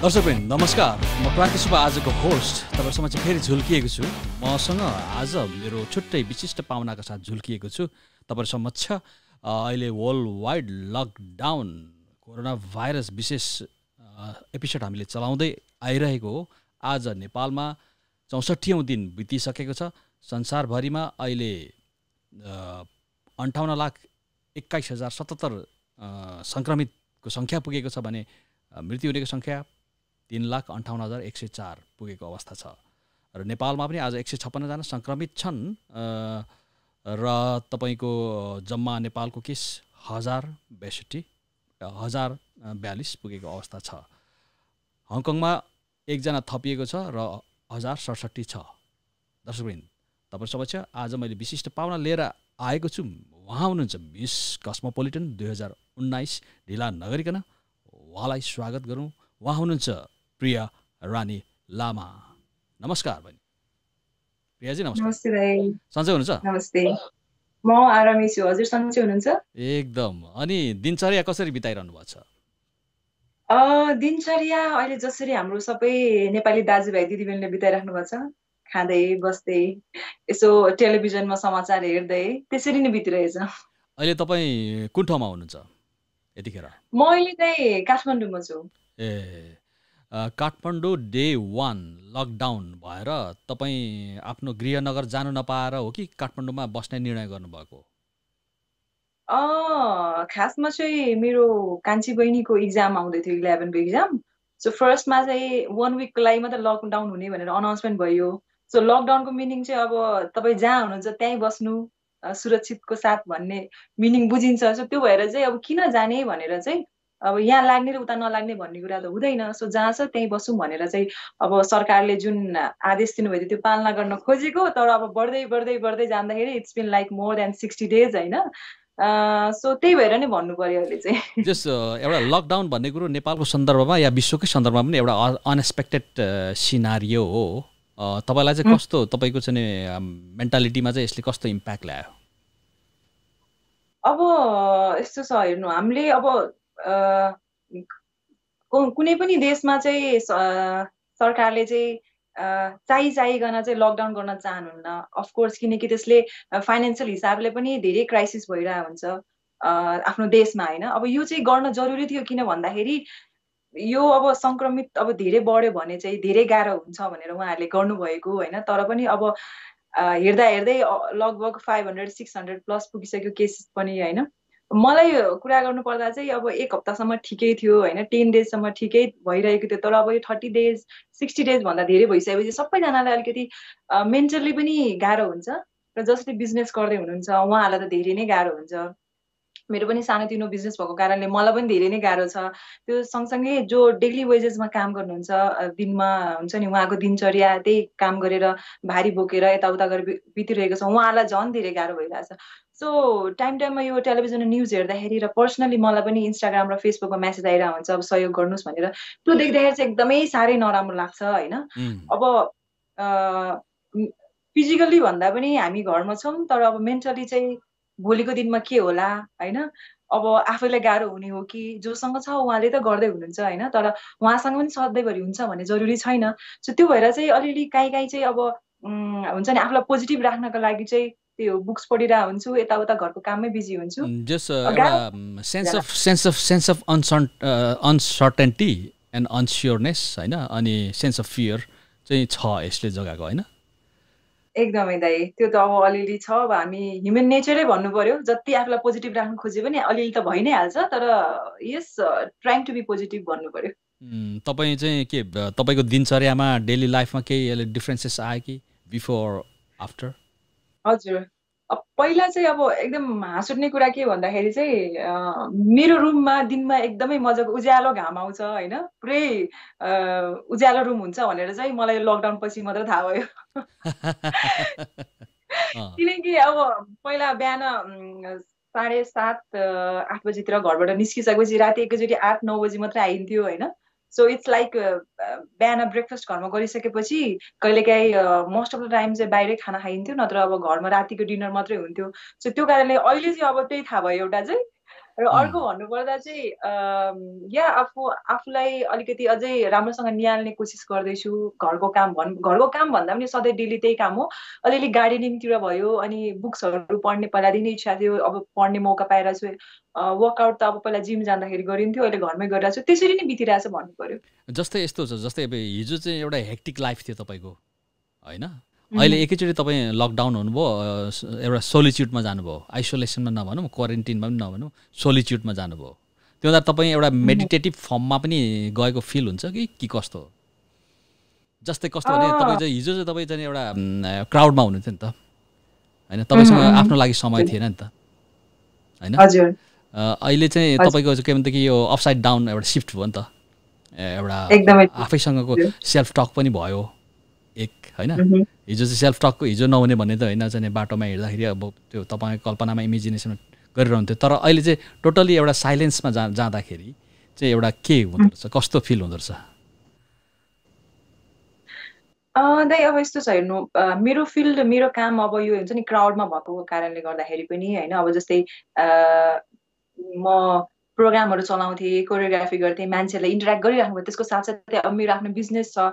दर्शकवृन्द नमस्कार, म क्रान्ति सुब्बा आजको होस्ट तपाईहरुसँग चाहिँ फेरि झुल्किएको छु। मसँग आज मेरो छुट्टै विशिष्ट पाहुनाका साथ झुल्किएको छु। तपाईहरु समक्ष अहिले world wide lockdown corona virus विशेष एपिसोड हामीले चलाउँदै आइरहेको हो। आज नेपालमा 64औं दिन बितिसकेको छ। संसारभरिमा अहिले 58,21,077 संक्रमितको संख्या पुगेको छ भने मृत्यु हुनेको संख्या 3,58,104 पुगेको अवस्था छ। र नेपालमा पनि आज 156 जना संक्रमित छन् र तपाईको जम्मा नेपालको केस 1042 पुगेको अवस्था छ। हङकङमा 1 जना थपिएको छ र 1067 छ। दर्शकवृन्द तपाईहरु समक्ष आज मैले विशिष्ट पाहुना लिएर आएको छु। उहाँ हुनुहुन्छ मिस कस्मोपोलिटन 2019। ढिला नगरिकन उहाँलाई स्वागत गरौँ। उहाँ हुनुहुन्छ प्रिया रानी लामा। नमस्कार बहिनी। प्रियाजी नमस्कार। नमस्ते दाइ। सन्चै हुनुहुन्छ? नमस्ते, म आरामै छु। हजुर सन्चै हुनुहुन्छ? एकदम। अनि दिनचर्या कसरी बिताइरहनु भएको छ? दिनचर्या अहिले जसरी हाम्रो सबै नेपाली दाजुभाइ दिदीबहिनीले बिताइराख्नु भएको छ, खाँदै बस्दै यसो टेलिभिजनमा समाचार हेर्दै त्यसरी नै बितिरहेछ। अहिले तपाईँ कुन ठाउँमा हुनुहुन्छ यतिखेर? म अहिले चाहिँ काठमाडौँमा छु। काठमाडौँ डे 1 लकडाउन भएर तपाईँ आफ्नो गृहनगर जानु नपाएर हो कि काठमाडौँमा बस्ने निर्णय गर्नुभएको? खासमा चाहिँ मेरो कान्छी बहिनीको इक्जाम आउँदै थियो, 11 को इक्जाम। सो फर्स्टमा चाहिँ 1 विकको लागि मात्रै लकडाउन हुने भनेर अनाउन्समेन्ट भयो। सो लकडाउनको मिनिङ चाहिँ अब तपाईँ जहाँ हुनुहुन्छ त्यहीँ बस्नु सुरक्षितको साथ भन्ने मिनिङ बुझिन्छ। सो त्यो भएर चाहिँ अब किन जाने भनेर चाहिँ अब यहाँ लाग्ने र उता नलाग्ने भन्ने कुरा त हुँदैन। सो जहाँ छ त्यहीँ बसौँ भनेर चाहिँ अब सरकारले जुन आदेश दिनुभयो त्यो पालना गर्न खोजेको। तर अब बढ्दै बढ्दै बढ्दै जाँदाखेरि it's been like more than 60 days होइन। सो त्यही भएर नै भन्नु पर्यो अहिले चाहिँ। जस एउटा लकडाउन भन्ने कुरो नेपालको सन्दर्भमा या विश्वकै सन्दर्भमा पनि एउटा अनएक्सपेक्टेड सिनारियो हो। तपाईलाई चाहिँ कस्तो, तपाईको चाहिँ मेन्टालिटीमा चाहिँ यसले कस्तो इम्प्याक्ट ल्यायो? अब यस्तो छ हेर्नु, हामीले अब कुनै पनि देशमा चाहिँ सरकारले चाहिँ चाहिकन चाहिँ लकडाउन गर्न चाहनुहुन्न अफकोर्स, किनकि त्यसले फाइनेन्सियल हिसाबले पनि धेरै क्राइसिस भइरहेको हुन्छ आफ्नो देशमा होइन। अब यो चाहिँ गर्न जरुरी थियो, किन भन्दाखेरि यो अब संक्रमित अब धेरै बढ्यो भने चाहिँ धेरै गाह्रो हुन्छ भनेर उहाँहरूले गर्नुभएको होइन। तर पनि अब हेर्दा हेर्दै लगभग 500-600 प्लस पुगिसक्यो केसेस पनि होइन। मलाई कुरा गर्नुपर्दा चाहिँ अब 1 हप्तासम्म ठिकै थियो होइन, 10 डेजसम्म ठिकै भइरहेको थियो। तर अब यो 30 डेज 60 डेज भन्दा धेरै भइसकेपछि सबैजनालाई अलिकति मेन्टल्ली पनि गाह्रो हुन्छ। र जसले बिजनेस गर्दै हुनुहुन्छ उहाँहरूलाई त धेरै नै गाह्रो हुन्छ। मेरो पनि सानोतिनो बिजनेस भएको कारणले मलाई पनि धेरै नै गाह्रो छ। त्यो सँगसँगै जो डेली वेजेसमा काम गर्नुहुन्छ, दिनमा हुन्छ नि उहाँको दिनचर्या त्यही काम गरेर भारी बोकेर यताउता गरेर बितिरहेको छ, उहाँहरूलाई झन् धेरै गाह्रो भइरहेछ। सो टाइममा यो टेलिभिजनमा न्युज हेर्दाखेरि र पर्सनली मलाई पनि इन्स्टाग्राम र फेसबुकमा मेसेज आइरहेको हुन्छ अब सहयोग गर्नुहोस् भनेर। त्यो देख्दाखेरि चाहिँ एकदमै साह्रै नराम्रो लाग्छ होइन। अब फिजिकल्ली भन्दा पनि हामी घरमा छौँ, तर अब मेन्टली चाहिँ भोलिको दिनमा के होला होइन। अब आफैलाई गाह्रो हुने हो कि जोसँग छ उहाँले त गर्दै हुनुहुन्छ होइन, तर उहाँसँग पनि सधैँभरि हुन्छ भन्ने जरुरी छैन। सो त्यो भएर चाहिँ अलिअलि काहीँ चाहिँ अब हुन्छ नि आफूलाई पोजिटिभ राख्नको लागि चाहिँ त्यो बुक्स पढिरहेको हुन्छु, यताउता घरको काममै बिजी हुन्छु। जस एउटा सेन्स अफ अनसर्टेन्टी एन्ड अनस्योरनेस होइन, अनि सेन्स अफ फियर चाहिँ छ यसले जगाएको होइन। एकदमै दाइ, त्यो त अब अलिअलि छ। अब हामी ह्युमन नेचरै भन्नु पर्यो, जति आफूलाई पोजिटिभ राख्नु खोजे पनि अलिअलि त भइ नै हाल्छ। तर यस ट्राइङ टु बी पोजिटिभ भन्नु पर्यो। तपाईँ चाहिँ के तपाईँको दिनचर्यामा डेली लाइफमा केही डिफ्रेन्सेस आयो कि बिफोर आफ्टर? हजुर, पहिला चाहिँ अब एकदम हाँस उठ्ने कुरा के भन्दाखेरि चाहिँ मेरो रुममा दिनमा एकदमै मजाको उज्यालो घाम आउँछ होइन, पुरै उज्यालो रुम हुन्छ भनेर चाहिँ मलाई लकडाउन पछि मात्र थाहा भयो। किनकि अब पहिला बिहान 7:30-8 बजीतिर घरबाट निस्किसकेपछि राति एकैचोटि 8-9 बजी मात्रै आइन्थ्यो होइन। सो इट्स लाइक बिहान ब्रेकफास्ट घरमा गरिसकेपछि कहिलेकाहीँ मोस्ट अफ द टाइम चाहिँ बाहिरै खाना खाइन्थ्यो, नत्र अब घरमा रातिको डिनर मात्रै हुन्थ्यो। सो त्यो कारणले अहिले चाहिँ अब त्यही थाहा भयो एउटा चाहिँ र अर्को भन्नुपर्दा चाहिँ या आफूलाई अलिकति अझै राम्रोसँग निहाल्ने कोसिस गर्दैछु। घरको काम भन्दा पनि सधैँ डेली त्यही काम हो। अलिअलि गार्डनिङतिर भयो, अनि बुक्सहरू पढ्ने पहिलादेखि इच्छा थियो, अब पढ्ने मौका पाइरहेको छु। वर्कआउट त अब पहिला जिम जाँदाखेरि गरिन्थ्यो, अहिले घरमै गरिरहेको छु। त्यसरी नै बितिरहेछ भन्नु पर्यो। जस्तै यस्तो छ, जस्तै अब हिजो चाहिँ एउटा हेक्टिक लाइफ थियो तपाईँको, होइन? अहिले एकैचोटि तपाईँ लकडाउन हुनुभयो, एउटा सोलिच्युडमा जानुभयो, आइसोलेसनमा नभनौँ, क्वारेन्टिनमा पनि नभनौँ, सोलिच्युडमा जानुभयो। त्यो हुँदा तपाईँ एउटा मेडिटेटिभ फर्ममा पनि गएको फिल हुन्छ कि कस्तो? जस्तै कस्तो भने तपाईँ चाहिँ हिजो चाहिँ तपाईँ चाहिँ एउटा क्राउडमा हुनुहुन्थ्यो नि त, होइन? तपाईँसँग आफ्नो लागि समय थिएन नि त, होइन? अहिले चाहिँ तपाईँको के भनेदेखि यो अपसाइड डाउन एउटा सिफ्ट भयो नि त, एउटा आफैसँगको सेल्फ टक पनि भयो एक, होइन? हिजो चाहिँ सेल्फ टकको हिजो नहुने भन्ने त होइन, चाहिँ बाटोमा हिँड्दाखेरि अब त्यो तपाईँ कल्पनामा इमेजिनेसन गरिरहन्थ्यो। तर अहिले चाहिँ टोटल्ली एउटा साइलेन्समा जाँदाखेरि चाहिँ एउटा के हुँदो रहेछ, कस्तो फिल हुँदो रहेछ? दाइ अब यस्तो छ, हेर्नु, मेरो फिल्ड, मेरो काम अब यो हुन्छ नि, क्राउडमा भएको कारणले गर्दाखेरि पनि, होइन? अब जस्तै म प्रोग्रामहरू चलाउँथेँ, कोरियोग्राफी गर्थेँ, मान्छेलाई इन्टरेक्ट गरिराख्नु भयो। त्यसको साथसाथै अब मेरो आफ्नो बिजनेस छ,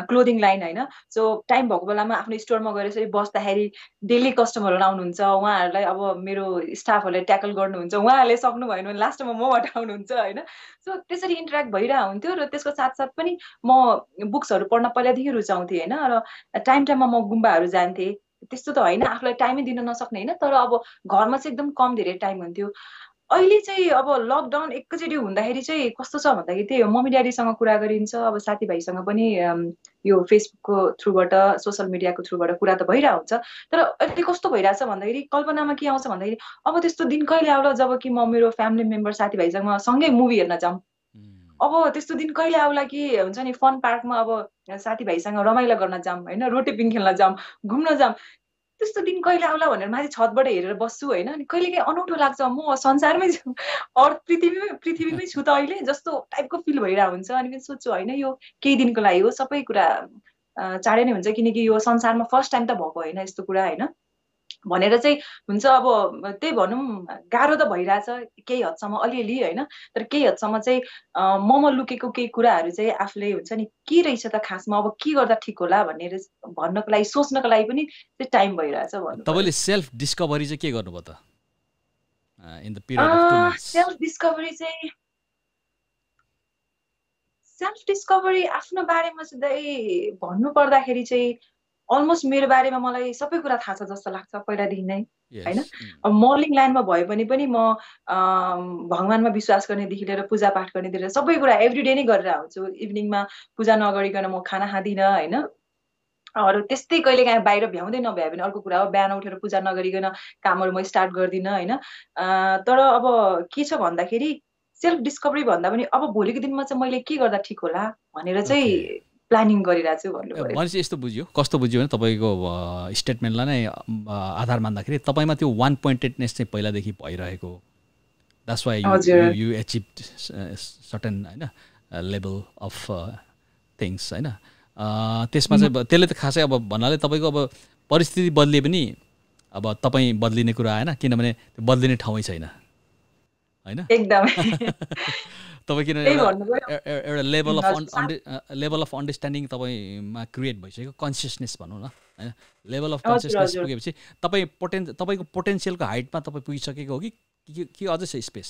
क्लोदिङ लाइन, होइन? सो टाइम भएको बेलामा आफ्नो स्टोरमा गएर यसरी बस्दाखेरि डेली कस्टमरहरू आउनुहुन्छ, उहाँहरूलाई अब मेरो स्टाफहरूले ट्याकल गर्नुहुन्छ, उहाँहरूले सक्नु भएन भने लास्टमा मबाट आउनुहुन्छ, होइन? सो त्यसरी इन्टरेक्ट भइरहेको हुन्थ्यो। र त्यसको साथसाथ पनि म बुक्सहरू पढ्न पहिलादेखि रुचाउँथेँ, होइन? र टाइममा म गुम्बाहरू जान्थेँ। त्यस्तो त होइन, आफूलाई टाइमै दिन नसक्ने, होइन? तर अब घरमा चाहिँ एकदम कम धेरै टाइम हुन्थ्यो। अहिले चाहिँ अब लकडाउन एकैचोटि हुँदाखेरि चाहिँ कस्तो छ भन्दाखेरि त्यही हो, मम्मी ड्याडीसँग कुरा गरिन्छ, अब साथीभाइसँग पनि यो फेसबुकको थ्रुबाट, सोसियल मिडियाको थ्रुबाट कुरा त भइरहेको हुन्छ। तर अहिले कस्तो भइरहेछ भन्दाखेरि कल्पनामा के आउँछ भन्दाखेरि अब त्यस्तो दिन कहिले आउला जब कि म मेरो फ्यामिली मेम्बर साथीभाइसँग सँगै मुभी हेर्न जाऊँ। अब त्यस्तो दिन कहिले आउला कि हुन्छ नि, फन पार्कमा अब साथीभाइसँग रमाइलो गर्न जाऊँ, होइन? रोटेपिङ खेल्न जाऊँ, घुम्न जाऊँ। त्यस्तो दिन कहिले आउला भनेर माथि छतबाट हेरेर बस्छु, होइन? अनि कहिलेकाहीँ अनौठो लाग्छ, म संसारमै छु, अर्थ पृथ्वीमै छु त अहिले जस्तो टाइपको फिल भइरहेको हुन्छ। अनि पनि सोध्छु, होइन, यो केही दिनको लागि हो, सबै कुरा चाँडै नै हुन्छ, किनकि यो संसारमा फर्स्ट टाइम त भएको होइन यस्तो कुरा, होइन? भनेर चाहिँ हुन्छ। अब त्यही भनौँ, गाह्रो त भइरहेछ केही हदसम्म, अलिअलि, होइन? तर केही हदसम्म चाहिँ म लुकेको केही कुराहरू चाहिँ आफूले हुन्छ नि, के रहेछ त खासमा, अब के गर्दा ठिक होला भनेर भन्नको लागि, सोच्नको लागि पनि चाहिँ टाइम भइरहेछ भन्नु। तपाईँले सेल्फ डिस्कभरी चाहिँ के गर्नुभयो त in the period of 2 months? Self discovery आफ्नो बारेमा चाहिँ भन्नु पर्दाखेरि चाहिँ अलमोस्ट मेरो बारेमा मलाई सबै कुरा थाहा छ जस्तो लाग्छ पहिलादेखि नै, होइन? अब मर्निङ लाइनमा भए पनि म भगवानमा विश्वास गर्नेदेखि लिएर पूजापाठ गर्नेदेखि लिएर सबै कुरा एभ्रिडे नै गरेर आउँछु। इभिनिङमा पूजा नगरिकन म खाना खाँदिनँ, होइन? अरू त्यस्तै कहिलेकाहीँ बाहिर भ्याउँदै नभ्यायो भने अर्को कुरा हो, बिहान उठेर पूजा नगरिकन कामहरू म स्टार्ट गर्दिनँ, होइन? तर अब के छ भन्दाखेरि सेल्फ डिस्कभरी भन्दा पनि अब भोलिको दिनमा चाहिँ मैले के गर्दा ठिक होला भनेर चाहिँ प्लानिङ गरिरहेको छु भन्नु पर्यो। भनेपछि यस्तो बुझ्यो, कस्तो बुझ्यो भने तपाईँको स्टेटमेन्टलाई नै आधार मान्दाखेरि तपाईँमा त्यो वान पोइन्टेडनेस चाहिँ पहिलादेखि भइरहेको, द्याट्स वाइ यु एचिभ्ड सर्टेन, होइन, लेभल अफ थिङ्स, होइन? त्यसमा चाहिँ त्यसले त खासै अब भन्नाले तपाईँको अब परिस्थिति बदलिए पनि अब तपाईँ बदलिने कुरा आएन, किनभने त्यो बदलिने ठाउँै छैन, होइन? एकदमै तपाईँ किन एउटा लेभल अफ अन्डरस्ट्यान्डिङ तपाईँमा क्रिएट भइसक्यो, कन्सियसनेस भनौँ न, होइन? लेभल अफ कन्सियसनेस पुगेपछि तपाईँको पोटेन्सियलको हाइटमा तपाईँ पुगिसकेको हो कि अझै छ स्पेस,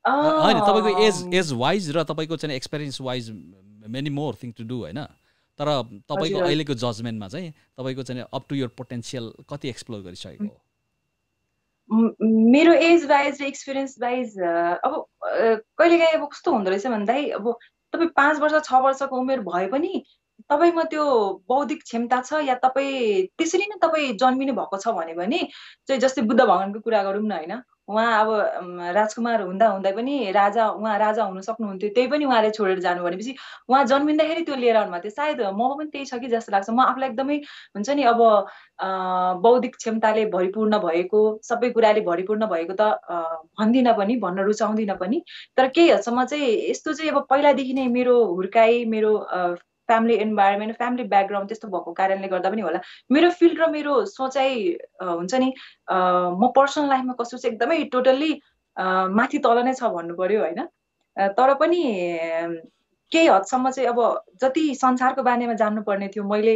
होइन? तपाईँको एज वाइज र तपाईँको चाहिँ experience wise many more thing to do, होइन? तर तपाईँको अहिलेको जजमेन्टमा चाहिँ तपाईँको चाहिँ अप टु योर पोटेन्सियल कति एक्सप्लोर गरिसकेको हो? मेरो एज वाइज र एक्सपिरियन्स वाइज अब कहिलेकाहीँ अब कस्तो हुँदो रहेछ भन्दा अब तपाईँ 5 वर्ष 6 वर्षको उमेर भए पनि तपाईँमा त्यो बौद्धिक क्षमता छ, या तपाईँ त्यसरी नै तपाईँ जन्मिनु भएको छ भने चाहिँ जस्तै बुद्ध भगवानको कुरा गरौँ न, होइन? उहाँ अब राजकुमार हुँदा पनि उहाँ राजा हुन सक्नुहुन्थ्यो, त्यही पनि उहाँले छोडेर जानु भनेपछि उहाँ जन्मिँदाखेरि त्यो लिएर आउनु भएको थियो। सायद ममा पनि त्यही छ कि जस्तो लाग्छ। म आफूलाई एकदमै हुन्छ नि, अब बौद्धिक क्षमताले भरिपूर्ण भएको, सबै कुराले भरिपूर्ण भएको त भन्दिनँ पनि, भन्न रुचाउँदिनँ पनि। तर केही हदसम्म चाहिँ यस्तो चाहिँ अब पहिलादेखि नै मेरो हुर्काइ, मेरो फ्यामिली इन्भाइरोमेन्ट फ्यामिली ब्याकग्राउन्ड त्यस्तो भएको कारणले गर्दा पनि होला मेरो फिल्ड र मेरो सोचाइ हुन्छ नि म पर्सनल लाइफमा कस्तो चाहिँ एकदमै टोटल्ली माथि तल नै छ भन्नु पर्यो होइन तर पनि केही हदसम्म चाहिँ अब जति संसारको बारेमा जान्नुपर्ने थियो मैले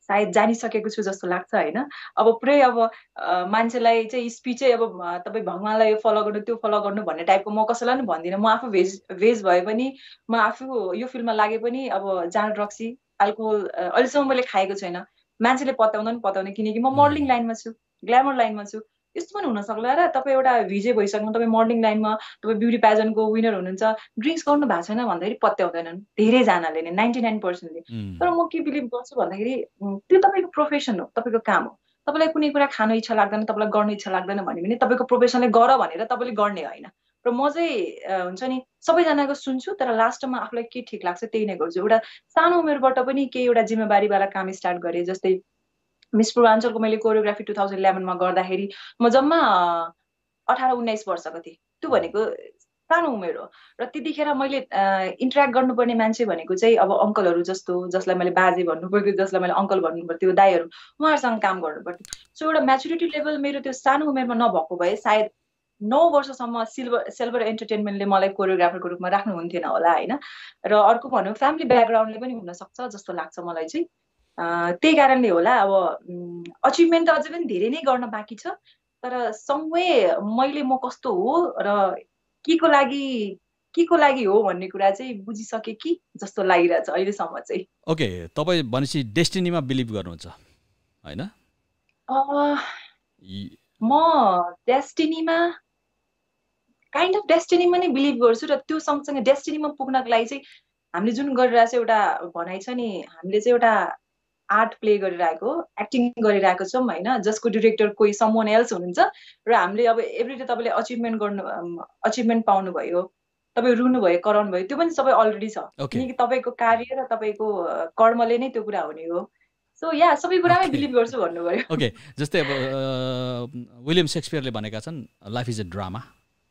सायद जानिसकेको छु जस्तो लाग्छ होइन अब पुरै अब मान्छेलाई चाहिँ स्पिचै अब तपाईँ भगवान्लाई यो फलो गर्नु त्यो फलो गर्नु भन्ने टाइपको म कसैलाई पनि भन्दिनँ म आफू भेज भए पनि म आफू यो फिल्डमा लागे पनि अब जाँड रक्सी अल्कोहल अहिलेसम्म मैले खाएको छैन मान्छेले पत्याउँदा पनि पत्याउने किनकि म मोडलिङ लाइनमा छु ग्ल्यामर लाइनमा छु यस्तो पनि हुन सक्ला र तपाईँ एउटा भिजे भइसक्नु तपाईँ मोडलिङ लाइनमा तपाईँ ब्युटी प्याजनको विनर हुनुहुन्छ ड्रिङ्क्स गर्नु भएको छैन भन्दाखेरि पत्याउँदैनन् धेरैजनाले नै 99%ले तर म के बिलिभ गर्छु भन्दाखेरि त्यो तपाईँको प्रोफेसन हो तपाईँको काम हो तपाईँलाई कुनै कुरा खानु इच्छा लाग्दैन तपाईँलाई गर्नु इच्छा लाग्दैन भने पनि तपाईँको प्रोफेसनले गर भनेर तपाईँले गर्ने होइन र म चाहिँ हुन्छ नि सबैजनाको सुन्छु तर लास्टमा आफूलाई के ठिक लाग्छ त्यही नै गर्छु एउटा सानो उमेरबाट पनि केही एउटा जिम्मेवारीवाला काम स्टार्ट गरेँ जस्तै मिस पूर्वाञ्चलको मैले कोरियोग्राफी 2011 गर्दाखेरि म जम्मा 18-19 वर्षको थिएँ त्यो भनेको सानो उमेर हो र त्यतिखेर मैले इन्टरेक्ट गर्नुपर्ने मान्छे भनेको चाहिँ अब अङ्कलहरू जस्तो जसलाई मैले बाजे भन्नु पर्थ्यो जसलाई मैले अङ्कल भन्नु पर्थ्यो दाइहरू उहाँहरूसँग काम गर्नु पर्थ्यो सो एउटा म्याचुरिटी लेभल मेरो त्यो सानो उमेरमा नभएको भए सायद 9 वर्षसम्म सिल्भर एन्टरटेनमेन्टले मलाई कोरियोग्राफरको रूपमा राख्नुहुन्थेन होला होइन र अर्को भनौँ फ्यामिली ब्याकग्राउन्डले पनि हुनसक्छ जस्तो लाग्छ मलाई चाहिँ त्यही कारणले होला अब अचिभमेन्ट त अझै पनि धेरै नै गर्न बाँकी छ तर समवे मैले म कस्तो हो र केको लागि हो भन्ने कुरा चाहिँ बुझिसके कि जस्तो लागिरहेछ अहिलेसम्म चाहिँ ओके तपाईँ भनेपछि डेस्टिनीमा बिलिभ गर्नुहुन्छ होइन म डेस्टिनीमा काइन्ड अफ डेस्टिनीमा नै बिलिभ गर्छु र त्यो सँगसँगै डेस्टिनीमा पुग्नको लागि चाहिँ हामीले जुन गरिरहेको छ एउटा भनाइ छ नि हामीले चाहिँ एउटा आर्ट प्ले गरिरहेको एक्टिङ गरिरहेको छौँ होइन जसको डिरेक्टर कोही समवन एल्स हुनुहुन्छ र हामीले अब एभ्रीडे तपाईँले अचिभमेन्ट पाउनुभयो तपाईँ रुनुभयो कराउनु भयो त्यो पनि सबै अलरेडी छ किनकि तपाईँको कार्य र तपाईँको कर्मले नै त्यो कुरा हुने हो सो या सबै कुरामै बिलिभ गर्छु भन्नुभयो ओके जस्तै अब विलियम शेक्सपियरले भनेका छन् life is a drama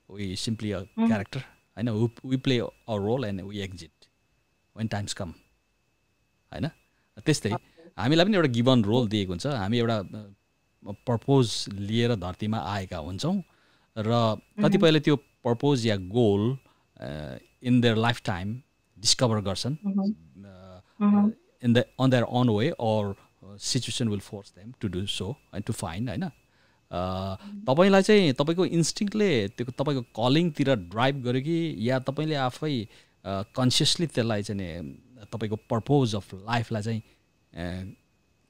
we simply a character होइन we play a role and we exit when times come होइन त्यस्तै हामीलाई पनि एउटा गिभन रोल दिएको हुन्छ हामी एउटा पर्पोज लिएर धरतीमा आएका हुन्छौँ र कतिपयले त्यो purpose yeah goal in their life time discover गर्छन् on their own way or situation will force them to do so and to find होइन तपाईलाई चाहिँ तपाईको इन्स्टिङ्क्टले त्यो तपाईँको कलिङतिर ड्राइभ गर्यो कि या तपाईँले आफै कन्सियसली त्यसलाई चाहिँ तपाईँको पर्पोज अफ लाइफलाई चाहिँ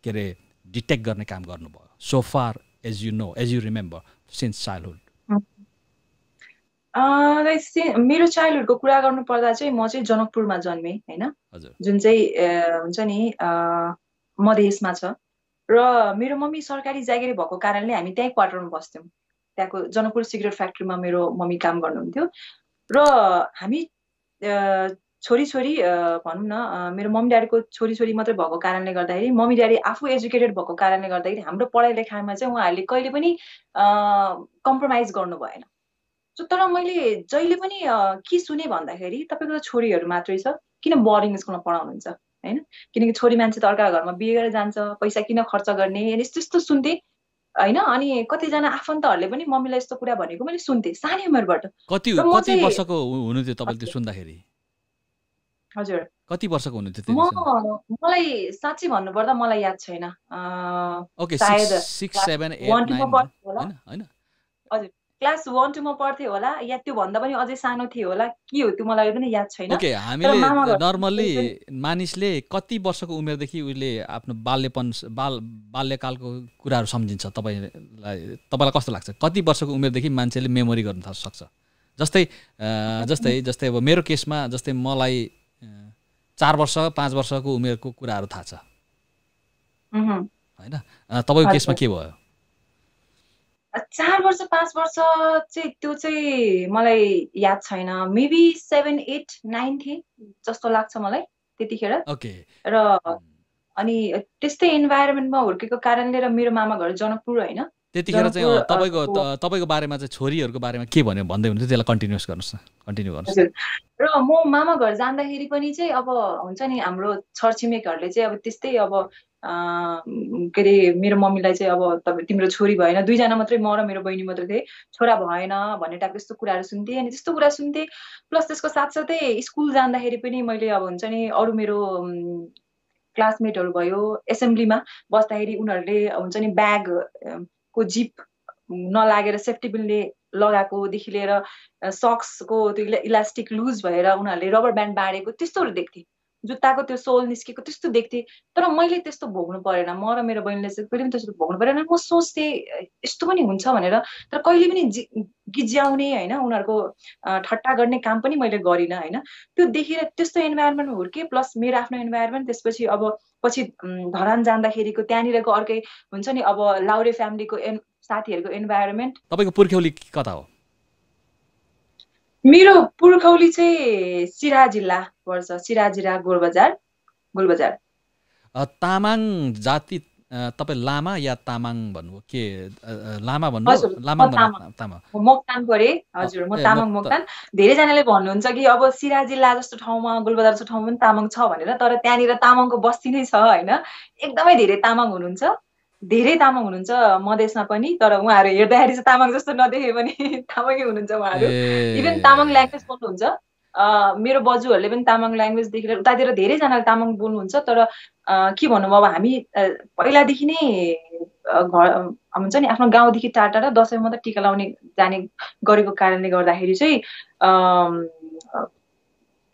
के अरे डिटेक्ट गर्ने काम गर्नुभयो so far as you know as you remember since childhood मेरो चाइल्डहुडको कुरा गर्नु पर्दा चाहिँ म चाहिँ जनकपुरमा जन्मेँ होइन जुन चाहिँ हुन्छ नि मधेसमा छ र मेरो मम्मी सरकारी जागिरी भएको कारणले हामी त्यही क्वार्टरमा बस्थ्यौँ त्यहाँको जनकपुर सिगरेट फ्याक्ट्रीमा मेरो मम्मी काम गर्नुहुन्थ्यो र हामी छोरी भनौँ न मेरो मम्मी ड्याडीको छोरी मात्रै भएको कारणले गर्दाखेरि मम्मी ड्याडी आफू एजुकेटेड भएको कारणले गर्दाखेरि हाम्रो पढाइ लेखाइमा चाहिँ उहाँहरूले कहिले पनि कम्प्रोमाइज गर्नु भएन तर मैले जहिले पनि के सुने भन्दाखेरि तपाईँको छोरीहरू मात्रै छ किन बोर्डिङ स्कुलमा पढाउनुहुन्छ होइन किनकि छोरी मान्छे त अर्का घरमा बिहे गरेर जान्छ पैसा किन खर्च गर्ने यस्तो यस्तो सुन्थेँ होइन अनि कतिजना आफन्तहरूले पनि मम्मीलाई यस्तो कुरा भनेको मैले सुन्थेँ सानै उमेरबाट कति वर्षको हुनुहुन्थ्यो तपाईँले त्यो सुन्दाखेरि हजुर कति वर्षको हुनुहुन्थ्यो मलाई साँच्चै भन्नुपर्दा मलाई याद छैन ओके 6, 7, 8, 9 होइन हजुर क्लास 1-2 मा पढ्थेँ होला या त्यो भन्दा पनि अझै सानो थियो होला के हो त्यो मलाई पनि याद छैन ओके हामीले नर्मल्ली मानिसले कति वर्षको उमेरदेखि उसले आफ्नो बाल्यकालको कुराहरू सम्झिन्छ तपाईँलाई कस्तो लाग्छ कति वर्षको उमेरदेखि मान्छेले मेमोरी गर्न सक्छ जस्तै अब मेरो केसमा जस्तै मलाई 4 वर्ष 5 वर्षको उमेरको कुराहरू थाहा छ होइन तपाईँको केसमा के भयो 4 वर्ष 5 वर्ष चाहिँ त्यो चाहिँ मलाई याद छैन मेबी 7, 8, 9 थिएँ जस्तो लाग्छ मलाई त्यतिखेर ओके र अनि त्यस्तै इन्भाइरोमेन्टमा हुर्केको कारणले र मेरो मामा घर जनकपुर होइन त्यतिखेर चाहिँ तपाईँको बारेमा चाहिँ छोरीहरूको बारेमा के भन्यो भन्दै हुनुहुन्छ त्यसलाई कन्टिन्यू गर्नुहोस्। हजुर र म मामा घर जाँदाखेरि पनि चाहिँ अब हुन्छ नि हाम्रो छरछिमेकहरूले चाहिँ अब त्यस्तै अब के अरे मेरो मम्मीलाई चाहिँ अब तपाईँ तिम्रो छोरी भएन, 2 जना मात्रै, म र मेरो बहिनी मात्रै थिए, छोरा भएन भन्ने टाइपको यस्तो कुराहरू सुन्थेँ। अनि त्यस्तो कुरा सुन्थेँ प्लस त्यसको साथसाथै स्कुल जाँदाखेरि पनि मैले अब हुन्छ नि अरू मेरो क्लासमेटहरू भयो एसेम्ब्लीमा बस्दाखेरि उनीहरूले हुन्छ नि ब्याग को जिप नलागेर सेफ्टी पिनले लगाएकोदेखि लिएर सक्सको त्यो इलास्टिक लुज भएर उनीहरूले रबर ब्यान्ड बाँडेको त्यस्तोहरू देख्थेँ, जुत्ताको त्यो सोल निस्केको त्यस्तो देख्थेँ। तर मैले त्यस्तो भोग्नु परेन, म र मेरो बहिनीले चाहिँ कहिले पनि त्यस्तो भोग्नु परेन। म सोच्थेँ यस्तो पनि हुन्छ भनेर, तर कहिले पनि गिज्याउने होइन उनीहरूको ठट्टा गर्ने काम पनि मैले गरिनँ होइन। त्यो देखेर त्यस्तो इन्भाइरोमेन्टमा हुर्केँ प्लस मेरो आफ्नो इन्भाइरोमेन्ट। त्यसपछि अब पछि धरान जाँदाखेरिको त्यहाँनिरको अर्कै हुन्छ नि अब लाउरे फ्यामिलीको साथीहरूको इन्भाइरोमेन्ट। तपाईँको पुर्ख्यौली कता हो? मेरो पुर्खौली चाहिँ सिराहा जिल्ला पर्छ, सिराहा जिल्ला गोलबजार। तामाङ जाति तपाईँ लामा या तामाङ भन्नुभयो के? लामा भन्नुभयो? तामाङ मोक्तान परे। हजुर म तामाङ मोक्तान। धेरैजनाले भन्नुहुन्छ कि अब सिराहा जिल्ला जस्तो ठाउँमा गोलबजार जस्तो ठाउँमा पनि तामाङ छ भनेर, तर त्यहाँनिर तामाङको बस्ती नै छ होइन। एकदमै धेरै तामाङ हुनुहुन्छ, धेरै तामाङ हुनुहुन्छ मधेसमा पनि, तर उहाँहरू हेर्दाखेरि चाहिँ तामाङ जस्तो नदेखे पनि तामाङै हुनुहुन्छ उहाँहरू। इभन तामाङ ल्याङ्ग्वेज बोल्नुहुन्छ। मेरो बजुहरूले पनि तामाङ ल्याङ्ग्वेज देखेर उतातिर धेरैजनाले तामाङ बोल्नुहुन्छ। तर के भनौँ अब हामी पहिलादेखि नै घर हुन्छ नि आफ्नो गाउँदेखि टाढा टाढा दसैँमा त टिका लाउने जाने गरेको कारणले गर्दाखेरि चाहिँ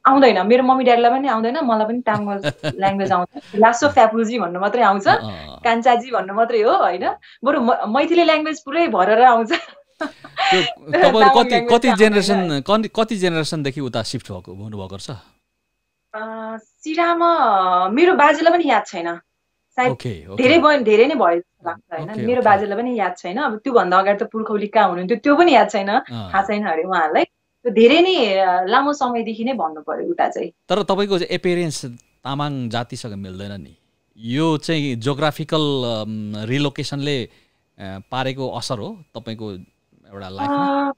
आउँदैन। मेरो मम्मी ड्याडीलाई पनि आउँदैन, मलाई पनि तामाङ ल्याङ्ग्वेज आउँदैन। लासो फ्यापुजी भन्नु मात्रै आउँछ, कान्छाजी भन्नु मात्रै हो होइन। बरु मैथिली ल्याङ्ग्वेज पुरै भरेर आउँछ। कति जेनेरेसनदेखि उता सिफ्ट हुनुभएको छ? सिराहामा मेरो बाजेलाई पनि याद छैन, सायद धेरै नै भयो जस्तो लाग्छ होइन। मेरो बाजेलाई पनि याद छैन। अब त्योभन्दा अगाडि त पुर्खौली कहाँ हुनुहुन्थ्यो त्यो पनि याद छैन, थाहा छैन अरे उहाँहरूलाई। धेरै नै लामो समयदेखि नै भन्नु पर्यो उता चाहिँ। तर तपाईँको एपियरेन्स तामाङ जातिसँग मिल्दैन नि, यो चाहिँ जियोग्राफिकल रिलोकेसनले पारेको असर हो तपाईँको एउटा लाइफमा?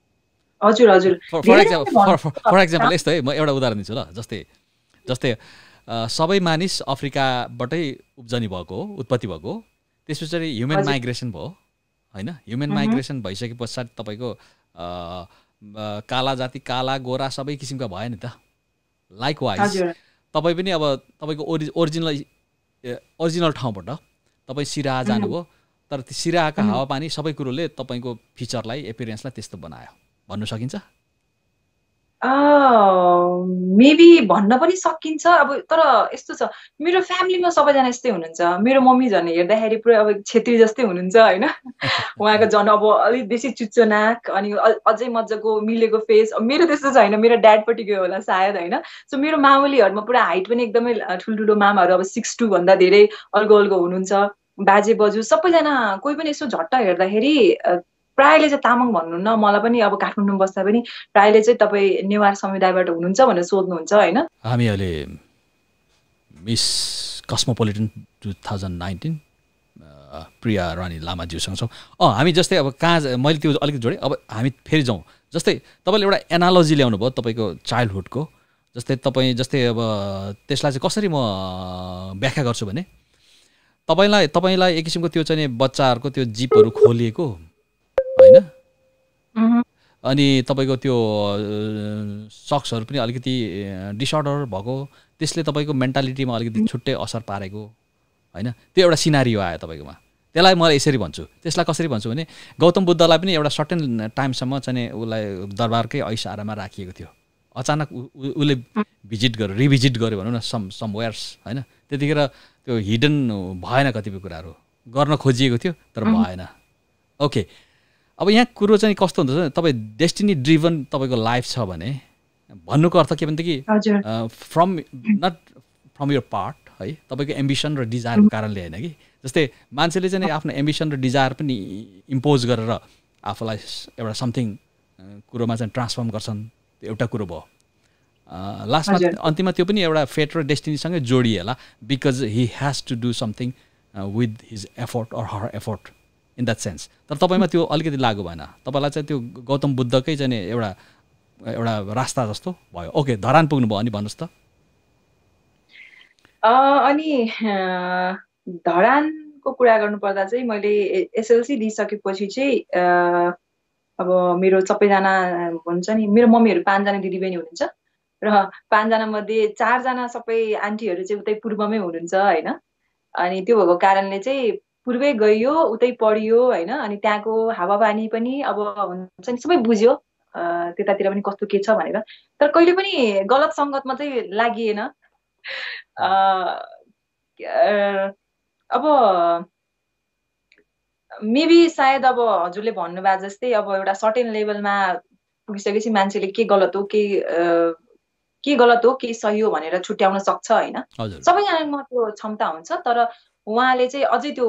हजुर हजुर। फर एक्जाम्पल यस्तो है, म एउटा उदाहरण दिन्छु ल। जस्तै सबै मानिस अफ्रिकाबाटै उब्जनी भएको हो, उत्पत्ति भएको हो। त्यस पछाडि ह्युमन माइग्रेसन भयो होइन। ह्युमन माइग्रेसन भइसके पश्चात तपाईँको काला जाति, काला गोरा सबै किसिमका भयो नि त। लाइकवाइज तपाईँ पनि अब तपाईँको ओरिजिनल ठाउँबाट तपाईँ सिराहा जानुभयो, तर त्यो सिराहाका हावापानी सबै कुरोले तपाईँको फिचरलाई एपियरेन्सलाई त्यस्तो बनायो भन्नु सकिन्छ? मेबी भन्न पनि सकिन्छ। अब तर यस्तो छ, मेरो फ्यामिलीमा सबैजना यस्तै हुनुहुन्छ। मेरो मम्मी झन् हेर्दाखेरि पुरै अब छेत्री जस्तै हुनुहुन्छ होइन। उहाँको झन् अब अलिक बेसी चुच्चो नाक अनि अझै मजाको मिलेको फेस। मेरो त्यस्तो छैन, मेरो ड्याडपट्टिको होला सायद होइन। सो मेरो मामुलीहरूमा पुरा हाइट पनि एकदमै ठुल्ठुलो मामाहरू अब 6'2" भन्दा धेरै अल्गो हुनुहुन्छ। बाजे बजु सबैजना कोही पनि यसो झट्ट हेर्दाखेरि प्रायले चाहिँ तामाङ भन्नुहुन्न। मलाई पनि अब काठमाडौँमा बस्दा पनि प्रायले चाहिँ तपाईँ नेवार समुदायबाट हुनुहुन्छ भनेर सोध्नुहुन्छ होइन। हामी अहिले मिस कस्मोपोलिटन 2019 प्रिया रानी लामाज्यूसँग छौँ। हामी जस्तै अब कहाँ मैले त्यो अलिकति जोडेँ, अब हामी फेरि जाउँ। जस्तै तपाईँले एउटा एनालोजी ल्याउनु भयो तपाईँको चाइल्डहुडको। जस्तै अब त्यसलाई चाहिँ कसरी म व्याख्या गर्छु भने तपाईँलाई एक किसिमको त्यो चाहिँ बच्चाहरूको त्यो जिपहरू खोलिएको होइन, अनि तपाईँको त्यो सक्सहरू पनि अलिकति डिसअर्डर भएको, त्यसले तपाईँको मेन्टालिटीमा अलिकति छुट्टै असर पारेको होइन। त्यो एउटा सिनारियो आयो तपाईँकोमा। त्यसलाई म यसरी भन्छु, त्यसलाई कसरी भन्छु भने गौतम बुद्धलाई पनि एउटा सर्टेन टाइमसम्म चाहिँ उसलाई दरबारकै ऐसारामा राखिएको थियो। अचानक उसले रिभिजिट गर्यो भनौँ न समवेयर्स होइन। त्यतिखेर त्यो हिडन भएन, कतिपय कुराहरू गर्न खोजिएको थियो तर भएन। ओके, अब यहाँ कुरो चाहिँ कस्तो हुन्छ, तपाईँ डेस्टिनी ड्रिभन तपाईँको लाइफ छ भने भन्नुको अर्थ के भनेदेखि नट फ्रम यर पार्ट है, तपाईँको एम्बिसन र डिजायरको कारणले होइन कि। जस्तै मान्छेले चाहिँ आफ्नो एम्बिसन र डिजायर पनि इम्पोज गरेर आफूलाई एउटा समथिङ कुरोमा चाहिँ ट्रान्सफर्म गर्छन्, त्यो एउटा कुरो भयो। लास्टमा अन्तिममा त्यो पनि एउटा फेट र डेस्टिनीसँगै जोडिएला, because he has to do something with his effort or her effort in that sense. तर तपाईँमा त्यो अलिकति लागु भएन, तपाईँलाई चाहिँ त्यो गौतम बुद्धकै चाहिँ एउटा रास्ता जस्तो भयो। ओके, धरान पुग्नुभयो अनि भन्नुहोस् त। अनि धरानको कुरा गर्नुपर्दा चाहिँ मैले एसएलसी दिइसकेपछि चाहिँ अब मेरो सबैजना हुन्छ नि, मेरो मम्मीहरू 5 जना दिदीबहिनी हुनुहुन्छ र 5 जना मध्ये 4 जना सबै आन्टीहरू चाहिँ उतै पूर्वमै हुनुहुन्छ होइन। अनि त्यो भएको कारणले चाहिँ पूर्वै गइयो, उतै पढियो होइन। अनि त्यहाँको हावापानी पनि अब हुन्छ नि सबै बुझ्यो, त्यतातिर पनि कस्तो के छ भनेर। तर कहिले पनि गलत सङ्गतमा चाहिँ लागिएन। अब मेबी सायद अब हजुरले भन्नुभएको जस्तै अब एउटा सर्टेन लेभलमा पुगिसकेपछि मान्छेले के गलत हो के सही हो भनेर छुट्याउन सक्छ होइन। सबैजनामा त्यो क्षमता हुन्छ, तर उहाँले चाहिँ अझै त्यो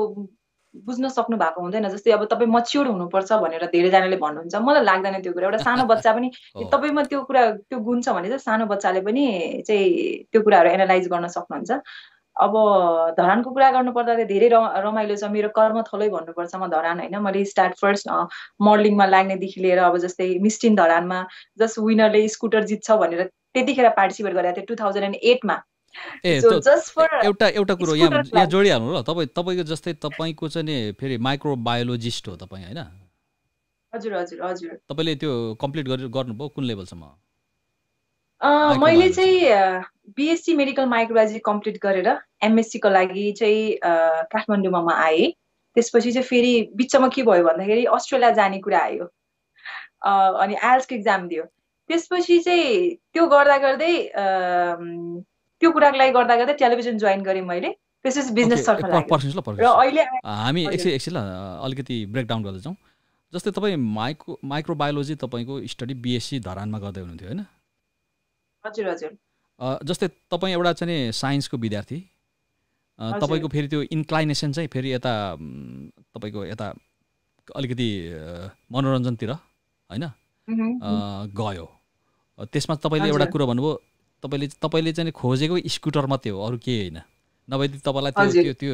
बुझ्न सक्नु भएको हुँदैन। जस्तै अब तपाईँ मच्योर हुनुपर्छ भनेर धेरैजनाले भन्नुहुन्छ, मलाई लाग्दैन त्यो कुरा। एउटा सानो बच्चा पनि तपाईँमा त्यो गुण छ भने चाहिँ सानो बच्चाले पनि चाहिँ त्यो कुराहरू एनालाइज गर्न सक्नुहुन्छ। अब धरानको कुरा गर्नुपर्दा चाहिँ धेरै रमाइलो छ। मेरो कर्मथलै भन्नुपर्छ म धरान होइन। मैले स्टार्ट फर्स्ट मोडलिङमा लाग्नेदेखि लिएर अब जस्तै मिस्टिन धरानमा जस्ट विनरले स्कुटर जित्छ भनेर त्यतिखेर पार्टिसिपेट गरेको थिएँ 2008 मा। एउटा कुरो यहाँ जोडिहाल्नु ल। तपाईँको जस्तै तपाईँको चाहिँ नि फेरि माइक्रोबायोलोजिस्ट हो तपाईँ होइन? हजुर हजुर हजुर। तपाईँले त्यो कम्प्लिट गर्नुभयो कुन लेभलसम्म? मैले चाहिँ बिएससी मेडिकल माइक्रोबायोलोजी कम्प्लिट गरेर एमएससी को लागि चाहिँ काठमाडौँमा म आएँ। त्यसपछि चाहिँ फेरि बिचमा के भयो भन्दाखेरि अस्ट्रेलिया जाने कुरा आयो। अनि आइएल्सको एक्जाम दियो। त्यसपछि चाहिँ त्यो गर्दा गर्दै त्यो कुराको लागि गर्दा गर्दै टेलिभिजन जोइन गरेँ मैले। त्यसपछि बिजनेसतर्फ लाग्यो। र अहिले हामी एकछिन अलिकति ब्रेकडाउन गर्दै जाउँ। जस्तै तपाईँ माइक्रोबायोलोजी तपाईँको स्टडी बिएससी धरानमा गर्दै हुनुहुन्थ्यो होइन? हजुर हजुर। जस्तै तपाईँ एउटा चाहिँ साइन्सको विद्यार्थी, तपाईँको फेरि त्यो इन्क्लाइनेसन चाहिँ फेरि यता तपाईँको यता अलिकति मनोरञ्जनतिर होइन गयो। त्यसमा तपाईँले एउटा कुरो भन्नुभयो, तपाईँले चाहिँ खोजेको स्कुटर मात्रै हो, अरू केही होइन। नभए तपाईँलाई त्यो त्यो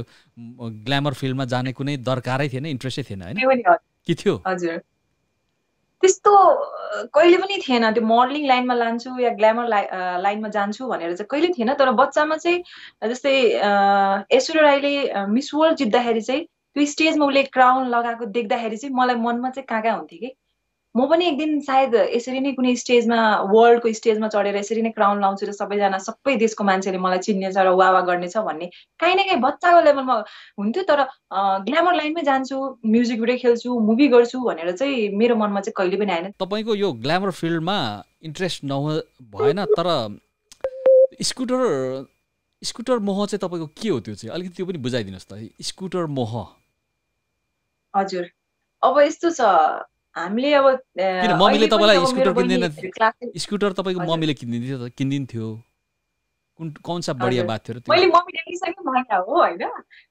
ग्ल्यामर फिल्डमा जाने कुनै दरकारै थिएन, इन्ट्रेस्टै थिएन होइन? के थियो? हजुर, त्यस्तो कहिले पनि थिएन। त्यो मोडलिङ लाइनमा लान्छु या ग्ल्यामर लाइनमा जान्छु भनेर चाहिँ कहिले थिएन। तर बच्चामा चाहिँ जस्तै ऐश्वर्या राईले मिस वर्ल्ड जित्दाखेरि चाहिँ त्यो स्टेजमा उसले क्राउन लगाएको देख्दाखेरि चाहिँ मलाई मनमा चाहिँ कहाँ हुन्थ्यो कि म पनि एक दिन सायद यसरी नै कुनै स्टेजमा वर्ल्डको स्टेजमा चढेर यसरी नै क्राउन लाउँछु र सबै देशको मान्छेले मलाई चिन्नेछ र वाह गर्नेछ भन्ने काहीँ न काहीँ बच्चाको लेभलमा हुन्थ्यो। तर ग्ल्यामर लाइनमै जान्छु, म्युजिक भिडियो खेल्छु, मुभी गर्छु भनेर चाहिँ मेरो मनमा चाहिँ कहिले पनि आएन। तपाईँको यो ग्ल्यामर फिल्डमा इन्ट्रेस्ट भएन, तर स्कुटर मोह चाहिँ तपाईँको के हो? त्यो चाहिँ अलिकति त्यो पनि बुझाइदिनुहोस् त, स्कुटर मोह। हजुर, अब यस्तो छ, हामीले अब किन मम्मीले तपाईँलाई स्कुटर किन्दैन? स्कुटर तपाईँको मम्मीले किनिदिन्थ्यो? कौन सा बढिया बात थियो? मैले मम्मी ड्याडीसँगै मागा हो होइन।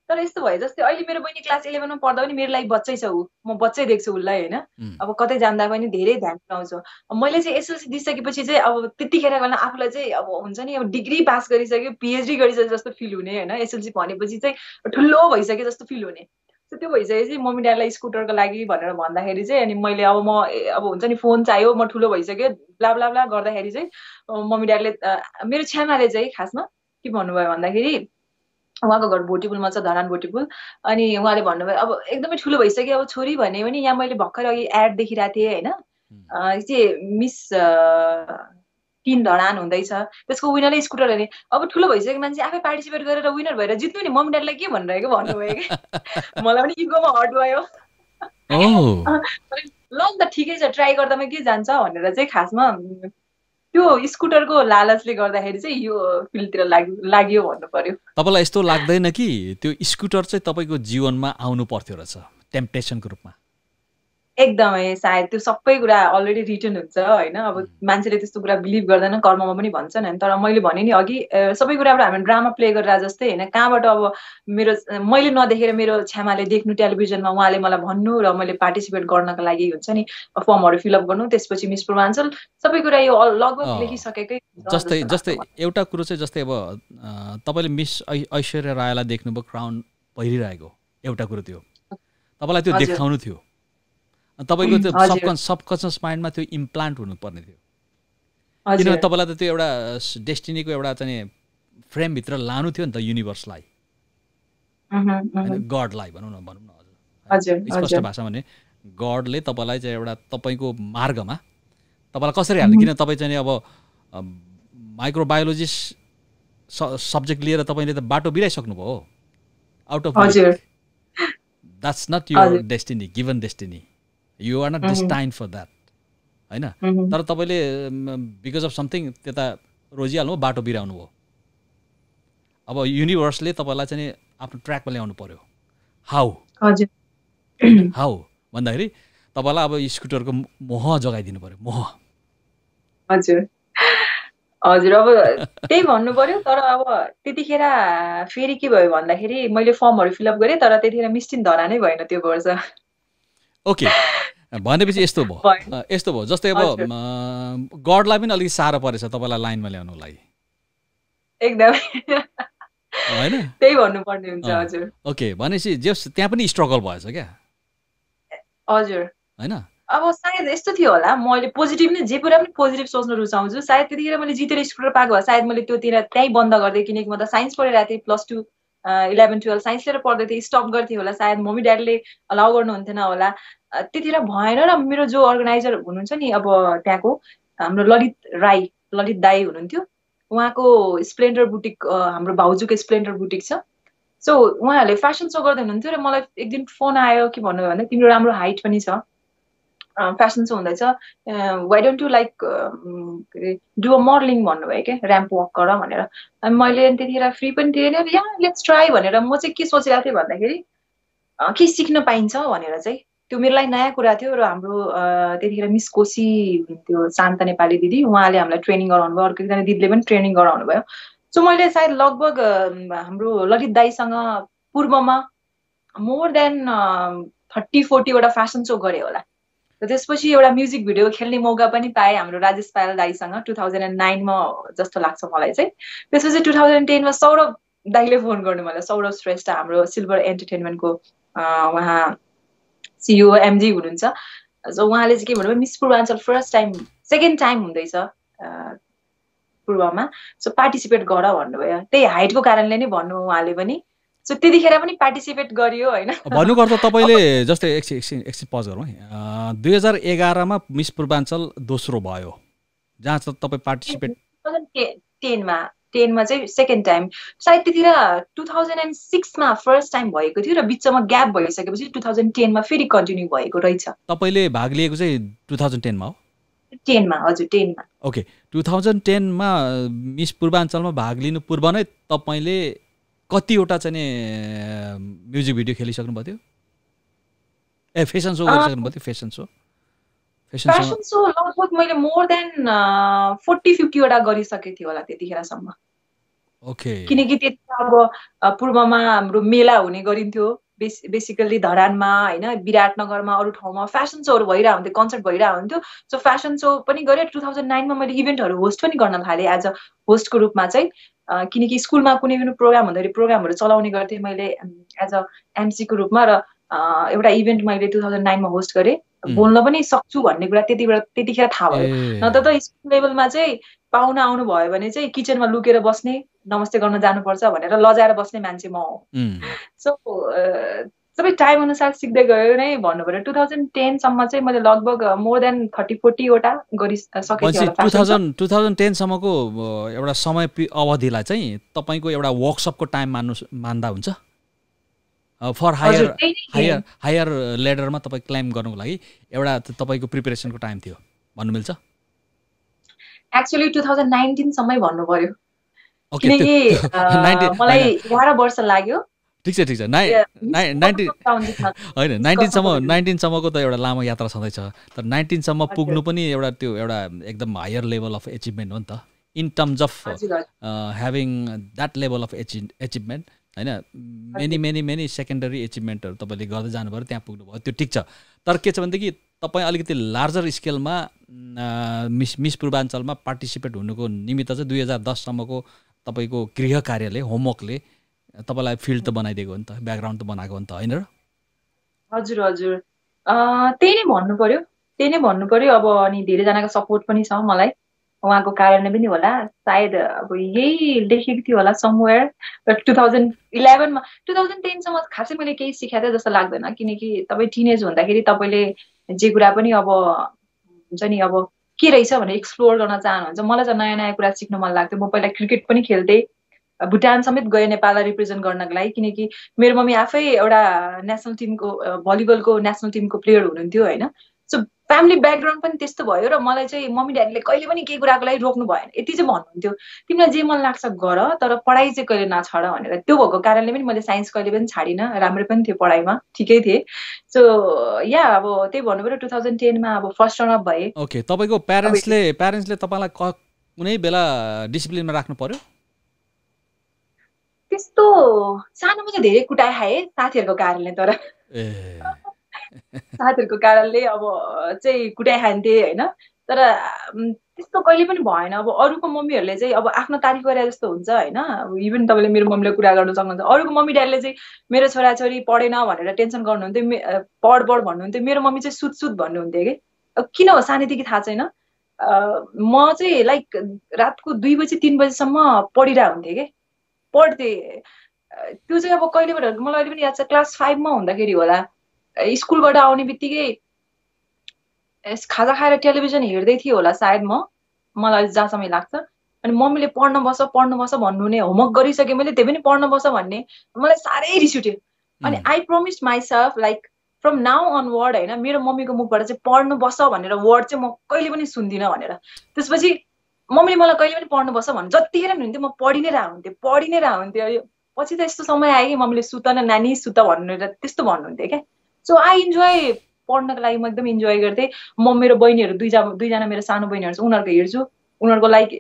तर यस्तो भयो जस्तै अहिले मेरो बहिनी क्लास 11 मा पढ्दा पनि मेरो लागि बच्चै छ ऊ, म बच्चै देख्छु उसलाई होइन। अब कतै जाँदा पनि धेरै ध्यान दिलाउँछु। मैले चाहिँ एसएलसी दिइसकेपछि चाहिँ अब त्यतिखेर गर्न आफूलाई चाहिँ अब हुन्छ नि अब डिग्री पास गरिसक्यो, पिएचडी गरिसक्यो जस्तो फिल हुने होइन। एसएलसी भनेपछि चाहिँ ठुलो भइसक्यो जस्तो फिल हुने। त्यो भइसकेपछि मम्मी ड्याडीलाई स्कुटरको लागि भनेर भन्दाखेरि चाहिँ अनि मैले अब हुन्छ नि फोन चाहियो, म ठुलो भइसक्यो ब्ला ब्ला ब्ला गर्दाखेरि चाहिँ मम्मी ड्याडीले मेरो छ्यामाले चाहिँ खासमा के भन्नुभयो भन्दाखेरि उहाँको घर भोटिपुलमा छ, धरान भोटिपुल। अनि उहाँले भन्नुभयो अब एकदमै ठुलो भइसक्यो, अब छोरी भने पनि यहाँ मैले भर्खर अघि एड देखिरहेको थिएँ होइन, चाहिँ मिस टिन धरान हुँदैछ, त्यसको विनरले स्कुटर अरे। अब ठुलो भइसक्यो मान्छे आफै पार्टिसिपेट गरेर विनर भएर जित्नु नि, मम्मी ड्याडीलाई के भनिरहेको भन्नुभयो कि मलाई पनि इगोमा हट भयो। ल नि त ठिकै छ, ट्राई गर्दामा के जान्छ भनेर चाहिँ खासमा त्यो स्कुटरको लालचले गर्दाखेरि चाहिँ यो फिल्डतिर लाग्यो भन्नु पर्यो। तपाईँलाई यस्तो लाग्दैन कि त्यो स्कुटर चाहिँ तपाईँको जीवनमा आउनु पर्थ्यो रहेछ टेम्पटेसनको रूपमा? एकदमै, सायद त्यो सबै कुरा अलरेडी रिटर्न हुन्छ होइन। अब मान्छेले त्यस्तो कुरा बिलिभ गर्दैन, कर्ममा पनि भन्छन् होइन। तर मैले भने नि अघि सबै कुराबाट हामी ड्रामा प्ले गरेर जस्तै होइन, कहाँबाट अब मैले नदेखेर मेरो छ्यामाले देख्नु टेलिभिजनमा, उहाँले मलाई भन्नु र मैले पार्टिसिपेट गर्नको लागि हुन्छ नि फर्महरू फिलअप गर्नु, त्यसपछि मिस पूर्वाञ्चल सबै कुरा यो लगभग लेखिसकेकै। जस्तै एउटा कुरो चाहिँ जस्तै अब तपाईँले मिस ऐश्वर्या रायलाई देख्नुभयो क्राउन पहिरिरहेको, एउटा कुरो त्यो। तपाईँलाई त्यो हजुर। देखाउनु थियो अनि तपाईँको त्यो हजुर। सबकन्सियस माइन्डमा त्यो इम्प्लान्ट हुनुपर्ने थियो हजुर। किनभने तपाईँलाई त त्यो एउटा डेस्टिनीको एउटा चाहिँ फ्रेमभित्र लानु थियो नि त युनिभर्सलाई होइन गडलाई भनौँ न हजुर, स्पष्ट हजुर। भाषामा भने गडले तपाईँलाई चाहिँ एउटा तपाईँको मार्गमा तपाईँलाई कसरी हाल्ने किन तपाईँ चाहिँ अब माइक्रोबायोलोजिस्ट सब्जेक्ट लिएर तपाईँले त बाटो बिराइसक्नुभयो हो आउट अफ हजुर। That's not your destiny given destiny you are not destined for that होइन तर तपाईँले बिकज अफ समथिङ त्यता रोजिहाल्नु बाटो बिराउनु भयो अब युनिभर्सले तपाईँलाई चाहिँ आफ्नो ट्र्याकमा ल्याउनु पर्यो हाउ हाउ भन्दाखेरि तपाईँलाई अब स्कुटरको मोह जगाइदिनु पर्यो मोह हजुर हजुर अब त्यही भन्नु पर्यो तर अब त्यतिखेर फेरि के भयो भन्दाखेरि मैले फर्महरू फिलअप गरेँ तर त्यतिखेर मिस्टिन धरा नै भएन त्यो वर्ष ओके भनेपछि यस्तो भयो जस्तै अब गडलाई पनि अलिकति साह्रो परेछ तपाईँलाई लाइनमा ल्याउनुलाई एकदमै होइन त्यही भन्नुपर्ने हुन्छ हजुर ओके भनेपछि जस त्यहाँ पनि स्ट्रगल भएछ क्या हजुर होइन अब सायद यस्तो थियो होला मैले पोजिटिभ नै जे कुरा पनि पोजिटिभ सोच्न रुचाउँछु सायद त्यतिखेर मैले जितेर स्कुटर पाएको भए सायद मैले त्योतिर त्यहीँ बन्द गरिदिएँ किनकि म त साइन्स पढिरहेको थिएँ +2 11 12 साइन्स लिएर पढ्दै थिएँ स्टप गर्थेँ होला सायद मम्मी ड्याडीले अलाउ गर्नुहुन्थेन होला त्यतिखेर भएन र मेरो जो अर्गनाइजर हुनुहुन्छ नि अब त्यहाँको हाम्रो ललित दाई हुनुहुन्थ्यो उहाँको स्प्लेन्डर बुटिक हाम्रो भाउजूको स्प्लेन्डर बुटिक छ सो उहाँहरूले फेसन सो गर्दै हुनुहुन्थ्यो र मलाई एक दिन फोन आयो के भन्नु भने तिम्रो राम्रो हाइट पनि छ फेसन सो हुँदैछ why don't you like do a modelling भन्नुभयो क्या ऱ्याम्प वक गर भनेर अनि मैले त्यतिखेर फ्री पनि थिएन या लेट्स ट्राई भनेर म चाहिँ के सोचिरहेको थिएँ भन्दाखेरि के सिक्न पाइन्छ भनेर चाहिँ त्यो मेरो लागि नयाँ कुरा थियो र हाम्रो त्यतिखेर मिस कोशी हुनुहुन्थ्यो शान्त नेपाली दिदी उहाँले हामीलाई ट्रेनिङ गराउनु भयो अर्को एकजना दिदीले पनि ट्रेनिङ गराउनु भयो सो मैले सायद लगभग हाम्रो ललित दाईसँग पूर्वमा मोर देन 30-40 वटा फेसन सो गरेँ होला र त्यसपछि एउटा म्युजिक भिडियो खेल्ने मौका पनि पाएँ हाम्रो राजेश पायल दाईसँग 2009 जस्तो लाग्छ मलाई चाहिँ त्यसपछि 2010 मा सौरभ दाईले फोन गर्नु मलाई सौरभ श्रेष्ठ हाम्रो सिल्भर एन्टरटेनमेन्टको उहाँ सिइओ एमजी हुनुहुन्छ सो उहाँले चाहिँ के भन्नुभयो मिस पूर्वाञ्चल सेकेन्ड टाइम हुँदैछ पूर्वमा सो पार्टिसिपेट गर भन्नुभयो त्यही हाइटको कारणले नै भन्नु उहाँले पनि सो त्यतिखेर पनि पार्टिसिपेट गरियो होइन भन्नुपर्दा तपाईँले जस्तै एकछिन पज गरौँ है 2011 मा मिस पूर्वाञ्चल दोस्रो भयो जहाँ चाहिँ तपाईँ पार्टिसिपेट 2010 मा चाहिँ सेकेन्ड टाइम सायद त्यतिखेर 2006 मा फर्स्ट टाइम भएको थियो र बिचमा ग्याप भइसकेपछि 2010 मा फेरि कन्टिन्यू भएको रहेछ तपाईँले भाग लिएको चाहिँ 2010 मा हो 10 मा हजुर 10 मा ओके 2010 मा मिस पूर्वाञ्चलमा भाग लिनु पूर्व नै तपाईँले कतिवटा चाहिँ म्युजिक भिडियो खेलिसक्नु भयो ए फेसन सो गरिसक्नु भयो फेसन सो लगभग मैले मोर देन 40-50 वटा गरिसकेको थिएँ होला त्यतिखेरसम्म ओके किनकि त्यति अब पूर्वमा हाम्रो मेला हुने गरिन्थ्यो बेसिकल्ली धरानमा होइन विराटनगरमा अरू ठाउँमा फेसन सोहरू भइरहेको हुन्थ्यो कन्सर्ट भइरहेको हुन्थ्यो सो फेसन सो पनि गरेँ 2009 मा मैले इभेन्टहरू होस्ट पनि गर्न थालेँ एज अ होस्टको रूपमा चाहिँ किनकि स्कुलमा कुनै पनि प्रोग्राम हुँदाखेरि प्रोग्रामहरू चलाउने गर्थेँ मैले एज अ एमसीको रूपमा र एउटा इभेन्ट मैले 2009 मा होस्ट गरेँ बोल्न पनि सक्छु भन्ने कुरा त्यतिखेर थाहा भयो न त स्कुल लेभलमा चाहिँ पाहुना आउनु भयो भने चाहिँ किचनमा लुकेर बस्ने नमस्ते गर्न जानुपर्छ भनेर लजाएर बस्ने मान्छे म हो सो सबै टाइम अनुसार सिक्दै गयो नै भन्नु पर्यो 2010 सम्म चाहिँ मैले लगभग मोर देन 30-40 वटा गरिसकेँ 2010 सम्मको एउटा समय अवधिलाई चाहिँ तपाईँको एउटा वर्कसपको टाइम मान्दा हुन्छ फर हायर लेडरमा तपाईँ क्लाइम गर्नुको लागि एउटा तपाईँको प्रिपेरेसनको टाइम थियो भन्नु मिल्छ एक्चुअली 2019 सम्मै भन्नु पर्यो किनकि मलाई 11 वर्ष लाग्यो ठिक छ 19 सम्मको त एउटा लामो यात्रा छँदैछ तर 19 सम्म पुग्नु पनि एउटा त्यो एउटा एकदम हायर लेभल अफ एचिभमेन्ट हो नि त in terms of having that level of achievement होइन मेनी सेकेन्डरी एचिभमेन्टहरू तपाईँले गर्दै जानुभयो त्यहाँ पुग्नुभयो त्यो ठिक छ तर के छ भनेदेखि तपाईँ अलिकति लार्जर स्केलमा मिस पूर्वाञ्चलमा पार्टिसिपेट हुनुको निमित्त चाहिँ 2010 सम्मको तपाईँको गृह कार्यले होमवर्कले तपाईँलाई फिल्ड त बनाइदिएको हो नि त ब्याकग्राउन्ड त बनाएको हो नि त होइन र हजुर हजुर त्यही नै भन्नु पर्यो अब अनि धेरैजनाको सपोर्ट पनि छ मलाई उहाँको कारणले पनि होला सायद अब यही लेखेको थियो होला समवेयर 2011मा 2010सम्म खासै मैले केही सिकाएको थिएँ जस्तो लाग्दैन किनकि तपाईँ टिनेज हुँदाखेरि तपाईँले जे कुरा पनि अब हुन्छ नि अब के रहेछ भनेर एक्सप्लोर गर्न चाहनुहुन्छ मलाई चाहिँ नयाँ नयाँ कुरा सिक्न मन लाग्थ्यो म पहिला क्रिकेट पनि खेल्थेँ भुटान समेत गएँ नेपाललाई रिप्रेजेन्ट गर्नको लागि किनकि मेरो मम्मी आफै एउटा नेसनल टिमको भलिबलको नेसनल टिमको प्लेयर हुनुहुन्थ्यो होइन सो फ्यामिली ब्याकग्राउन्ड पनि त्यस्तो भयो र मलाई चाहिँ मम्मी ड्याडीले कहिले पनि केही कुराको लागि रोक्नु भएन यति चाहिँ भन्नुहुन्थ्यो तिमीलाई जे मन लाग्छ गर तर पढाइ चाहिँ कहिले नछाड भनेर त्यो भएको कारणले पनि मैले साइन्स कहिले पनि छाडिनँ राम्रो पनि थियो पढाइमा ठिकै थिएँ सो या अब त्यही भन्नु पऱ्यो 2010मा अब फर्स्ट रन अप भएँ ओके तपाईँको प्यारेन्ट्सले तपाईँलाई कुनै बेला डिसिप्लिनमा राख्नु पर्यो त्यस्तो सानोमा चाहिँ धेरै कुटाइ खाएँ साथीहरूको कारणले तर साथीहरूको कारणले अब चाहिँ कुटाइ खान्थे होइन तर त्यस्तो कहिले पनि भएन अब अरूको मम्मीहरूले चाहिँ अब आफ्नो तारिफ गरे जस्तो हुन्छ होइन अब इभन तपाईँले मेरो मम्मीले कुरा गर्नु सक्नुहुन्छ अरूको मम्मी ड्याडीले चाहिँ मेरो छोराछोरी पढेन भनेर टेन्सन गर्नुहुन्थ्यो पढ भन्नुहुन्थ्यो मेरो मम्मी चाहिँ सुत भन्नुहुन्थ्यो कि अब किन हो सानैदेखि थाहा छैन म चाहिँ लाइक रातको 2 बजी 3 बजीसम्म पढिरहेको हुन्थेँ कि पढ्थेँ त्यो चाहिँ अब कहिलेबाट मलाई अहिले पनि याद छ क्लास 5मा हुँदाखेरि होला स्कुलबाट आउने बित्तिकै खाजा खाएर टेलिभिजन हेर्दै थिएँ होला सायद मलाई जहाँसम्म लाग्छ अनि मम्मीले पढ्न बस भन्नु नै होमवर्क गरिसकेँ मैले त्यही पनि पढ्न बस भन्ने मलाई साह्रै रिस उठ्यो अनि I promised myself like from now onward होइन मेरो मम्मीको मुखबाट चाहिँ पढ्नु बस भनेर वर्ड चाहिँ म कहिले पनि सुन्दिनँ भनेर त्यसपछि मम्मीले मलाई कहिले पनि पढ्नु बस भन्नु जतिखेर पनि हुन्थ्यो म पढि नै रह हुन्थ्यो पछि त यस्तो समय आयो कि मम्मीले सुत न नानी सुत भनेर त्यस्तो भन्नुहुन्थ्यो क्या सो आई इन्जोय पढ्नको लागि म एकदम इन्जोय गर्थेँ म मेरो बहिनीहरू दुईजना मेरो सानो बहिनीहरू छ उनीहरूको हेर्छु उनीहरूको लागि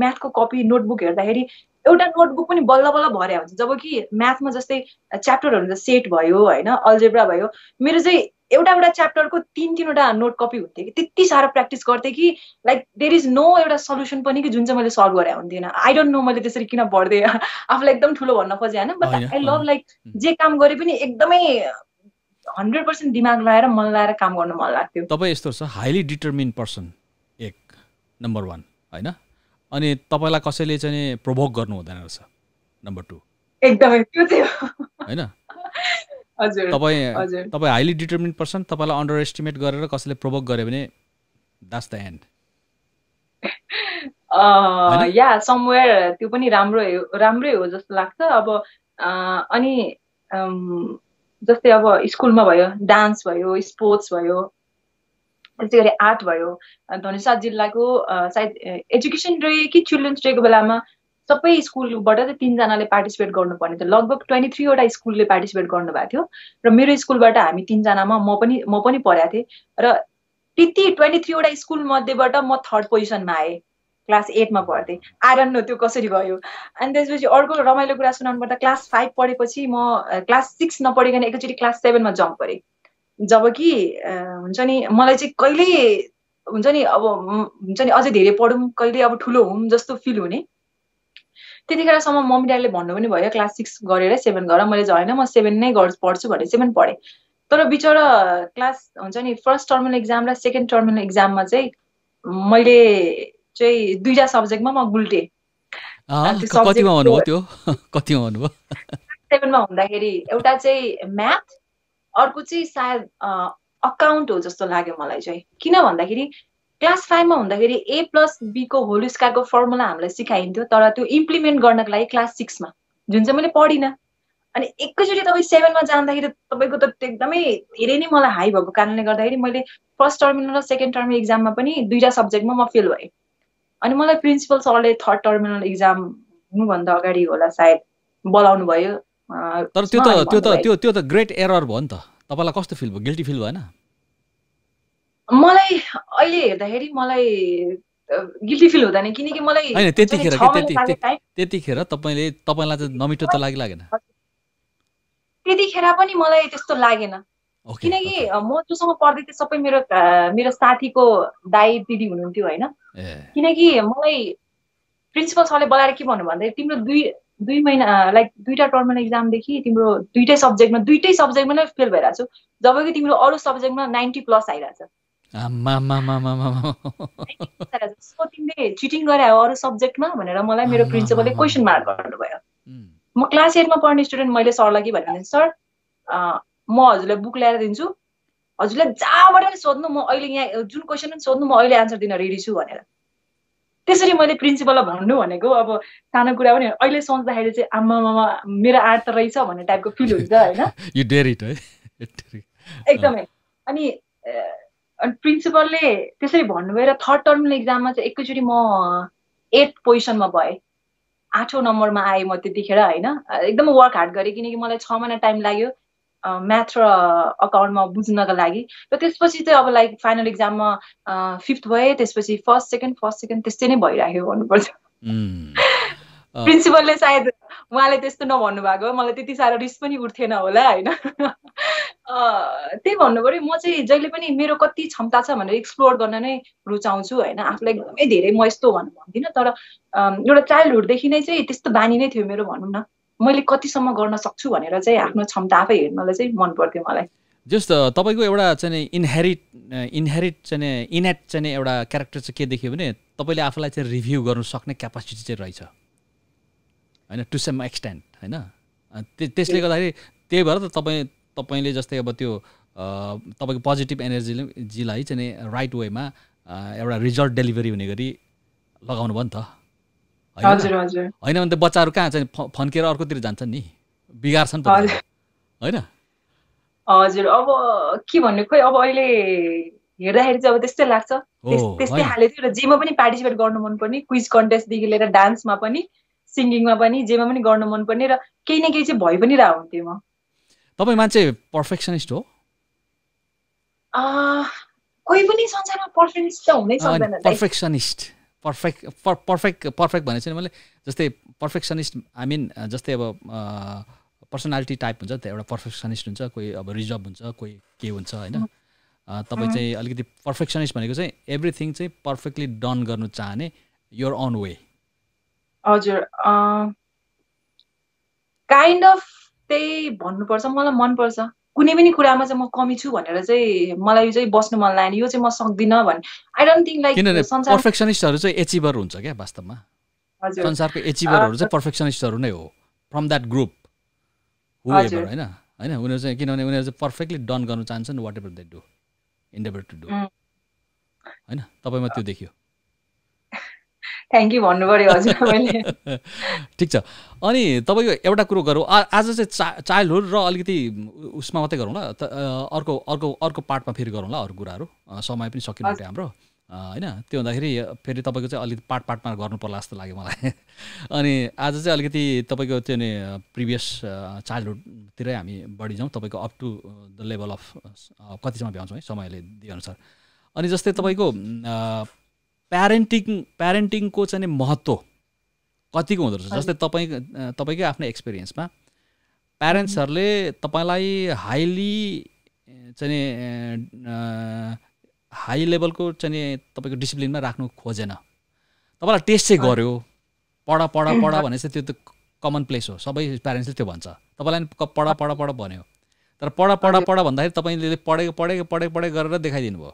म्याथको कपी नोटबुक हेर्दाखेरि एउटा नोटबुक पनि बल्ल बल्ल भर्या हुन्छ जबकि म्याथमा जस्तै च्याप्टरहरू त सेट भयो होइन अल्जेब्रा भयो मेरो चाहिँ एउटा च्याप्टरको 3-3वटा नोट कपी हुन्थ्यो कि त्यति साह्रो प्र्याक्टिस गर्थेँ कि लाइक देयर इज नो एउटा सल्युसन पनि कि जुन चाहिँ मैले सल्भ गरे हुन्थेन आई डोन्ट नो मैले त्यसरी किन पढ्दै आफूलाई एकदम ठुलो भन्न खोजेँ होइन बट आई लभ लाइक जे काम गरे पनि एकदमै 100% दिमाग लगाएर मन लगाएर काम गर्न मन लाग्थ्यो तपाईँ यस्तो छ हाइली डिटर्मिन पर्सन एक नम्बर 1 होइन अनि तपाईँलाई कसैले चाहिँ प्रोभोक गर्नु हुँदैन रहेछ नम्बर 2 एकदमै त्यो चाहिँ होइन हजुर तपाईँ हाइली डिटर्मिन पर्सन तपाईँलाई अन्डर एस्टिमेट गरेर कसैले प्रोभोक गर्यो भने that's the and yeah somewhere त्यो पनि राम्रै हो जस्तो लाग्छ अब अनि जस्तै अब स्कुलमा भयो डान्स भयो स्पोर्ट्स भयो त्यसै गरी आर्ट भयो धनुषा जिल्लाको सायद एजुकेसन डे कि चिल्ड्रेन्स डेको बेलामा सबै स्कुलबाट चाहिँ 3जनाले पार्टिसिपेट गर्नुपर्ने थियो लगभग 23वटा स्कुलले पार्टिसिपेट गर्नुभएको थियो र मेरो स्कुलबाट हामी 3जनामा म पनि पढाएको थिएँ र त्यति 23वटा स्कुल मध्येबाट म 3rd पोजिसनमा आएँ क्लास 8मा पढ्थेँ आई डोन्ट नो त्यो कसरी भयो अनि त्यसपछि अर्को रमाइलो कुरा सुनाउनु पर्दा क्लास 5 पढेपछि म क्लास 6 नपढिकन एकैचोटि क्लास 7मा जम्प गरेँ जबकि हुन्छ नि मलाई चाहिँ कहिले हुन्छ नि अब हुन्छ नि अझै धेरै पढौँ कहिले अब ठुलो हौँ जस्तो फिल हुने त्यतिखेरसम्म मम्मी ड्याडीले भन्नु पनि भयो क्लास 6 गरेर 7 गर मैले चाहिँ होइन म 7 नै पढ्छु भने 7 पढेँ तर बिचरा क्लास हुन्छ नि फर्स्ट टर्मिनल एक्जाम र सेकेन्ड टर्मिनल एक्जाममा चाहिँ मैले चाहिँ 2टा सब्जेक्टमा म गुल्टेँ कतिमा भन्नुभयो त्यो कतिमा भन्नुभयो 7मा हुँदाखेरि एउटा चाहिँ म्याथ अर्को चाहिँ सायद अकाउन्ट हो जस्तो लाग्यो मलाई चाहिँ किन भन्दाखेरि क्लास 5मा हुँदाखेरि A+B को होल स्क्वायरको फर्मुला हामीलाई सिकाइन्थ्यो तर त्यो इम्प्लिमेन्ट गर्नको लागि क्लास 6मा जुन चाहिँ मैले पढिनँ अनि एकैचोटि तपाईँ 7मा जाँदाखेरि तपाईँको त एकदमै धेरै नै मलाई हाई भएको कारणले गर्दाखेरि मैले फर्स्ट टर्मिनल र सेकेन्ड टर्मिनल एक्जाममा पनि 2टा सब्जेक्टमा म फेल भएँ अनि मलाई प्रिन्सिपल सरले 3rd टर्मिनल एक्जाम हुनुभन्दा अगाडि होला सायद बोलाउनु भयो तर त्यो त ग्रेट एरर भयो नि त तपाईँलाई कस्तो फिल भयो गिल्टी फिल भएन मलाई अहिले हेर्दाखेरि मलाई गिल्टी फिल हुँदैन किनकि मलाई हैन त्यतिखेर तपाईँलाई चाहिँ नमिठो त लागेन त्यतिखेर पनि मलाई त्यस्तो लागेन किनकि म जोसँग पढ्दै थिएँ सबै मेरो साथीको दाइ दिदी हुनुहुन्थ्यो होइन किनकि मलाई प्रिन्सिपल सरले बोलाएर के भन्नु भन्दाखेरि तिम्रो 2 महिना लाइक 2टा टर्मिनल एक्जामदेखि तिम्रो दुईटै सब्जेक्टमा नै फेल भइरहेको छु, जबकि तिम्रो अरू सब्जेक्टमा 90+ आइरहेछ। सो तिमीले चिटिङ गरे हो अरू सब्जेक्टमा भनेर मलाई मेरो प्रिन्सिपलले क्वेसन मार्क गर्नुभयो। म क्लास 8मा पढ्ने स्टुडेन्ट, मैले सरलाई के भने, सर म हजुरलाई बुक ल्याएर दिन्छु, हजुरलाई जहाँबाट पनि सोध्नु, म अहिले यहाँ जुन क्वेसन पनि सोध्नु म अहिले आन्सर दिन रेडी छु भनेर। त्यसरी मैले प्रिन्सिपललाई भन्नु भनेको अब सानो कुरा पनि अहिले सोच्दाखेरि चाहिँ आम्मामा मेरो आर्ट त रहेछ भन्ने टाइपको फिल हुन्छ होइन। यु डेयर इट है एकदमै। अनि प्रिन्सिपलले त्यसरी भन्नुभयो र थर्ड टर्मिनल एक्जाममा चाहिँ एकैचोटि म 8th पोजिसनमा भएँ, 8औं नम्बरमा आएँ म त्यतिखेर होइन। एकदमै वर्क हार्ड गरेँ किनकि मलाई 6 महिना टाइम लाग्यो म्याथ र अकाउन्टमा बुझ्नको लागि। र त्यसपछि चाहिँ अब लाइक फाइनल एक्जाममा 5th भएँ, त्यसपछि फर्स्ट सेकेन्ड त्यस्तै नै भइराख्यो भन्नुपर्छ। प्रिन्सिपलले सायद उहाँले त्यस्तो नभन्नु भएको, मलाई त्यति साह्रो रिस पनि उठ्थेन होला होइन। त्यही भन्नु पर्यो, म चाहिँ जहिले पनि मेरो कति क्षमता छ भनेर एक्सप्लोर गर्न नै रुचाउँछु होइन। आफूलाई एकदमै धेरै म यस्तो भन्दिनँ, तर एउटा चाइल्डहुडदेखि नै चाहिँ त्यस्तो बानी नै थियो मेरो भनौँ न। मैले कतिसम्म गर्न सक्छु भनेर चाहिँ आफ्नो क्षमता आफै हेर्नलाई चाहिँ मन पर्थ्यो मलाई। जस्ट तपाईँको एउटा चाहिँ इनहेरिट चाहिँ इनेट चाहिँ एउटा क्यारेक्टर चाहिँ के देखियो भने तपाईँले आफूलाई चाहिँ रिभ्यू गर्नु सक्ने क्यापासिटी चाहिँ रहेछ होइन, टु सम एक्सटेन्ट होइन। त्यसले गर्दाखेरि त्यही भएर त तपाईँले जस्तै अब त्यो तपाईँको पोजिटिभ एनर्जीलाई चाहिँ राइट वेमा एउटा रिजल्ट डेलिभरी हुने गरी लगाउनु भयो नि त होइन भने त बच्चाहरू कहाँ चाहिँ फन्केर अर्कोतिर जान्छन् नि, बिगार्छन् त होइन। हजुर, अब के भन्नु, खोइ अब अहिले हेर्दाखेरि चाहिँ अब त्यस्तै लाग्छ, त्यस्तै खाले थियो। र जेमा पनि पार्टिसिपेट गर्नु मनपर्ने, क्विज कन्टेस्टदेखि लिएर डान्समा पनि, सिङ्गिङमा पनि, जेमा पनि गर्नु मनपर्ने, र केही न केही चाहिँ भइ पनि रह हुन्थ्यो म। तपाईँ मान्छे पर्फेक्सनिस्ट हो? कोही पनि संसारमा पर्फेक्सनिस्ट त हुनै सक्दैन। पर्फेक्ट भने चाहिँ मैले जस्तै पर्फेक्सनिस्ट आई मिन जस्तै अब पर्सनालिटी टाइप हुन्छ त, एउटा पर्फेक्सनिस्ट हुन्छ, कोही अब रिजर्भ हुन्छ, कोही के हुन्छ होइन। तपाईँ चाहिँ अलिकति पर्फेक्सनिस्ट भनेको चाहिँ एभ्रिथिङ चाहिँ पर्फेक्टली डन गर्नु चाहने, योर अन वे। हजुर, काइन्ड अफ त्यही भन्नुपर्छ। मलाई मनपर्छ कुनै पनि कुरामा चाहिँ म कमी छु भनेर चाहिँ मलाई चाहिँ बस्नु मन लाग्यो, यो चाहिँ म सक्दिनँ भने। आई डोन्ट थिङ्क लाइक पर्फेक्सनिस्टहरू चाहिँ एचिभर हुन्छ क्या वास्तवमा। संसारको एचिभरहरू चाहिँ पर्फेक्सनिस्टहरू नै हो, फ्रम द्याट ग्रुप हुएभर होइन होइन। उनीहरू चाहिँ किनभने उनीहरू चाहिँ पर्फेक्टली डन गर्न चाहन्छन् whatever they do, endeavour to do होइन। तपाईँमा त्यो देखियो। थ्याङ्क यू भन्नु पर्यो हजुर मैले। ठिक छ। अनि तपाईँको एउटा कुरो गरौँ, आज चाहिँ चाइल्डहुड र अलिकति उसमा मात्रै गरौँ ल, अर्को पार्टमा फेरि गरौँ ल अरू कुराहरू, समय पनि सकिनु आँट्यो हाम्रो होइन। त्यो हुँदाखेरि फेरि तपाईँको चाहिँ अलिकति पार्टमा गर्नु पर्ला जस्तो लाग्यो मलाई। अनि आज चाहिँ अलिकति तपाईँको त्यो नि प्रिभियस चाइल्डहुडतिरै हामी बढी जाउँ, तपाईँको up to the level of कतिसम्म भ्याउँछौँ है समयले दिएअनुसार। अनि जस्तै तपाईँको प्यारेन्टिङको चाहिँ महत्त्व कतिको हुँदो रहेछ? जस्तै तपाईँकै आफ्नो एक्सपिरियन्समा प्यारेन्ट्सहरूले तपाईँलाई हाई लेभलको चाहिँ तपाईँको डिसिप्लिनमा राख्नु खोजेन, तपाईँलाई टेस्ट चाहिँ गर्यो, पढ भनेपछि त्यो त कमन प्लेस हो, सबै प्यारेन्ट्सले त्यो भन्छ। तपाईँलाई पढ भन्यो, तर पढ भन्दाखेरि तपाईँले पढे गरेर देखाइदिनु भयो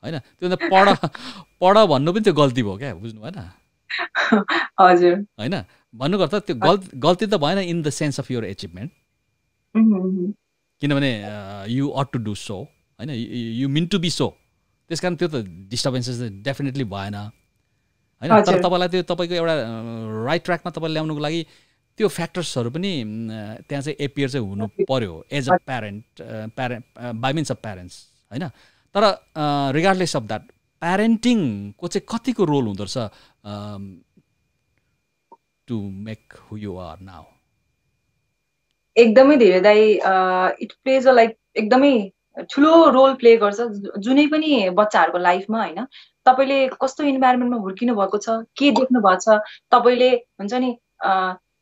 होइन। त्यो पढ भन्नु पनि त्यो गल्ती भयो क्या, बुझ्नु भएन? हजुर होइन, भन्नुको अर्थ त्यो गल्ती त भएन in the sense of your achievement, किनभने you ought to do so होइन, you mean to be so. त्यस कारण त्यो त डिस्टर्बेन्सेस डेफिनेटली भएन होइन। तर तपाईँलाई त्यो तपाईँको एउटा राइट ट्र्याकमा तपाईँले ल्याउनुको लागि त्यो फ्याक्टर्सहरू पनि त्यहाँ चाहिँ एपियर चाहिँ हुनु पर्यो as a parent by means of parents होइन। तर रिगार्डलेस अफ द्याट प्यारेन्टिङको चाहिँ कतिको रोल हुँदो रहेछ to make who you are now? एकदमै धेरै दाइ, इट प्लेज अ लाइक एकदमै ठुलो रोल प्ले गर्छ जुनै पनि बच्चाहरूको लाइफमा होइन। तपाईँले कस्तो इन्भाइरोमेन्टमा हुर्किनु भएको छ, के देख्नु भएको छ, तपाईँले हुन्छ नि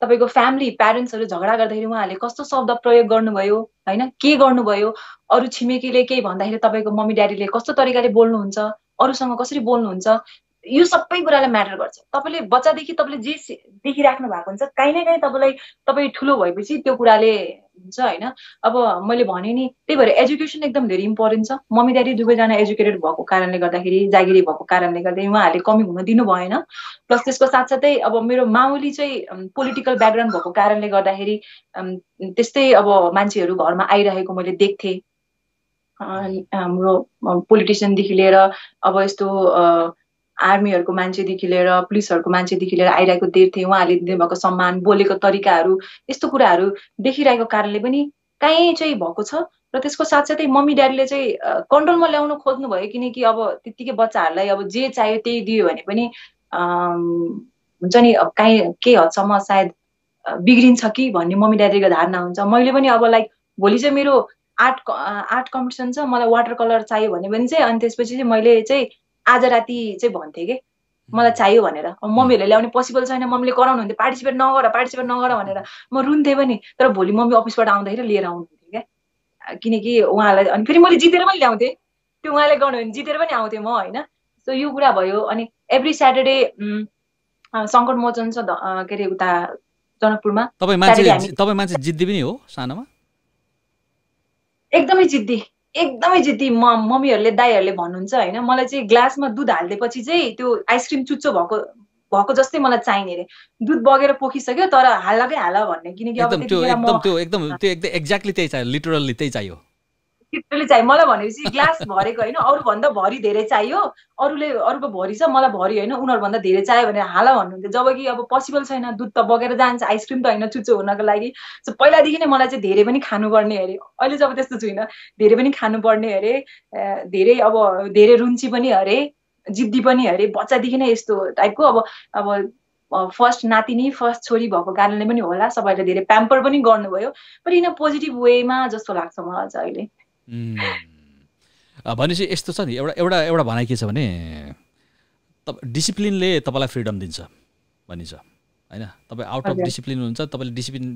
तपाईँको फ्यामिली प्यारेन्ट्सहरू झगडा गर्दाखेरि उहाँहरूले कस्तो शब्द प्रयोग गर्नुभयो होइन, के गर्नुभयो, अरू छिमेकीले केही भन्दाखेरि तपाईँको मम्मी ड्याडीले कस्तो तरिकाले बोल्नुहुन्छ, अरूसँग कसरी बोल्नुहुन्छ, यो सबै कुराले म्याटर गर्छ। तपाईँले बच्चादेखि तपाईँले जे देखिराख्नु भएको हुन्छ, काहीँ न काहीँ तपाईँ ठुलो भएपछि त्यो कुराले हुन्छ होइन। अब मैले भने नि, त्यही भएर एजुकेसन एकदम धेरै इम्पोर्टेन्ट छ। मम्मी ड्याडी दुवैजना एजुकेटेड भएको कारणले गर्दाखेरि, जागिरी भएको कारणले गर्दा उहाँहरूले कमी हुन दिनु भएन। प्लस त्यसको साथसाथै अब मेरो माउली चाहिँ पोलिटिकल ब्याकग्राउन्ड भएको कारणले गर्दाखेरि त्यस्तै अब मान्छेहरू घरमा आइरहेको मैले देख्थेँ। हाम्रो पोलिटिसियनदेखि लिएर अब यस्तो आर्मीहरूको मान्छेदेखि लिएर पुलिसहरूको मान्छेदेखि लिएर आइरहेको देख्थेँ। उहाँहरूले दिनुभएको सम्मान, बोलेको तरिकाहरू, यस्तो कुराहरू देखिरहेको कारणले पनि काहीँ चाहिँ भएको छ। र त्यसको साथसाथै मम्मी ड्याडीले चाहिँ कन्ट्रोलमा ल्याउनु खोज्नुभयो, किनकि अब त्यत्तिकै बच्चाहरूलाई अब जे चाहियो त्यही दियो भने पनि हुन्छ नि, अब काहीँ केही हदसम्म सायद बिग्रिन्छ कि भन्ने मम्मी ड्याडीको धारणा हुन्छ। मैले पनि अब लाइक भोलि चाहिँ मेरो आर्ट कम्पिटिसन छ, मलाई वाटर कलर चाहियो भने पनि चाहिँ, अनि त्यसपछि चाहिँ मैले चाहिँ आज राति चाहिँ भन्थेँ कि मलाई चाहियो भनेर। मम्मीहरूले ल्याउने पोसिबल छैन, मम्मीले कराउनुहुन्थ्यो पार्टिसिपेट नगर भनेर। म रुन्थेँ पनि, तर भोलि मम्मी अफिसबाट आउँदाखेरि लिएर आउनुहुन्थ्यो क्या, किनकि उहाँलाई। अनि फेरि मैले जितेर पनि ल्याउँथेँ, त्यो उहाँले गर्नु भने जितेर पनि आउँथेँ म होइन। सो यो कुरा भयो। अनि एभ्री स्याटरडे सङ्कट मोचन छ के अरे उता जनकपुरमा। तपाईँ मान्छे जिद्दी पनि हो सानोमा? एकदमै जिद्दी। मम्मीहरूले दाइहरूले भन्नुहुन्छ होइन, मलाई चाहिँ ग्लासमा दुध हालिदिएपछि चाहिँ त्यो आइसक्रिम चुच्चो भएको जस्तै मलाई चाहिने रे। दुध बगेर पोखिसक्यो तर हालकै हाल भन्ने, किनकि अब एकदम एक्ज्याक्टली त्यही चाहियो, लिटरल्ली त्यही चाहियो। लिटरली चाहियो मलाई भनेपछि ग्लास भरेको होइन, अरूभन्दा भरि धेरै चाहियो। अरूको भरि छ, मलाई भरि होइन, उनीहरूभन्दा धेरै चाहियो भनेर हाला भन्नुहुन्थ्यो। जबकि अब पोसिबल छैन, दुध त बगेर जान्छ, आइसक्रिम त होइन चुच्चो हुनको लागि। सो पहिलादेखि नै मलाई चाहिँ धेरै पनि खानुपर्ने अरे। अहिले जब त्यस्तो छुइनँ, धेरै पनि खानुपर्ने अरे, धेरै अब धेरै रुचि पनि अरे, जिद्दी पनि अरे, बच्चादेखि नै यस्तो टाइपको। अब फर्स्ट नातिनी, फर्स्ट छोरी भएको कारणले पनि होला, सबैले धेरै प्याम्पर पनि गर्नुभयो, पर इन अ पोजिटिभ वेमा जस्तो लाग्छ मलाई चाहिँ अहिले। भनेपछि यस्तो छ नि, एउटा भनाइ के छ भने डिसिप्लिनले तपाईँलाई फ्रिडम दिन्छ भनिन्छ होइन। तपाईँ आउट अफ डिसिप्लिन हुनुहुन्छ, तपाईँले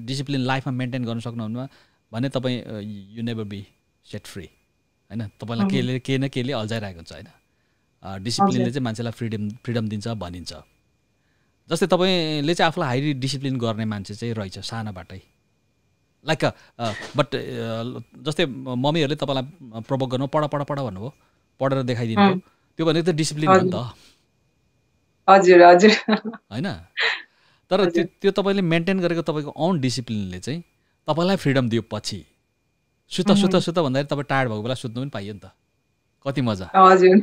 डिसिप्लिन लाइफमा मेन्टेन गर्न सक्नुहुन्न भने तपाईँ you never be set free होइन। तपाईँलाई केही न केहीले अल्झाइरहेको हुन्छ होइन। डिसिप्लिनले चाहिँ मान्छेलाई फ्रिडम दिन्छ भनिन्छ। जस्तै तपाईँले चाहिँ आफूलाई हाइली डिसिप्लिन गर्ने मान्छे चाहिँ रहेछ सानाबाटै, लाइक बट जस्तै मम्मीहरूले तपाईँलाई प्रोभोक गर्नु पढ भन्नुभयो, पढेर देखाइदिनु भयो, त्यो भनेको त डिसिप्लिन हो नि त। हजुर होइन, तर त्यो तपाईँले मेन्टेन गरेको तपाईँको अन डिसिप्लिनले चाहिँ तपाईँलाई फ्रिडम दियो। पछि सुत भन्दाखेरि तपाईँ टायर्ड भएको बेला सुत्नु पनि पाइयो नि त, कति मजा। हजुर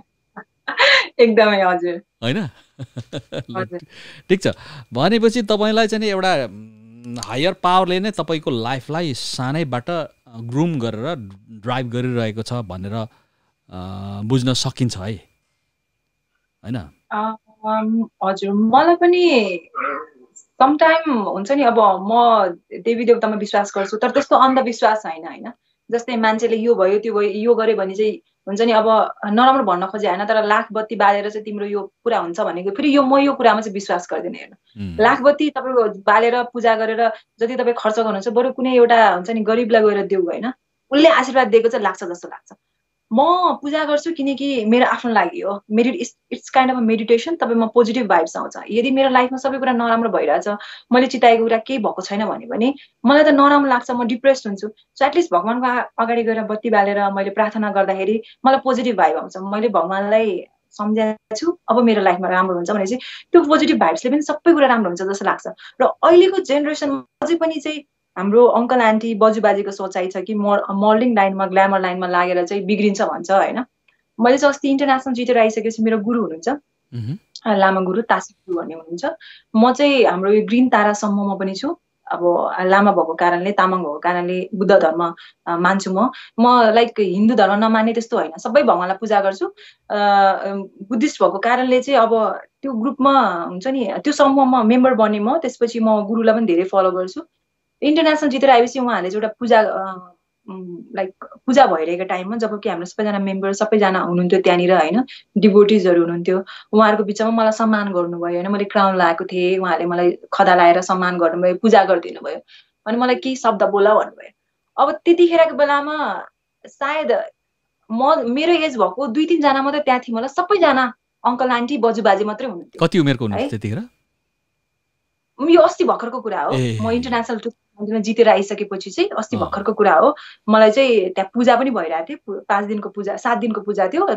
एकदमै हजुर होइन। ठिक छ, भनेपछि तपाईँलाई चाहिँ एउटा हायर पावरले नै तपाईँको लाइफलाई सानैबाट ग्रुम गरेर ड्राइभ गरिरहेको छ भनेर बुझ्न सकिन्छ है होइन? हजुर, मलाई पनि समटाइम हुन्छ नि, अब म देवी देवतामा विश्वास गर्छु, तर त्यस्तो अन्धविश्वास होइन। जस्तै मान्छेले यो भयो त्यो भयो यो गर्यो भने चाहिँ हुन्छ नि, अब नराम्रो भन्न खोजे होइन, तर लाख बत्ती बालेर चाहिँ तिम्रो यो पुरा हुन्छ भनेको, फेरि म यो कुरामा चाहिँ विश्वास गर्दिनँ। हेर्नु, लाख बत्ती तपाईँको बालेर पूजा गरेर जति तपाईँ खर्च गर्नुहुन्छ, बरु कुनै एउटा हुन्छ नि गरिबलाई गएर देऊ होइन, उसले आशीर्वाद दिएको चाहिँ लाग्छ जस्तो लाग्छ। म पूजा गर्छु किनकि मेरो आफ्नो लागि हो। It's kind of a meditation. तपाईँमा पोजिटिभ भाइब्स आउँछ। यदि मेरो लाइफमा सबै कुरा नराम्रो भइरहेछ, मैले चिताएको कुरा केही भएको छैन भने मलाई त नराम्रो लाग्छ, म डिप्रेस्ड हुन्छु। सो एटलिस्ट भगवान्को अगाडि गएर बत्ती बालेर मैले प्रार्थना गर्दाखेरि मलाई पोजिटिभ भाइब आउँछ। मैले भगवान्लाई सम्झाएको छु, अब मेरो लाइफमा राम्रो हुन्छ भनेपछि त्यो पोजिटिभ भाइब्सले पनि सबै कुरा राम्रो हुन्छ जस्तो लाग्छ। र अहिलेको जेनेरेसनमा अझै पनि चाहिँ हाम्रो अङ्कल आन्टी बजुबाजेको सोचाइ छ कि मोडलिङ लाइनमा ग्ल्यामर लाइनमा लागेर चाहिँ बिग्रिन्छ भन्छ होइन। मैले चाहिँ अस्ति इन्टरनेसनल जितेर आइसकेपछि मेरो गुरु हुनुहुन्छ लामा गुरु तासी गुरु भन्ने हुनुहुन्छ। म चाहिँ हाम्रो यो ग्रिन तारा समूहमा पनि छु। अब लामा भएको कारणले, तामाङ भएको कारणले बुद्ध धर्म मान्छु। म लाइक हिन्दू धर्म नमान्ने त्यस्तो होइन, सबै भगवान्लाई पूजा गर्छु। बुद्धिस्ट भएको कारणले चाहिँ अब त्यो ग्रुपमा हुन्छ नि, त्यो समूहमा मेम्बर बने म, त्यसपछि म गुरुलाई पनि धेरै फलो गर्छु। इन्टरनेसनल जितेर आएपछि उहाँहरूले चाहिँ एउटा पूजा लाइक पूजा भइरहेको टाइममा, जबकि हाम्रो सबैजना मेम्बर सबैजना हुनुहुन्थ्यो त्यहाँनिर होइन, डिभोटिजहरू हुनुहुन्थ्यो, उहाँहरूको बिचमा मलाई सम्मान गर्नुभयो होइन। मैले क्राउन लगाएको थिएँ, उहाँहरूले मलाई खदा लगाएर सम्मान गर्नुभयो, पूजा गरिदिनु भयो। अनि मलाई केही शब्द बोला भन्नुभयो। अब त्यतिखेरको बेलामा सायद मेरो एज भएको 2-3 जना मात्रै त्यहाँ थिएँ, मलाई सबैजना अङ्कल आन्टी बजुबाजे मात्रै हुनुहुन्थ्यो। कति उमेरको हुनुहुन्छ त्यतिखेर? यो अस्ति भर्खरको कुरा हो। म इन्टरनेसनल 2019 जितेर आइसकेपछि चाहिँ अस्ति भर्खरको कुरा हो। मलाई चाहिँ त्यहाँ पूजा पनि भइरहेको थियो, 5 दिनको पूजा 7 दिनको पूजा थियो।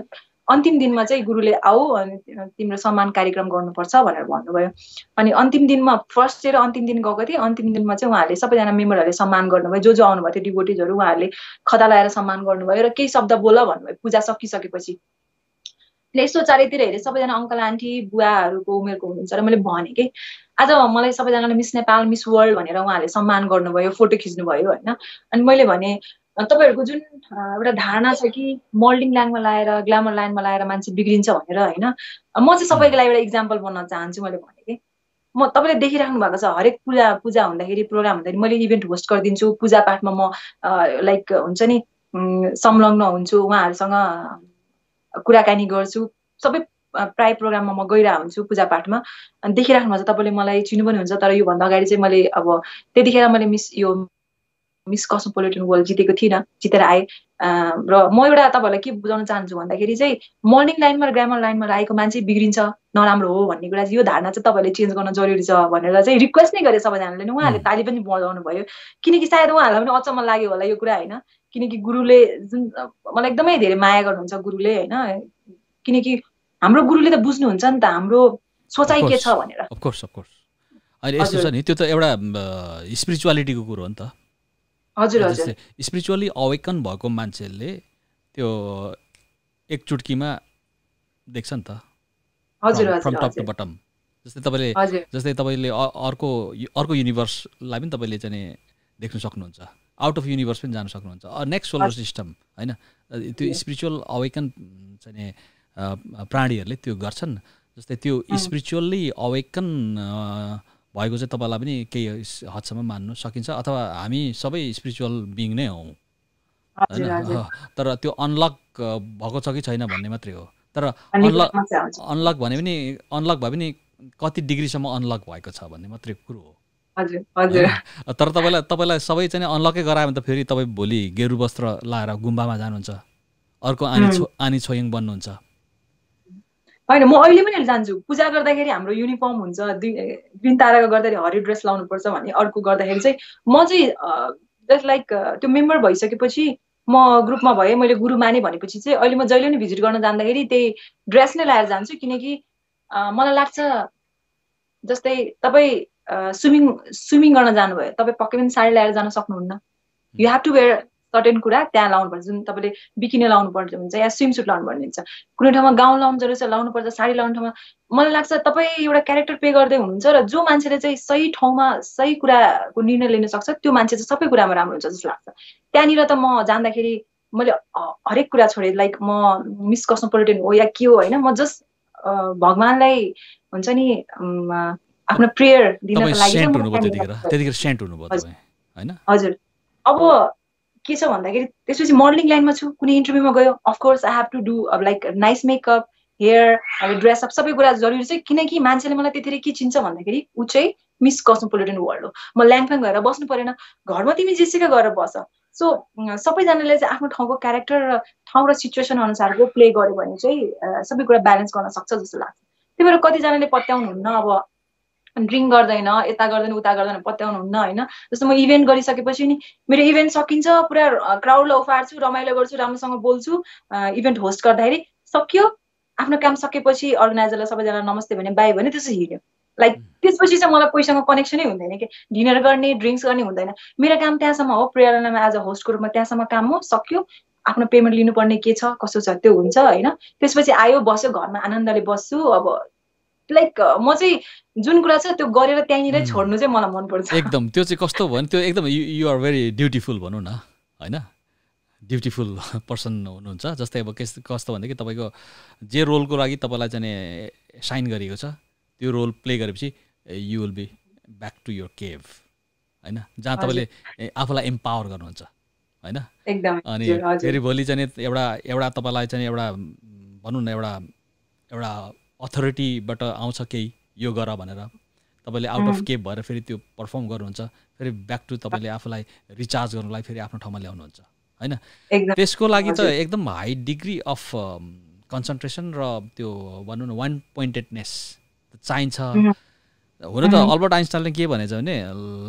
अन्तिम दिनमा चाहिँ गुरुले आऊ अनि तिम्रो सम्मान कार्यक्रम गर्नुपर्छ भनेर भन्नुभयो। अनि अन्तिम दिनमा फर्स्ट डे र अन्तिम दिन गएको थिएँ। अन्तिम दिनमा चाहिँ उहाँहरूले सबैजना मेम्बरहरूले सम्मान गर्नुभयो, जो आउनुभएको थियो डिभोटिजहरू, उहाँहरूले खदा लगाएर सम्मान गर्नुभयो र केही शब्द बोल भन्नुभयो पूजा सकिसकेपछि। यसो चारैतिर हेरेँ, सबैजना अङ्कल आन्टी बुवाहरूको उमेरको हुनुहुन्छ र मैले भनेँ कि आज मलाई सबैजनाले मिस नेपाल मिस वर्ल्ड भनेर उहाँहरूले सम्मान गर्नुभयो, फोटो खिच्नुभयो होइन। अनि मैले भने तपाईँहरूको जुन एउटा धारणा छ कि मोल्डिङ लाइनमा लाएर ग्ल्यामर लाइनमा लाएर मान्छे बिग्रिन्छ भनेर होइन, म चाहिँ सबैको लागि एउटा इक्जाम्पल बन्न चाहन्छु। मैले भने कि म तपाईँले देखिराख्नु भएको छ हरेक पूजा हुँदाखेरि प्रोग्राम हुँदाखेरि मैले इभेन्ट होस्ट गरिदिन्छु। पूजापाठमा म लाइक हुन्छ नि संलग्न हुन्छु, उहाँहरूसँग कुराकानी गर्छु। सबै प्राय प्रोग्राममा म गइरहेको हुन्छु पूजापाठमा। अनि देखिराख्नु भएको छ, तपाईँले मलाई चिन्नु पनि हुन्छ। तर योभन्दा अगाडि चाहिँ मैले अब त्यतिखेर मैले मिस कस्मोपोलिटन वर्ल्ड जितेको थिइनँ, जितेर आएँ। र म एउटा तपाईँहरूलाई के बुझाउन चाहन्छु भन्दाखेरि चाहिँ मोर्निङ लाइनमा र ग्रामर लाइनमा लागेको मान्छे बिग्रिन्छ, नराम्रो हो भन्ने कुरा चाहिँ यो धारणा चाहिँ तपाईँहरूले चेन्ज गर्न जरुरी छ भनेर चाहिँ रिक्वेस्ट नै गरेँ सबैजनाले। उहाँहरूले ताली पनि बजाउनु भयो, किनकि सायद उहाँहरूलाई पनि अचम्म लाग्यो होला यो कुरा होइन। किनकि गुरुले जुन मलाई एकदमै धेरै माया गर्नुहुन्छ गुरुले होइन, किनकि हाम्रो गुरुले त बुझ्नुहुन्छ नि त हाम्रो सोचाइ के छ भनेर। अफकोर्स अहिले यस्तो छ नि, त्यो त एउटा स्पिरिचुअलिटीको कुरो हो नि त। हजुर हजुर, स्पिरिचुअली अवेकन भएको मान्छेले त्यो एक चुटकीमा देख्छ नि त। हजुर फ्रम टप टु बटम। जस्तै तपाईँले अर्को युनिभर्सलाई पनि तपाईँले चाहिँ देख्न सक्नुहुन्छ, आउट अफ युनिभर्स पनि जान सक्नुहुन्छ, नेक्स्ट सोलर सिस्टम होइन। त्यो स्पिरिचुअल अवेकन चाहिँ प्राणीहरूले त्यो गर्छन्। जस्तै त्यो स्पिरिचुअल्ली अवेकन भएको चाहिँ तपाईँलाई पनि केही हदसम्म मान्नु सकिन्छ, अथवा हामी सबै स्पिरिचुअल बिङ नै हौँ होइन। तर त्यो अनलक भएको छ कि छैन भन्ने मात्रै हो। तर अनलक भने पनि अनलक भए पनि कति डिग्रीसम्म अनलक भएको छ भन्ने मात्रै कुरो हो। तर तपाईँलाई सबै चाहिँ अनलकै गरायो भने त फेरि तपाईँ भोलि गेरु वस्त्र लाएर गुम्बामा जानुहुन्छ, अर्को आनी छोयङ बन्नुहुन्छ होइन। म अहिले पनि जान्छु पूजा गर्दाखेरि हाम्रो युनिफर्म हुन्छ, ग्रिन ताराको गर्दाखेरि हरियो ड्रेस लाउनुपर्छ भने, अर्को गर्दाखेरि चाहिँ म चाहिँ जस्ट लाइक त्यो मेम्बर भइसकेपछि म ग्रुपमा भएँ, मैले गुरु माने भनेपछि चाहिँ अहिले म जहिले पनि भिजिट गर्न जाँदाखेरि त्यही ड्रेस नै लाएर जान्छु। किनकि मलाई लाग्छ जस्तै तपाईँ स्विमिङ गर्न जानुभयो, तपाईँ पक्कै पनि साडी लगाएर जान सक्नुहुन्न। You have to wear certain कुरा त्यहाँ लाउनुपर्छ, जुन तपाईँले बिकिनी लाउनुपर्छ हुन्छ या स्विम सुट लाउनुपर्ने हुन्छ। कुनै ठाउँमा गाउन लाउनु जरुरी छ लाउनुपर्छ, साडी लाउने ठाउँमा। मलाई लाग्छ तपाईँ एउटा क्यारेक्टर पे गर्दै हुनुहुन्छ र जो मान्छेले चाहिँ सही ठाउँमा सही कुराको निर्णय लिन सक्छ त्यो मान्छे चाहिँ सबै कुरामा राम्रो हुन्छ जस्तो लाग्छ। त्यहाँनिर त म जाँदाखेरि मैले हरेक कुरा छोडेँ, लाइक म मिस कस्मोपोलिटन हो या के हो होइन, म जस्ट भगवानलाई हुन्छ नि आफ्नो प्रेयर दिनको लागि। हजुर, अब के छ भन्दाखेरि त्यसपछि मोडलिङ लाइनमा छु, कुनै इन्टरभ्यूमा गयो, of course I have to do अब like nice makeup, hair, dress up सबै कुरा जरुरी छ। किनकि मान्छेले मलाई त्यतिखेर के चिन्छ भन्दाखेरि ऊ चाहिँ मिस कस्मोपोलिटन वर्ल्ड हो, म ल्याङफ्याङ भएर बस्नु परेन, घरमा तिमी जेसुकै गरेर बस। सो सबैजनाले चाहिँ आफ्नो ठाउँको क्यारेक्टर र ठाउँ र सिचुएसन अनुसारको प्ले गर्यो भने चाहिँ सबै कुरा ब्यालेन्स गर्न सक्छ जस्तो लाग्छ। त्यही भएर कतिजनाले पत्याउनुहुन्न, अब ड्रिङ्क गर्दैन, यता गर्दैन उता गर्दैन पत्याउनुहुन्न होइन। जस्तो म इभेन्ट गरिसकेपछि नि मेरो इभेन्ट सकिन्छ, पुरा क्राउडलाई उफार्छु, रमाइलो गर्छु, राम्रोसँग बोल्छु, इभेन्ट होस्ट गर्दाखेरि सक्यो, आफ्नो काम सकेपछि अर्गनाइजरलाई सबैजना नमस्ते भने बाई भने त्यसो हिँड्यो। लाइक त्यसपछि चाहिँ मलाई कोहीसँग कनेक्सनै हुँदैन कि डिनर गर्ने ड्रिङ्क्स गर्ने हुँदैन। मेरो काम त्यहाँसम्म हो, प्रेरणामा एज अ होस्टको रूपमा त्यहाँसम्म काम हो, सक्यो, आफ्नो पेमेन्ट लिनुपर्ने के छ कसो छ त्यो हुन्छ होइन। त्यसपछि आयो बस्यो, घरमा आनन्दले बस्छु। अब लाइक म चाहिँ जुन कुरा छ त्यो गरेर त्यहीँनिरै छोड्नु चाहिँ मलाई मनपर्छ। एकदम त्यो चाहिँ कस्तो भयो भने त्यो एकदम यु आर भेरी ड्युटिफुल भनौँ न होइन, ड्युटिफुल पर्सन हुनुहुन्छ। जस्तै अब कस्तो भनेदेखि तपाईँको जे रोलको लागि तपाईँलाई चाहिँ साइन गरिएको छ त्यो रोल प्ले गरेपछि you will be back to your cave होइन, जहाँ तपाईँले आफूलाई एम्पावर गर्नुहुन्छ होइन। अनि फेरि भोलि चाहिँ एउटा तपाईँलाई चाहिँ एउटा भनौँ न एउटा अथोरिटीबाट आउँछ केही यो गर भनेर, तपाईँले आउट अफ केप भएर फेरि त्यो पर्फर्म गर्नुहुन्छ, फेरि ब्याक टु तपाईँले आफूलाई रिचार्ज गर्नलाई फेरि आफ्नो ठाउँमा ल्याउनुहुन्छ होइन। त्यसको लागि त एकदम हाई डिग्री अफ कन्सन्ट्रेसन र त्यो भनौँ न वान पोइन्टेडनेस चाहिन्छ। Mhm. हुन त अल्बर्ट आइन्स्टाइनले के भनेछ भने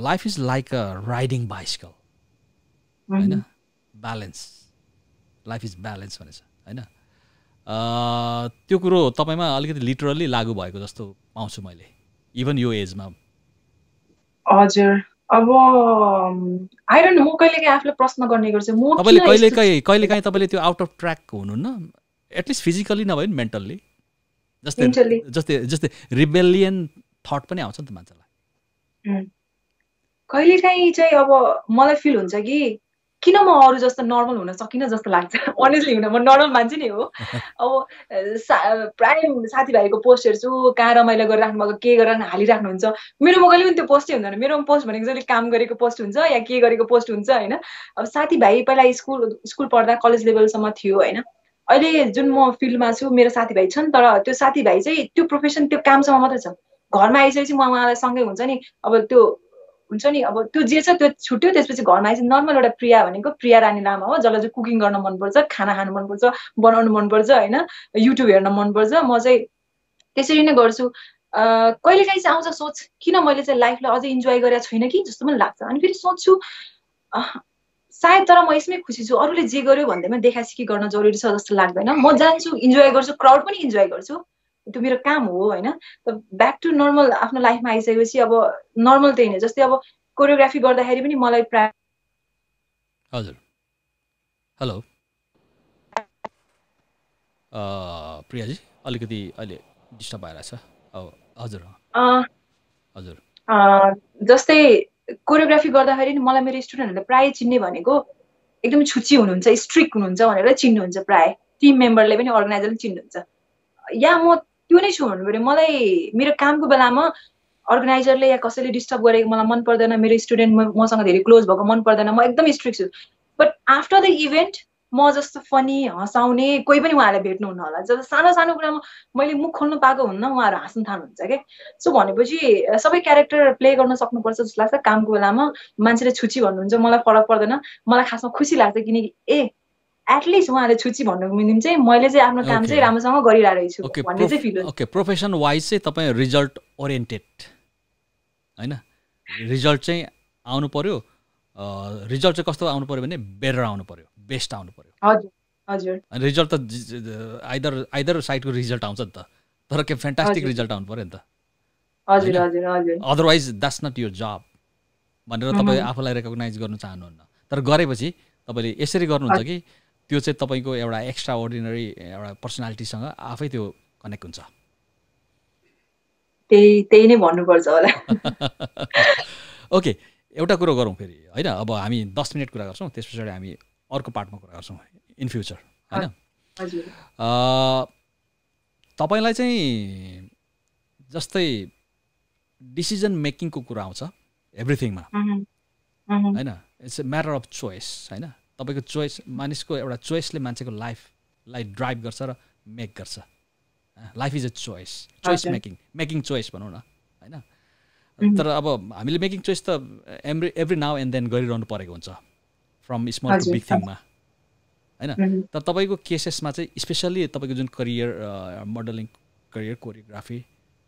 life is like a riding bicycle होइन, Mhm. Balance, life is balance भनेछ होइन। त्यो कुरो तपाईँमा अलिकति लिटरल्ली लागु भएको जस्तो पाउँछु मैले इभन यो एजमा। हजुर, अब आई डोन्ट नो, म कहिलेकाहीँ आफूलाई प्रश्न गर्ने गर्छु म तपाईँले किन यस्तो कहिलेकाहीँ तपाईँले त्यो आउट अफ ट्र्याक हुनुहुन्न, एटलिस्ट फिजिकली नभए पनि मेन्टल्ली, जस्तै मेन्टली। जस्तै जस्तै रिबेलियन थट पनि आउँछ नि त मान्छेलाई। कहिलेकाहीँ चाहिँ अब मलाई फिल हुन्छ कि किन म अरू जस्तो नर्मल हुन सकिनँ जस्तो लाग्छ। अनेस्टली हुन म नर्मल मान्छे नै हो। अब प्राय साथीभाइको पोस्ट हेर्छु, कहाँ रमाइलो गरिराख्नु भएको, के गरेर हालिराख्नुहुन्छ। मेरोमा कहिले पनि त्यो पोस्टै हुँदैन। मेरोमा पोस्ट भनेको जहिले काम गरेको पोस्ट हुन्छ या के गरेको पोस्ट हुन्छ होइन। अब साथीभाइ पहिला स्कुल पढ्दा कलेज लेभलसम्म थियो होइन। अहिले जुन म फिल्डमा छु मेरो साथीभाइ छन्, तर त्यो साथीभाइ चाहिँ त्यो प्रोफेसन त्यो कामसम्म मात्रै छ। घरमा आइसकेपछि म उहाँलाई सँगै हुन्छ नि, अब त्यो हुन्छ नि, अब त्यो जे छ त्यो छुट्यो। त्यसपछि घरमा आएपछि नर्मल एउटा प्रिया भनेको प्रिया रानी लामा हो, जसलाई चाहिँ कुकिङ गर्न मनपर्छ, खाना खानु मनपर्छ, बनाउनु मनपर्छ होइन, युट्युब हेर्न मनपर्छ। म चाहिँ त्यसरी नै गर्छु। कहिलेकाहीँ चाहिँ आउँछ सोच, किन मैले चाहिँ लाइफलाई अझै इन्जोय गरेको छैन कि जस्तो पनि लाग्छ। अनि फेरि सोच्छु सायद तर म यसमै खुसी छु। अरूले जे गर्यो भन्दैमा देखासिकी गर्न जरुरी छ जस्तो लाग्दैन। म जान्छु, इन्जोय गर्छु, क्राउड पनि इन्जोय गर्छु, त्यो मेरो काम हो होइन। ब्याक टु नर्मल आफ्नो लाइफमा आइसकेपछि अब नर्मल त्यही नै। जस्तै अब कोरियोग्राफी गर्दाखेरि पनि मलाई प्राय हजुर, हेलो प्रियाजी, अलिकति अहिले डिस्टर्ब भइरहेछ। अब हजुर हजुर जस्तै कोरियोग्राफी गर्दाखेरि नि मलाई मेरो स्टुडेन्टहरूले प्राय चिन्ने भनेको एकदम छुच्ची हुनुहुन्छ, स्ट्रिक्ट हुनुहुन्छ भनेर चिन्नुहुन्छ। प्राय टिम मेम्बरले पनि अर्गनाइजरले चिन्नुहुन्छ। या म त्यो नै छु भन्नु पऱ्यो। मलाई मेरो कामको बेलामा अर्गनाइजरले या कसैले डिस्टर्ब गरेको मलाई मन पर्दैन। मेरो स्टुडेन्ट मसँग धेरै क्लोज भएको मन पर्दैन। म एकदम स्ट्रिक्ट छु। बट आफ्टर द इभेन्ट म जस्तो फनी हँसाउने कोही पनि उहाँहरूले भेट्नुहुन्न होला। जब सानो सानो कुरामा मैले मुख खोल्नु पाएको हुन्न, उहाँहरू हाँस्न थाल्नुहुन्छ क्या। सो भनेपछि सबै क्यारेक्टर प्ले गर्न सक्नुपर्छ जस्तो लाग्छ। कामको बेलामा मान्छेले छुच्ची भन्नुहुन्छ, मलाई फरक पर्दैन। मलाई खासमा खुसी लाग्छ, किनकि एटलिस्ट उहाँले छुच्ची भन्नुको मिनिङ चाहिँ मैले चाहिँ आफ्नो काम चाहिँ राम्रोसँग गरिरहेको छु भन्ने चाहिँ फिल हुन्छ। ओके, प्रोफेसन वाइज चाहिँ तपाईँ रिजल्ट ओरिएन्टेड होइन, रिजल्ट चाहिँ आउनु पर्यो। रिजल्ट चाहिँ कस्तो आउनु पर्यो भने बेटर आउनु पर्यो, बेस्ट आउनु पर्यो। हजुर हजुर, रिजल्ट त आइदर साइडको रिजल्ट आउँछ नि त, तर के फ्यान्टास्टिक रिजल्ट आउनु पर्यो नि त। हजुर हजुर हजुर, अदरवाइज द्याट्स नट योर जब भनेर तपाईँ आफूलाई रेकग्नाइज गर्नु चाहनुहुन्न। तर गरेपछि तपाईँले यसरी गर्नुहुन्छ कि त्यो चाहिँ तपाईँको एउटा एक्स्ट्रा अर्डिनरी एउटा पर्सनालिटीसँग आफै त्यो कनेक्ट हुन्छ। त्यही नै भन्नुपर्छ होला। ओके, एउटा कुरो गरौँ फेरि होइन। अब हामी 10 मिनट कुरा गर्छौँ, त्यस पछाडि हामी अर्को पार्टमा कुरा गर्छौँ इन फ्युचर होइन। तपाईँलाई चाहिँ जस्तै डिसिजन मेकिङको कुरा आउँछ एभ्रिथिङमा होइन। It's a matter of choice होइन। तपाईँको चोइस, मानिसको एउटा चोइसले मान्छेको लाइफलाई ड्राइभ गर्छ र मेक गर्छ। Life is a choice making choice भनौँ न होइन। तर अब हामीले मेकिङ चोइस त एभ्री नाउ एन्ड देन गरिरहनु परेको हुन्छ, फ्रम स्मल टु बिग थिङमा होइन। तर तपाईँको केसेसमा चाहिँ स्पेसल्ली तपाईँको जुन करियर, मोडलिङ करियर, कोरियोग्राफी,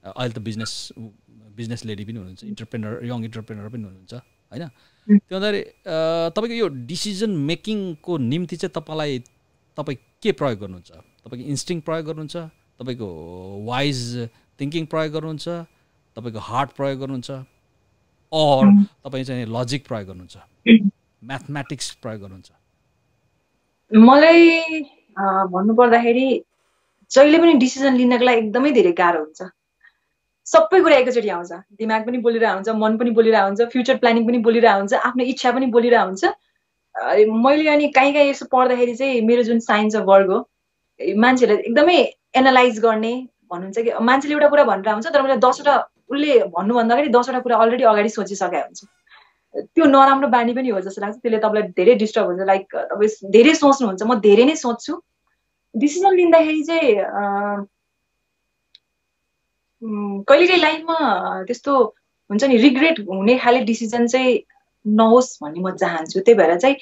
अहिले त बिजनेस लेडी पनि हुनुहुन्छ, यङ इन्टरप्रेनर पनि हुनुहुन्छ होइन। त्यो हुँदाखेरि तपाईँको यो डिसिजन मेकिङको निम्ति चाहिँ तपाईँ के प्रयोग गर्नुहुन्छ? तपाईँको इन्स्टिङ प्रयोग गर्नुहुन्छ, तपाईँको वाइज थिङ्किङ प्रयोग गर्नुहुन्छ, तपाईँको हार्ट प्रयोग गर्नुहुन्छ, अर तपाईँ चाहिँ लजिक प्रयोग गर्नुहुन्छ, म्याथमेटिक्स प्रयोग गर्नुहुन्छ? मलाई भन्नुपर्दाखेरि जहिले पनि डिसिजन लिनको लागि एकदमै धेरै गाह्रो हुन्छ। सबै कुरा एकैचोटि आउँछ, दिमाग पनि बोलिरहेको हुन्छ, मन पनि बोलिरहेको हुन्छ, फ्युचर प्लानिङ पनि बोलिरहेको हुन्छ, आफ्नो इच्छा पनि बोलिरहेको हुन्छ। मैले अनि काहीँ यसो पढ्दाखेरि चाहिँ मेरो जुन साइन्स अफ वर्ग हो, मान्छेलाई एकदमै एनालाइज गर्ने भन्नुहुन्छ कि मान्छेले एउटा कुरा भनेर हुन्छ, तर मैले 10वटा उसले भन्नुभन्दाखेरि 10वटा कुरा अलरेडी अगाडि सोचिसकेको हुन्छ। त्यो नराम्रो बानी पनि हो जस्तो लाग्छ। त्यसले तपाईँलाई धेरै डिस्टर्ब हुन्छ। लाइक तपाईँ धेरै सोच्नुहुन्छ, म धेरै नै सोच्छु। डिसिजन लिँदाखेरि चाहिँ कहिलेकाहीँ लाइफमा त्यस्तो हुन्छ नि, रिग्रेट हुने खाले डिसिजन चाहिँ नहोस् भन्ने म चाहन्छु। त्यही भएर चाहिँ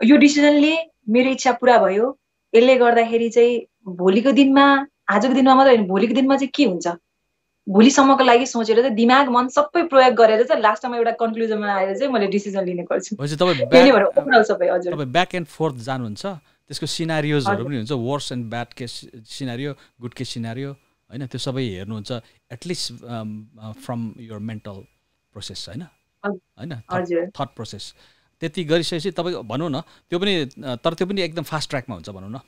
यो डिसिजनले मेरो इच्छा पुरा भयो, यसले गर्दाखेरि चाहिँ भोलिको दिनमा आजको दिनमा मात्रै होइन भोलिको दिनमा चाहिँ के हुन्छ भोलिसम्मको लागि सोचेर चाहिँ दिमाग मन सबै प्रयोग गरेर चाहिँ लास्टमा एउटा कन्क्लुजनमा आएर चाहिँ मैले डिसिजन लिने गर्छु त्यही नै भएर ओभरअल सबै हजुर तपाईँ ब्याक एन्ड फोर्थ जानुहुन्छ त्यसको सिनारियोजहरू पनि हुन्छ worse and bad case scenario good case scenario होइन त्यो सबै हेर्नुहुन्छ at least from your mental process होइन होइन थट प्रोसेस त्यति गरिसकेपछि तपाईँ भनौँ न त्यो पनि तर त्यो पनि एकदम फास्ट ट्र्याकमा हुन्छ भनौँ न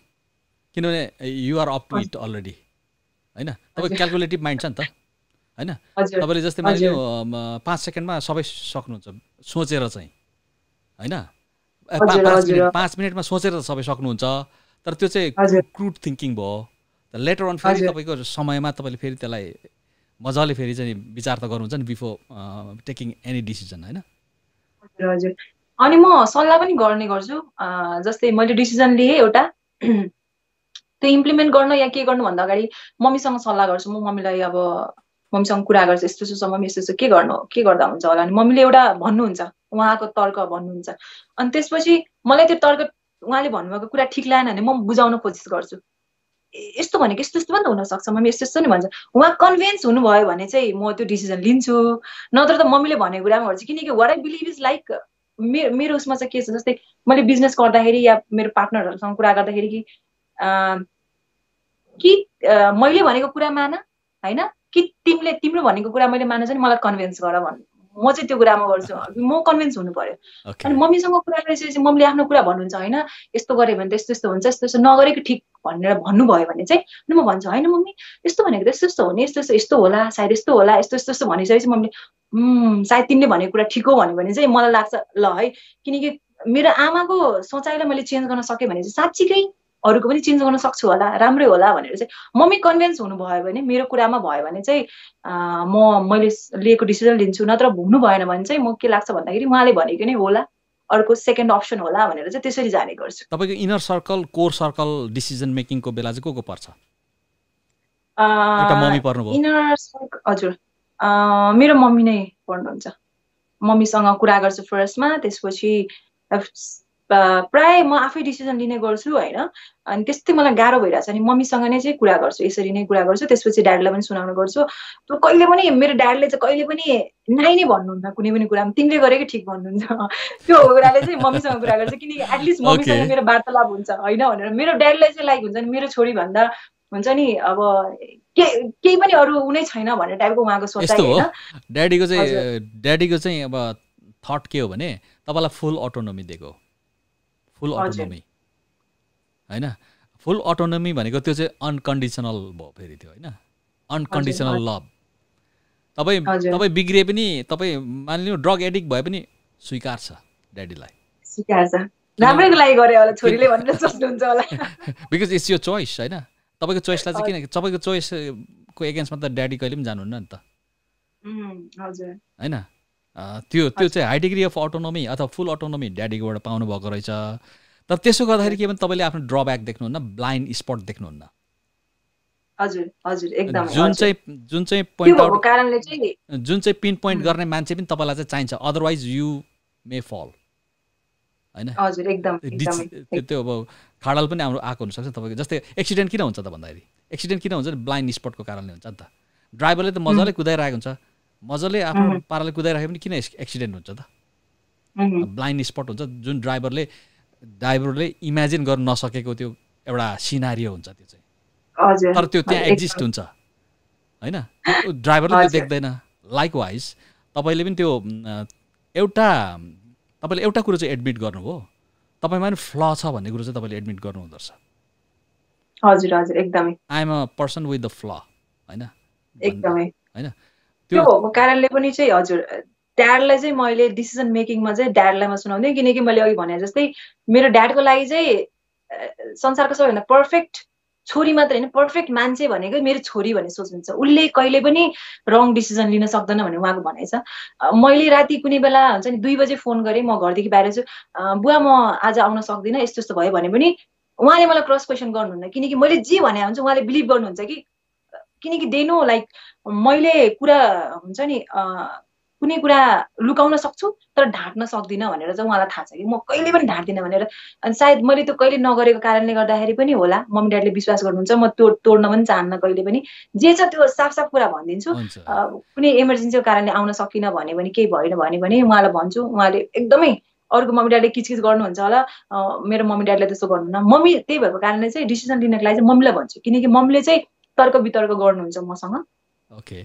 किनभने you're up to it already होइन तपाईँ क्यालकुलेटिभ माइन्ड छ नि त होइन तपाईँले जस्तै मानिलियो 5 सेकेन्डमा सबै सक्नुहुन्छ सोचेर चाहिँ होइन 5 मिनटमा सोचेर सबै सक्नुहुन्छ तर त्यो चाहिँ क्रुड थिङ्किङ भयो लेटर अन फेरि तपाईँको समयमा तपाईँले फेरि त्यसलाई मजाले फेरि चाहिँ विचार त गर्नुहुन्छ नि बिफोर टेकिङ एनी डिसिजन होइन हजुर अनि म सल्लाह पनि गर्ने गर्छु जस्तै मैले डिसिजन लिएँ एउटा त्यो इम्प्लिमेन्ट गर्न या के गर्नु भन्दा अगाडि मम्मीसँग सल्लाह गर्छु म मम्मीलाई अब मम्मीसँग कुरा गर्छु यस्तो यस्तो मम्मी यस्तो के गर्दा हुन्छ होला अनि मम्मीले एउटा भन्नुहुन्छ उहाँको तर्क भन्नुहुन्छ अनि त्यसपछि मलाई त्यो तर्क उहाँले भन्नुभएको कुरा ठिक लागेन भने म बुझाउन कोसिस गर्छु यस्तो भनेको यस्तो यस्तो पनि त हुनसक्छ मम्मी यस्तो यस्तो नि भन्छ उहाँ कन्भिन्स हुनुभयो भने चाहिँ म त्यो डिसिजन लिन्छु नत्र त मम्मीले भनेको कुरामा गर्छु किनकि what I believe is like मेरो उसमा चाहिँ के छ जस्तै मैले बिजनेस गर्दाखेरि या मेरो पार्टनरहरूसँग कुरा गर्दाखेरि कि मैले भनेको कुरा मान होइन कि तिम्रो भनेको कुरा मैले माने चाहिँ मलाई कन्भिन्स गर भन्नु म चाहिँ त्यो कुरामा गर्छु म कन्भिन्स हुनु पर्यो अनि मम्मीसँग कुरा गरिसकेपछि मम्मीले आफ्नो कुरा भन्नुहुन्छ होइन यस्तो गऱ्यो भने त यस्तो यस्तो हुन्छ यस्तो यस्तो नगरेको ठिक भनेर भन्नुभयो भने चाहिँ अनि म भन्छु होइन मम्मी यस्तो भनेको त यस्तो यस्तो हो नि यस्तो यस्तो यस्तो होला सायद यस्तो होला यस्तो यस्तो यस्तो भनिसकेपछि मम्मीले सायद तिमीले भनेको कुरा ठिक हो भन्यो भने चाहिँ मलाई लाग्छ ल है किनकि मेरो आमाको सोचाइलाई मैले चेन्ज गर्न सकेँ भने चाहिँ साँच्चीकै अरूको पनि चेन्ज गर्न सक्छु होला राम्रै होला भनेर चाहिँ मम्मी कन्भिन्स हुनुभयो भने मेरो कुरामा भयो भने चाहिँ मैले लिएको डिसिजन लिन्छु नत्र हुनु भएन भने चाहिँ म के लाग्छ भन्दाखेरि उहाँले भनेको नै होला अर्को सेकेन्ड अप्सन होला भनेर चाहिँ त्यसरी जाने गर्छु तपाईँको inner circle core circle decision मेकिङको बेला चाहिँ को पर्छ इनर सर्कल हजुर मेरो मम्मी नै पर्नुहुन्छ मम्मीसँग कुरा गर्छु फर्स्टमा त्यसपछि प्राय म आफै डिसिजन लिने गर्छु होइन अनि त्यस्तै मलाई गाह्रो भइरहेछ अनि मम्मीसँग नै चाहिँ कुरा गर्छु यसरी नै कुरा गर्छु त्यसपछि ड्याडीलाई पनि सुनाउने गर्छु त्यो कहिले पनि मेरो ड्याडीले चाहिँ कहिले पनि नाइ नै भन्नुहुन्न कुनै पनि कुरामा तिमीले गरेकै ठिक भन्नुहुन्छ त्यो कुराले चाहिँ मम्मीसँग कुरा गर्छु किनकि एटलिस्ट मम्मीसँग मेरो वार्तालाप हुन्छ होइन भनेर मेरो ड्याडीलाई चाहिँ लाइक हुन्छ नि मेरो छोरी भन्दा हुन्छ नि अब केही पनि अरू उनै छैन भन्ने टाइपको उहाँको सोचाइ होइन ड्याडीको चाहिँ अब थट के हो भने तपाईँलाई फुल अटोनोमी दिएको फुल अटोनोमी होइन फुल अटोनोमी भनेको त्यो चाहिँ अनकन्डिसनल भयो फेरि त्यो होइन अनकन्डिसनल लभ तपाईँ बिग्रिए पनि तपाईँ मानिलिनु ड्रग एडिक्ट भए पनि स्वीकार छ ड्याडीलाई राम्रैको लागि गरे होला छोरीले भनेर सोच्नुहुन्छ होला बिकज इट्स यो चोइस होइन तपाईँको चोइसलाई चाहिँ किन तपाईँको चोइसको एगेन्स्टमा त ड्याडी कहिले पनि जानुहुन्न नि त होइन त्यो चाहिँ हाई डिग्री अफ अटोनोमी अथवा फुल अटोनोमी ड्याडीकोबाट पाउनु भएको रहेछ तर त्यसो गर्दाखेरि के भने तपाईँले आफ्नो ड्रब्याक देख्नुहुन्न ब्लाइन्ड स्पट देख्नुहुन्न जुन चाहिँ पिन पोइन्ट गर्ने मान्छे पनि तपाईँलाई चाहिँ चाहिन्छ अदरवाइज यु मे फल होइन त्यो अब खाडल पनि आएको हुनसक्छ तपाईँको जस्तै एक्सिडेन्ट किन हुन्छ त भन्दाखेरि एक्सिडेन्ट किन हुन्छ ब्लाइन्ड स्पटको कारणले हुन्छ नि त ड्राइभरले त मजाले कुदाइरहेको हुन्छ मजाले आफ्नो पाराले कुदाइराख्यो भने किन एक्सिडेन्ट हुन्छ त ब्लाइन्ड स्पट हुन्छ जुन ड्राइभरले इमेजिन गर्न नसकेको त्यो एउटा सिनारियो हुन्छ त्यो चाहिँ तर त्यो त्यहाँ एक्जिस्ट हुन्छ होइन ड्राइभरले त्यो देख्दैन लाइकवाइज तपाईँले पनि त्यो तपाईँले एउटा कुरो चाहिँ एडमिट गर्नुभयो तपाईँमा पनि फ्ल छ भन्ने कुरो चाहिँ तपाईँले एडमिट गर्नुहुँदो रहेछ एकदमै I am a person with the flaw होइन एकदमै होइन त्यो भएको कारणले पनि चाहिँ हजुर ड्याडलाई चाहिँ मैले डिसिजन मेकिङमा चाहिँ ड्याडलाई म सुनाउँदै किनकि मैले अघि भने जस्तै मेरो ड्याडको लागि चाहिँ संसारको सबैभन्दा पर्फेक्ट छोरी मात्र होइन पर्फेक्ट मान्छे भनेकै मेरो छोरी भन्ने सोच्नुहुन्छ उसले कहिले पनि रङ डिसिजन लिन सक्दैन भन्ने उहाँको भनाइ छ मैले राति कुनै बेला हुन्छ नि 2 बजे फोन गरेँ म घरदेखि बाहिर छु बुवा म आज आउन सक्दिनँ यस्तो यस्तो भयो भने पनि उहाँले मलाई क्रस क्वेसन गर्नुहुन्न किनकि मैले जे भने हुन्छ उहाँले बिलिभ गर्नुहुन्छ कि किनकि दे नो लाइक मैले कुरा हुन्छ नि कुनै कुरा लुकाउन सक्छु तर ढाँट्न सक्दिनँ भनेर चाहिँ उहाँलाई थाहा छ कि म कहिले पनि ढाँट्दिनँ भनेर। अनि सायद मैले त्यो कहिले नगरेको कारणले गर्दाखेरि पनि होला मम्मी ड्याडीले विश्वास गर्नुहुन्छ, म तोड्न पनि चाहन्न कहिले पनि। जे छ त्यो साफ साफ कुरा भनिदिन्छु। कुनै इमर्जेन्सीको कारणले आउन सकिनँ भने पनि केही भएन भने पनि उहाँलाई भन्छु। उहाँले एकदमै अरूको मम्मी ड्याडीले किचकिच गर्नुहुन्छ होला, मेरो मम्मी ड्याडीले त्यस्तो गर्नुहुन्न। मम्मी त्यही भएको कारणले चाहिँ डिसिजन लिनको लागि चाहिँ मम्मीलाई भन्छु, किनकि मम्मीले चाहिँ तर्क वितर्क गर्नुहुन्छ मसँग,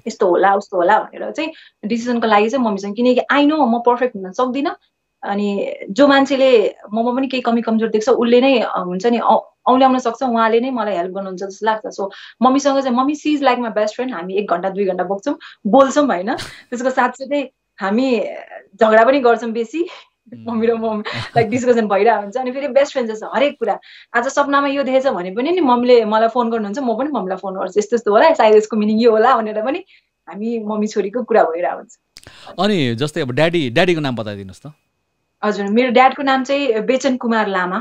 यस्तो होला उस्तो होला भनेर चाहिँ डिसिजनको लागि चाहिँ मम्मीसँग। किनकि आई नो म पर्फेक्ट हुन सक्दिनँ। अनि जो मान्छेले ममा पनि केही कमी कमजोर देख्छ उसले नै हुन्छ नि औल्याउन सक्छ, उहाँले नै मलाई हेल्प गर्नुहुन्छ जस्तो लाग्छ। सो मम्मीसँग चाहिँ mummy she is like my best friend. हामी 1 घन्टा 2 घन्टा बग्छौँ, बोल्छौँ होइन। त्यसको साथसाथै हामी झगडा पनि गर्छौँ बेसी, मम्मी र म लाइक डिस्कसन भइरहेको हुन्छ। अनि फेरि बेस्ट फ्रेन्ड जस्तो हरेक कुरा। आज सपनामा यो देखेछ भने पनि नि मम्मीले मलाई फोन गर्नुहुन्छ, म पनि मम्मीलाई फोन गर्छु, यस्तो यस्तो होला सायद यसको मिनिङ यो होला भनेर पनि हामी मम्मी छोरीको कुरा भइरहेको हुन्छ। अनि जस्तै अब ड्याडीको नाम बताइदिनुहोस् त। हजुर, मेरो ड्याडको नाम चाहिँ बेचन कुमार लामा।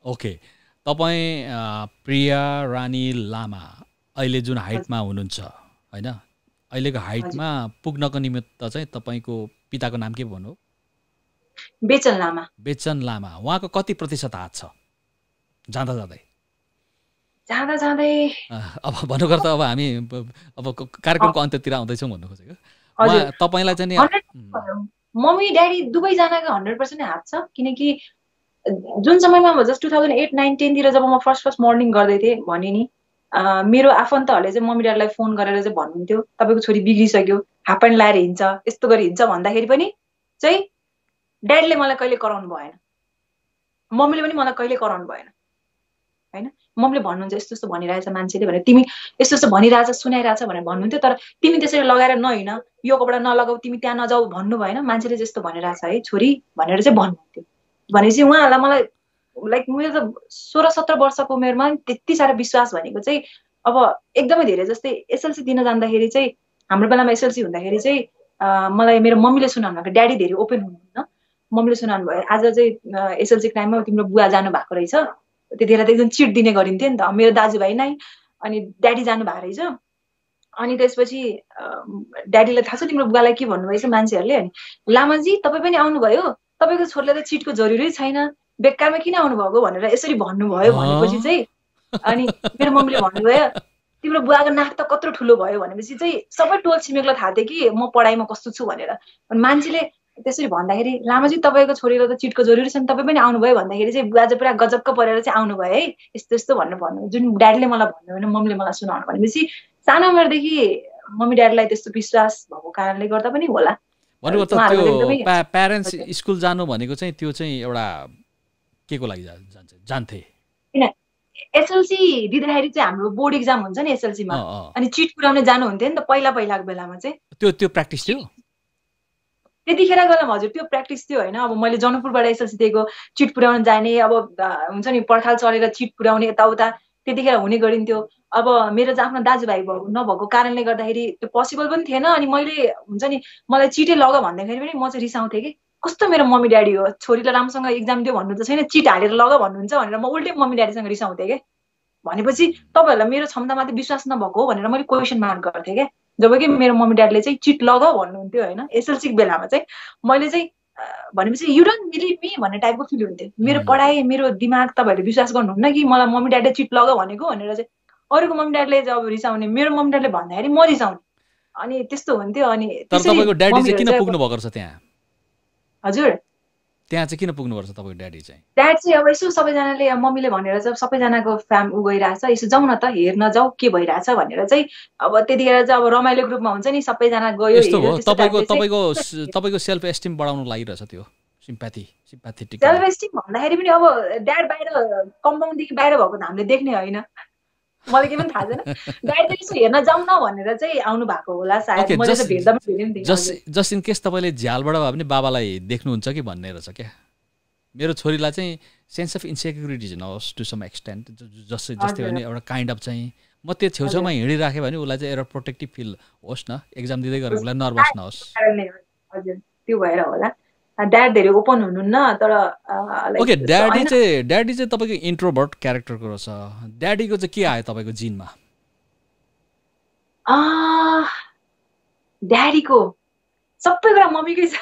ओके, तपाईँ प्रिया रानी लामा अहिले जुन हाइटमा हुनुहुन्छ होइन, अहिलेको हाइटमा पुग्नको निमित्त चाहिँ तपाईँको पिताको नाम के भन्नु? बेचन लामा। बेचन लामा। उहाँको कति प्रतिशत हात छ जाँदा जाँदै? जाँदा जाँदै अब भन्नुपर्दा त अब हामी अब कार्यक्रमको अन्त्यतिर आउँदैछौँ भन्नु खोजेको। तपाईँलाई चाहिँ मम्मी ड्याडी दुवैजनाको 100% हात छ। किनकि जुन समयमा जस्ट 2008, 9, 10 तिर जब म फर्स्ट मर्निङ गर्दै थिएँ भने नि मेरो आफन्तहरूले चाहिँ मम्मी ड्याडीलाई फोन गरेर चाहिँ भन्नुहुन्थ्यो तपाईँको छोरी बिग्रिसक्यो, हाफ प्यान्ट लाएर हिँड्छ, यस्तो गरी हिँड्छ भन्दाखेरि पनि चाहिँ ड्याडीले मलाई कहिले कराउनु भएन, मम्मीले पनि मलाई कहिले कराउनु भएन होइन। मम्मीले भन्नुहुन्छ यस्तो यस्तो भनिरहेछ मान्छेले भनेर, तिमी यस्तो यस्तो भनिरहेछ सुनाइरहेछ भनेर भन्नुहुन्थ्यो। तर तिमी त्यसरी लगाएर नहिँड, यो कपडा नलगाऊ, तिमी त्यहाँ नजाऊ भन्नु भएन। मान्छेले जस्तो भनिरहेछ है छोरी भनेर चाहिँ भन्नुहुन्थ्यो। भनेपछि उहाँहरूलाई मलाई लाइक मेरो त 16-17 वर्षको उमेरमा त्यति साह्रो विश्वास भनेको चाहिँ अब एकदमै धेरै। जस्तै एसएलसी दिन जाँदाखेरि चाहिँ हाम्रो बेलामा एसएलसी हुँदाखेरि चाहिँ मलाई मेरो मम्मीले सुनाउनु भएको, ड्याडी धेरै ओपन हुनुहुन्न, मम्मीले सुनाउनु भयो आज चाहिँ एसएलसी टाइममा तिम्रो बुवा जानु भएको रहेछ। त्यतिखेर त एकदम चिट दिने गरिन्थ्यो नि त, मेरो दाजुभाइ नै अनि ड्याडी जानु भएको रहेछ। अनि त्यसपछि ड्याडीलाई थाहा छ तिम्रो बुवालाई के भन्नुभएछ मान्छेहरूले, अनि लामाजी तपाईँ पनि आउनुभयो, तपाईँको छोरीलाई त चिटको जरुरी छैन, बेकारमा किन आउनुभएको भनेर यसरी भन्नुभयो। भनेपछि चाहिँ अनि मेरो मम्मीले भन्नुभयो तिम्रो बुवाको नाक त कत्रो ठुलो भयो भनेपछि चाहिँ सबै टोल छिमेकलाई थाहा थियो कि म पढाइमा कस्तो छु भनेर। मान्छेले त्यसरी भन्दाखेरि लामाजी तपाईँको छोरीलाई त चिटको जरुरी छैन, तपाईँ पनि आउनुभयो भन्दाखेरि चाहिँ बुवा चाहिँ पुरा गजबको परेर चाहिँ आउनुभयो है, यस्तो यस्तो भनेर भन्नु। जुन ड्याडीले मलाई भन्नु भने मम्मीले मलाई सुनाउनु भनेपछि सानो उमेरदेखि मम्मी ड्याडीलाई त्यस्तो विश्वास भएको कारणले गर्दा पनि होला। प्यारेन्ट्स स्कुल जानु भनेको चाहिँ त्यो चाहिँ एउटा के को लागि जान्थे? एसएलसी दिँदाखेरि चाहिँ हाम्रो बोर्ड इक्जाम हुन्छ नि एसएलसीमा, अनि चिट पुऱ्याउने जानुहुन्थ्यो नि त पहिलाको बेलामा चाहिँ। त्यो प्र्याक्टिस थियो त्यतिखेर बेलामा। हजुर, त्यो प्र्याक्टिस थियो होइन। अब मैले जनकपुरबाट एसएलसी दिएको, चिट पुऱ्याउन जाने, अब हुन्छ नि पर्खाल चढेर चिट पुऱ्याउने यताउता त्यतिखेर हुने गरिन्थ्यो। अब मेरो चाहिँ आफ्नो दाजुभाइ नभएको कारणले गर्दाखेरि त्यो पोसिबल पनि थिएन। अनि मैले हुन्छ नि मलाई चिटै लग भन्दाखेरि पनि म चाहिँ रिसाउँथेँ कि कस्तो मेरो मम्मी ड्याडी हो, छोरीलाई राम्रोसँग इक्जाम दियो भन्नु त छैन, चिट हालेर लग भन्नुहुन्छ भनेर म उल्टै मम्मी ड्याडीसँग रिसाउँथेँ क्या। भनेपछि तपाईँहरूलाई मेरो क्षमतामाथि विश्वास नभएको हो भनेर मैले क्वेसन मार्क गर्थेँ क्या। जबकि मेरो मम्मी ड्याडीले चाहिँ चिट लग भन्नुहुन्थ्यो होइन एसएलसीको बेलामा चाहिँ। मैले चाहिँ भनेपछि यु डोन्ट बिलिभ मी भन्ने टाइपको फिल हुन्थ्यो। मेरो पढाइ मेरो दिमाग तपाईँहरूले विश्वास गर्नुहुन्न कि मलाई मम्मी ड्याडीले चिट लग भनेको भनेर चाहिँ। अरूको मम्मी ड्याडीले जब रिसाउने, मेरो मम्मी ड्याडीले भन्दाखेरि म रिसाउने, अनि त्यस्तो हुन्थ्यो। अनि तपाईँको ड्याडी चाहिँ किन पुग्नु भएको रहेछ त्यहाँ? हजुर, त्यहाँ चाहिँ किन पुग्नुपर्छ तपाईँको ड्याडी चाहिँ? ड्याड चाहिँ अब यसो सबैजनाले मम्मीले भनेर चाहिँ सबैजनाको गइरहेछ, यसो जाउँ न त हेर्न जाउँ के भइरहेछ भनेर चाहिँ। अब त्यतिखेर चाहिँ अब रमाइलो ग्रुपमा हुन्छ नि सबैजना गयो। यस्तो हो तपाईँको सेल्फ एस्टिम बढाउनु लागिरहेछ त्यो सिम्प्याथेटिक सेल्फ एस्टिम भन्दाखेरि पनि अब ड्याड बाहिर कम्पाउन्डदेखि बाहिर भएको त हामीले देख्ने होइन, मलाई के पनि थाहा छैन। ड्याड चाहिँ यसो हेर्न जाउँ न भनेर चाहिँ आउनु भएको होला सायद। मैले चाहिँ भेट्दा पनि भेटेँ नि। जस्ट इन केस तपाईँले झ्यालबाट भए पनि बाबालाई देख्नुहुन्छ कि भन्ने रहेछ क्या। मेरो छोरीलाई चाहिँ सेन्स अफ इन्सेक्युरिटिज नहोस् टु सम एक्सटेन्ट, जस्तै भने एउटा काइन्ड अफ चाहिँ म त्यो छेउछाउमा हिँडिराखेँ भने उसलाई चाहिँ एउटा प्रोटेक्टिभ फिल होस् न, एक्जाम दिँदै गरेर उसलाई नर्भस नहोस्। हजुर, त्यो भएर होला। ड्याड धेरै ओपन हुनुहुन्न तर ओके। ड्याडी चाहिँ तपाईँको इन्ट्रोभर्ट क्यारेक्टरको रहेछ। ड्याडीको चाहिँ के आयो तपाईँको जिनमा? ड्याडीको सबै कुरा मम्मीकै छ।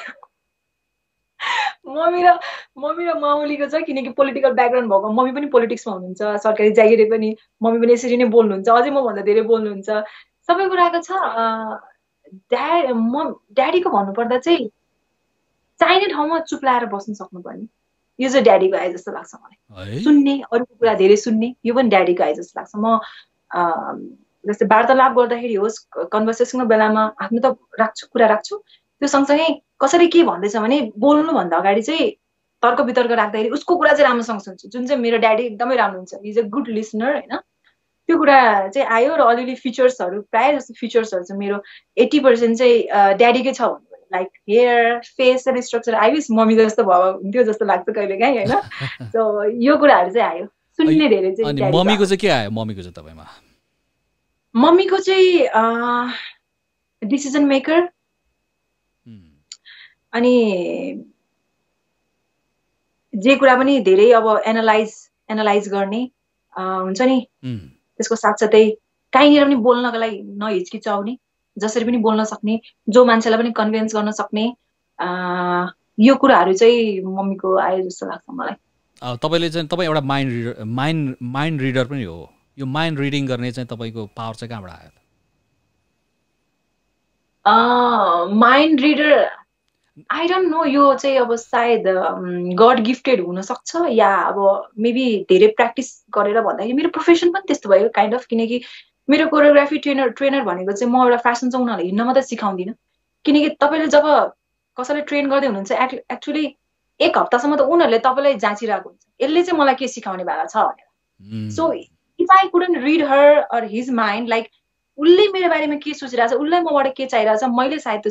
मम्मी र माउलीको छ, किनकि पोलिटिकल ब्याकग्राउन्ड भएको मम्मी पनि पोलिटिक्समा हुनुहुन्छ, सरकारी जागिरे पनि मम्मी पनि यसरी नै बोल्नुहुन्छ, अझै मभन्दा धेरै बोल्नुहुन्छ, सबै कुराको छ। ड्याडीको भन्नुपर्दा चाहिँ चाहिने ठाउँमा चुप लाएर बस्न सक्नुपर्ने, यो चाहिँ ड्याडीको आए जस्तो लाग्छ मलाई। सुन्ने, अरूको कुरा धेरै सुन्ने, यो पनि ड्याडीको आए जस्तो लाग्छ। म जस्तै वार्तालाप गर्दाखेरि होस्, कन्भर्सेसनको बेलामा आफ्नो त राख्छु, कुरा राख्छु, त्यो सँगसँगै कसैले के भन्दैछ भने बोल्नुभन्दा अगाडि चाहिँ तर्क वितर्क राख्दाखेरि उसको कुरा चाहिँ राम्रोसँग सुन्छु, जुन चाहिँ मेरो ड्याडी एकदमै राम्रो हुन्छ, इज अ गुड लिसनर होइन। त्यो कुरा चाहिँ आयो र अलिअलि फिचर्सहरू, प्रायः जस्तो फिचर्सहरू चाहिँ मेरो 80% चाहिँ ड्याडीकै छ भन्नु, like hair, facial structure eyes mummy जस्तो भयो हुन्थ्यो जस्तो लाग्छ कहिले काहीँ होइन। सो यो कुराहरू चाहिँ आयो, सुन्ने धेरै चाहिँ। मम्मीको चाहिँ के आयो? मम्मीको चाहिँ तपाईँमा? मम्मीको चाहिँ डिसिजन मेकर, अनि जे कुरा पनि धेरै अब एनालाइज गर्ने हुन्छ नि, त्यसको साथसाथै काहीँनिर पनि बोल्नको लागि नहिचकिचाउने, जसरी पनि बोल्न सक्ने, जो मान्छेलाई पनि कन्भिन्स गर्न सक्ने, यो कुराहरू चाहिँ मम्मीको आयो जस्तो लाग्छ मलाई। तपाईँले चाहिँ तपाईँ एउटा माइन्ड रिडर पनि हो, यो माइन्ड रिडिङ गर्ने चाहिँ तपाईँको पावर चाहिँ कहाँबाट आयो? Mind reader I don't know, यो चाहिँ अब सायद गड गिफ्टेड हुनसक्छ, या अब मेबी धेरै प्र्याक्टिस गरेर भन्दाखेरि मेरो प्रोफेसन पनि त्यस्तो भयो काइन्ड अफ। किनकि मेरो कोरियोग्राफी ट्रेनर भनेको चाहिँ म एउटा फेसन चाहिँ उनीहरूलाई हिँड्न मात्रै सिकाउँदिनँ, किनकि तपाईँले जब कसैले ट्रेन गर्दै हुनुहुन्छ एक्चुली 1 हप्तासम्म त उनीहरूले तपाईँलाई जाँचिरहेको हुन्छ, यसले चाहिँ मलाई के सिकाउने वाला छ भनेर। So if I couldn't read her or his mind, like उसले मेरो बारेमा के सोचिरहेछ, उसलाई मबाट के चाहिरहेछ, मैले सायद त्यो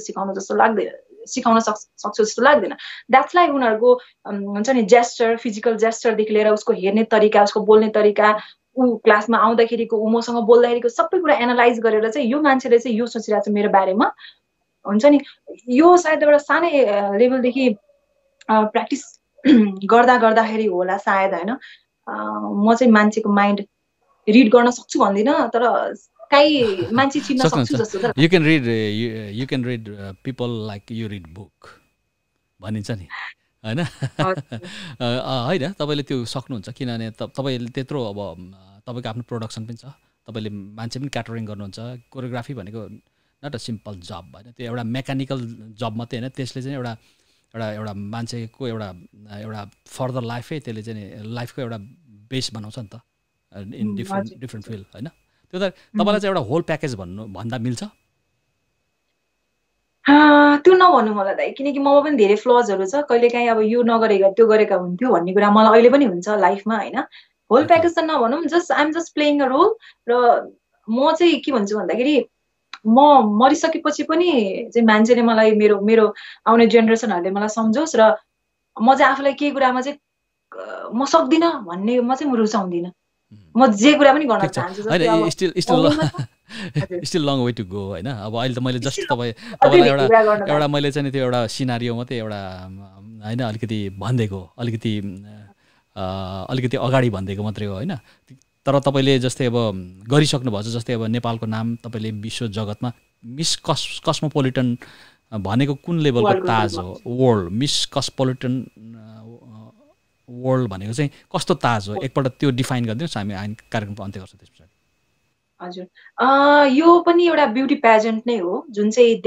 सिकाउन सक्छु जस्तो लाग्दैन। द्याट्स लाइक उनीहरूको हुन्छ नि जेस्चर, फिजिकल जेस्चरदेखि लिएर उसको हेर्ने तरिका, उसको बोल्ने तरिका, ऊ क्लासमा आउँदाखेरिको, ऊ मसँग बोल्दाखेरिको सबै कुरा एनालाइज गरेर चाहिँ यो मान्छेले चाहिँ यो सोचिरहेछ मेरो बारेमा, हुन्छ नि। यो सायद एउटा सानै लेभलदेखि प्र्याक्टिस गर्दाखेरि होला सायद होइन। म चाहिँ मान्छेको माइन्ड रिड गर्न सक्छु भन्दिनँ, तर काहीँ मान्छे चिन्न सक्छु जस्तो। You can read people like you read book भनिन्छ नि होइन? होइन, तपाईँले त्यो सक्नुहुन्छ, किनभने तपाईँले त्यत्रो अब तपाईँको आफ्नो प्रोडक्सन पनि छ, तपाईँले मान्छे पनि क्याटरिङ गर्नुहुन्छ। कोरियोग्राफी भनेको नट अ सिम्पल जब होइन, त्यो एउटा मेकानिकल जब मात्रै होइन, त्यसले चाहिँ एउटा मान्छेको एउटा फर्दर लाइफै त्यसले चाहिँ लाइफको एउटा बेस बनाउँछ नि त, इन डिफ्रेन्ट फिल्ड होइन। त्यो त तपाईँलाई चाहिँ एउटा होल प्याकेज भन्दा मिल्छ? त्यो नभन्नु मलाई दाइ, किनकि ममा पनि धेरै फ्लजहरू छ, कहिलेकाहीँ अब यो नगरेका त्यो गरेका हुन्थ्यो भन्ने कुरा मलाई अहिले पनि हुन्छ लाइफमा होइन। होल प्याकेज त नभनौँ, I'm just playing a role. र म चाहिँ के भन्छु भन्दाखेरि म मरिसकेपछि पनि चाहिँ मान्छेले मलाई, मेरो आउने जेनेरेसनहरूले मलाई सम्झोस्, र म चाहिँ आफूलाई केही कुरामा चाहिँ म सक्दिनँ भन्ने म चाहिँ रुचाउँदिनँ। म जे कुरा पनि गर्न चाहन्छु। Still long way to go होइन। अब अहिले त मैले जस्ट तपाईँलाई एउटा मैले चाहिँ त्यो एउटा सिनारियो मात्रै एउटा होइन अलिकति भनिदिएको, अलिकति अगाडि भनिदिएको मात्रै हो होइन। तर तपाईँले जस्तै अब गरिसक्नु भएको छ, जस्तै अब नेपालको नाम तपाईँले विश्व जगतमा मिस कस्मोपोलिटन भनेको कुन लेभलको ताज हो? वर्ल्ड मिस कस्मोपोलिटन वर्ल्ड भनेको चाहिँ कस्तो ताज हो? एकपल्ट त्यो डिफाइन गरिदिनुहोस्, हामी कार्यक्रमको अन्त्य गर्छौँ त्यस पछाडि। हजुर, यो पनि एउटा ब्युटी पेजेन्ट नै हो, जुन चाहिँ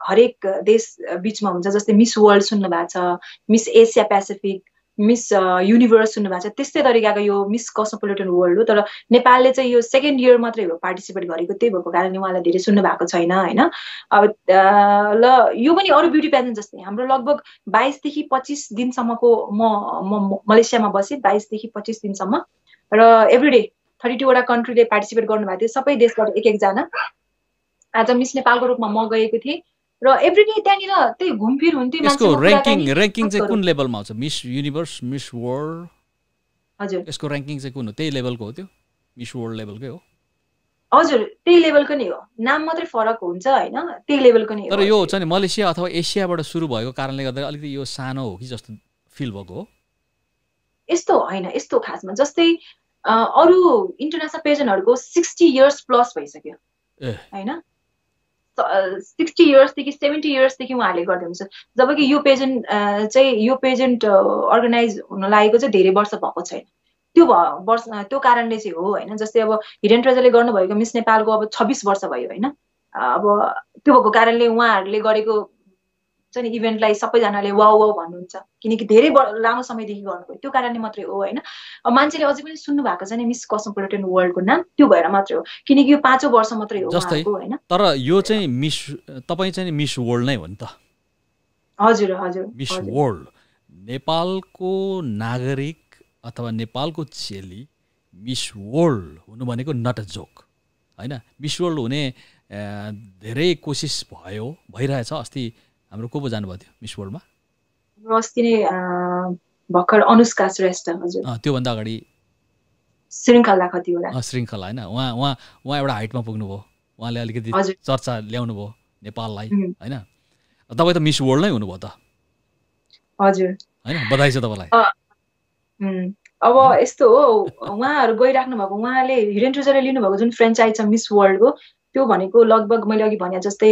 हरेक देश बिचमा हुन्छ। जस्तै मिस वर्ल्ड सुन्नु भएको छ, miss Asia Pacific, miss universe सुन्नु भएको छ, त्यस्तै तरिकाको यो मिस कस्मोपोलिटन वर्ल्ड हो। तर नेपालले चाहिँ यो 2nd इयर मात्रै हो पार्टिसिपेट गरेको, त्यही भएको कारणले उहाँलाई धेरै सुन्नु भएको छैन होइन। अब ल यो पनि अरू ब्युटी पेजेन्ट जस्तै हाम्रो लगभग 22 देखि 25 दिनसम्मको म मलेसियामा बसेँ, 22 देखि 25 दिनसम्म, र एभ्री डे 32वटा कन्ट्रीले पार्टिसिपेट गर्नुभएको थियो, सबै देशबाट एक-एकजना। आज मिस नेपालको रूपमा म गएको थिएँ, र एभ्री डे त्यहाँनिर त्यही घुमफिर हुन्थ्यो। यसको र्याङ्किङ चाहिँ कुन लेभलमा आउँछ? मिस युनिभर्स, मिस वर्ल्ड, हजुर, यसको र्याङ्किङ चाहिँ कुन हो? त्यही लेभलको हो? त्यो मिस वर्ल्ड लेभलकै हो? हजुर, त्यही लेभलको नै हो, नाम मात्रै फरक हुन्छ होइन, त्यही लेभलको नै हो। तर यो चाहिँ मलेसिया अथवा एसियाबाट सुरु भएको कारणले गर्दा अलिकति यो सानो हो कि जस्तो फिल भएको हो? यस्तो होइन, यस्तो खासमा जस्तै अरू इन्टरनेसनल पेजेन्टहरूको 60 इयर्स प्लस भइसक्यो होइन। 60 इयर्सदेखि 70 इयर्सदेखि उहाँहरूले गर्दै हुनुहुन्छ, जबकि यो पेजेन्ट अर्गनाइज हुन लागेको चाहिँ धेरै वर्ष भएको छैन। त्यो कारणले चाहिँ हो होइन। जस्तै अब हिरेन ट्रेजरले गर्नुभएको मिस नेपालको अब 26 वर्ष भयो होइन। अब त्यो भएको कारणले उहाँहरूले गरेको चाहिँ इभेन्टलाई सबैजनाले वाउ वाउ भन्नुहुन्छ, किनकि धेरै लामो समयदेखि गर्नुभयो, त्यो कारणले मात्रै हो होइन। अब मान्छेले अझै पनि सुन्नु भएको छ नि मिस कस्मोपोलिटन वर्ल्डको नाम, त्यो भएर मात्रै हो, किनकि यो 5औं वर्ष मात्रै हो उहाँको होइन। तर यो चाहिँ तपाईँ चाहिँ मिस वर्ल्ड नै हो नि त? हजुर हजुर। मिस वर्ल्ड नेपालको नागरिक अथवा नेपालको चेली मिस वर्ल्ड हुनु भनेको नट अ जोक होइन। मिस वर्ल्ड हुने धेरै कोसिस भइरहेछ। अस्ति हाम्रो को पो जानुभएको थियो मिस वर्ल्डमा? अस्ति नै भर्खर अनुष्का श्रेष्ठ। हजुर। त्योभन्दा अगाडि श्रृङ्खला खतिवडा। श्रृङ्खला होइन, उहाँ एउटा हाइटमा पुग्नुभयो, उहाँले अलिकति चर्चा ल्याउनु भयो नेपाललाई होइन। तपाईँ त मिस वर्ल्ड नै हुनुभयो त? हजुर होइन, बधाई छ तपाईँलाई। अब यस्तो हो, उहाँहरू गइराख्नु भएको, उहाँले हिरेन ट्रेजरले लिनुभएको जुन फ्रेन्चाइज छ मिस वर्ल्डको, त्यो भनेको लगभग मैले अघि भने जस्तै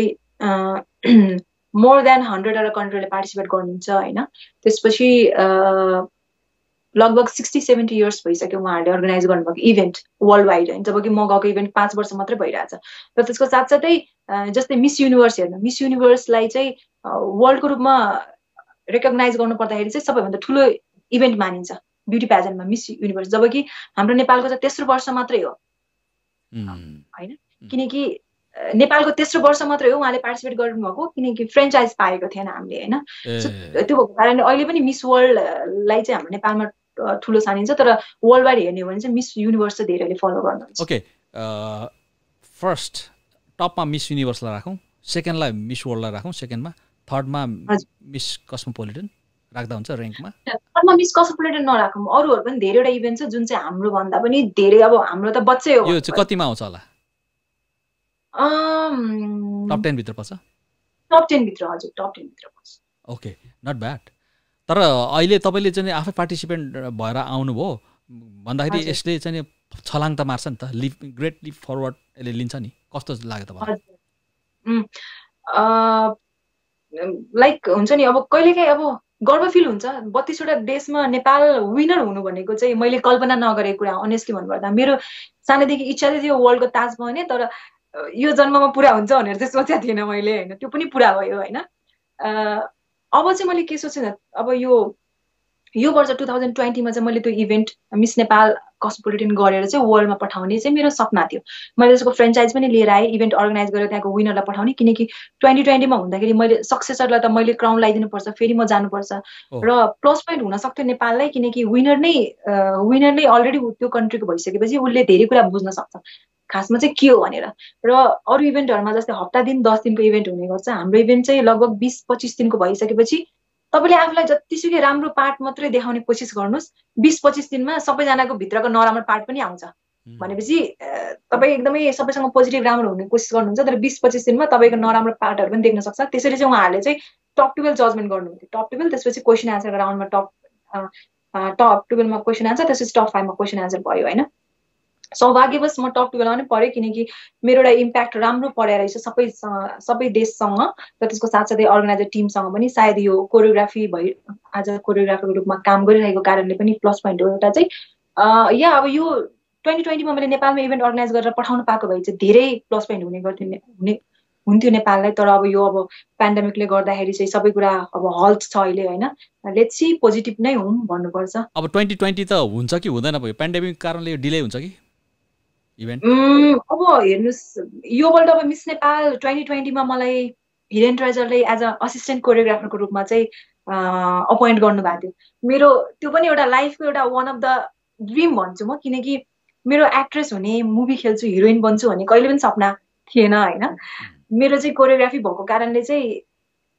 मोर देन 100 कन्ट्रीले पार्टिसिपेट गर्नुहुन्छ होइन। त्यसपछि लगभग 60-70 इयर्स भइसक्यो उहाँहरूले अर्गनाइज गर्नुभएको इभेन्ट वर्ल्ड वाइड होइन। जबकि म गएको इभेन्ट 5 वर्ष मात्रै भइरहेछ। र त्यसको साथसाथै जस्तै मिस युनिभर्स हेर्नु, मिस युनिभर्सलाई चाहिँ वर्ल्डको रूपमा रेकग्नाइज गर्नु पर्दाखेरि चाहिँ सबैभन्दा ठुलो इभेन्ट मानिन्छ ब्युटी प्याजेन्टमा मिस युनिभर्स, जबकि हाम्रो नेपालको चाहिँ तेस्रो वर्ष मात्रै हो होइन। किनकि नेपालको तेस्रो वर्ष मात्रै हो उहाँले पार्टिसिपेट गर्नुभएको, किनकि फ्रेन्चाइज पाएको थिएन हामीले होइन। त्यो भएको कारणले अहिले पनि मिस वर्ल्डलाई चाहिँ हाम्रो नेपालमा ठुलो सानिन्छ, तर वर्ल्ड वाइड हेर्ने हो भने चाहिँ मिस युनिभर्स चाहिँ धेरैले फलो गर्नुहुन्छ। ओके, फर्स्ट टपमा मिस युनिभर्सलाई राखौँ, सेकेन्डलाई मिस वर्ल्डलाई राखौँ, सेकेन्डमा थर्डमा मिस कस्मोपोलिटन राख्दा हुन्छ ऱ्याङ्कमा? थर्डमा मिस कस्मोपोलिटन नराखौँ, अरूहरू पनि धेरैवटा इभेन्ट छ जुन चाहिँ हाम्रो भन्दा पनि धेरै, अब हाम्रो त बच्चै हो। यो चाहिँ कतिमा आउँछ होला? टप 10 भित्र पर्छ? टप 10 भित्र, हजुर टप 10 भित्र पर्छ। Okay, not bad. तर अहिले तपाईँले चाहिँ आफै पार्टिसिपेन्ट भएर आउनुभयो भन्दाखेरि यसले चाहिँ छलाङ त मार्छ नि त, ग्रेट लिप फरवर्ड यसले लिन्छ नि, कस्तो लाग्यो तपाईँलाई? लाइक हुन्छ नि, अब कहिलेकाहीँ अब गर्व फिल हुन्छ। 32वटा देशमा नेपाल विनर हुनु भनेको चाहिँ मैले कल्पना नगरेको कुरा, अनेस्टली भन्नुपर्दा। मेरो सानैदेखि इच्छा चाहिँ थियो वर्ल्डको ताज बन्ने, तर यो जन्ममा पुरा हुन्छ भनेर चाहिँ सोचेको थिएन मैले होइन। त्यो पनि पुरा भयो होइन। अब चाहिँ मैले के सोचेँ, अब यो वर्ष 2020मा चाहिँ मैले त्यो इभेन्ट मिस नेपाल कस्मोपोलिटन गरेर चाहिँ वर्ल्डमा पठाउने चाहिँ मेरो सपना थियो। मैले त्यसको फ्रेन्चाइज पनि लिएर आएँ, इभेन्ट अर्गनाइज गरेर त्यहाँको विनरलाई पठाउने, किनकि 2020मा हुँदाखेरि मैले सक्सेसरलाई त मैले क्राउन लगाइदिनु पर्छ, फेरि म जानुपर्छ। र प्लस पोइन्ट हुन सक्थ्यो नेपाललाई, किनकि विनर नै अलरेडी त्यो कन्ट्रीको भइसकेपछि उसले धेरै कुरा बुझ्न सक्छ खासमा चाहिँ के हो भनेर। र अरू इभेन्टहरूमा जस्तै हप्ता दिन 10 दिनको इभेन्ट हुने गर्छ, हाम्रो इभेन्ट चाहिँ लगभग 20-25 दिनको भइसकेपछि तपाईँले आफूलाई जतिसुकै राम्रो पार्ट मात्रै देखाउने कोसिस गर्नुहोस्, 20-25 दिनमा सबैजनाको भित्रको नराम्रो पार्ट पनि आउँछ भनेपछि तपाईँ एकदमै सबैसँग पोजिटिभ राम्रो हुने कोसिस गर्नुहुन्छ, तर 20-25 दिनमा तपाईँको नराम्रो पार्टहरू पनि देख्न सक्छ। त्यसरी चाहिँ उहाँहरूले चाहिँ टप 12 जजमेन्ट गर्नुहुन्थ्यो। टप 12, त्यसपछि क्वेसन एन्सरको राउन्डमा टप 12मा क्वेसन एन्सर, त्यसपछि टप 5मा क्वेसन एन्सर भयो होइन। सौभाग्यवश म टप 12मा नै पढेँ, किनकि मेरो एउटा इम्प्याक्ट राम्रो परेर रहेछ सबै देशसँग र त्यसको साथसाथै अर्गनाइजर टिमसँग पनि। सायद यो कोरियोग्राफी आज कोरियोग्राफरको रूपमा काम गरिरहेको कारणले पनि प्लस पोइन्ट हो एउटा चाहिँ। अब यो 2020मा मैले नेपालमा इभेन्ट अर्गनाइज गरेर पठाउनु पाएको भए चाहिँ धेरै प्लस पोइन्ट हुन्थ्यो नेपाललाई। तर अब यो पेन्डेमिकले गर्दाखेरि चाहिँ सबै कुरा अब हल्ट छ अहिले होइन। लेट्स सी, पोजिटिभ नै हौँ भन्नुपर्छ। अब 2020 त हुन्छ कि हुँदैन भयो? पेन्डेमिक कारणले यो डिले हुन्छ कि इभेन्ट? अब हेर्नुहोस्, यो वर्ल्ड अब मिस नेपाल 2020मा मलाई हिरेन ट्रेजरले एज अ असिस्टेन्ट कोरियोग्राफरको रूपमा चाहिँ अपोइन्ट गर्नुभएको थियो। मेरो त्यो पनि एउटा लाइफको एउटा वान अफ द ड्रिम भन्छु म, किनकि मेरो एक्ट्रेस हुने, मुभी खेल्छु, हिरोइन बन्छु भन्ने कहिले पनि सपना थिएन होइन। मेरो चाहिँ कोरियोग्राफी भएको कारणले चाहिँ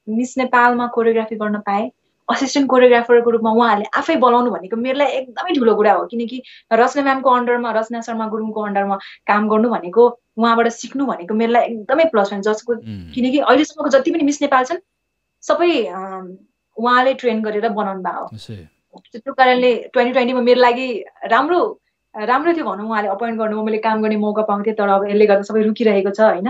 मिस नेपालमा कोरियोग्राफी गर्न पाएँ। असिस्टेन्ट कोरियोग्राफरको रूपमा उहाँहरूले आफै बोलाउनु भनेको मेरो लागि एकदमै ठुलो कुरा हो, किनकि रचना म्यामको अन्डरमा, रचना शर्मा गुरुङको अन्डरमा काम गर्नु भनेको, उहाँबाट सिक्नु भनेको मेरो लागि एकदमै प्लस पोइन्ट। जसको किनकि अहिलेसम्मको जति पनि मिस नेपाल छन् सबै उहाँले ट्रेन गरेर बनाउनु भएको हो। त्यो कारणले 2020मा मेरो लागि राम्रो राम्रो थियो भनौँ उहाँले अपोइन्ट गर्नु, मैले काम गर्ने मौका पाउँथेँ, तर अब यसले गर्दा सबै रुकिरहेको छ होइन।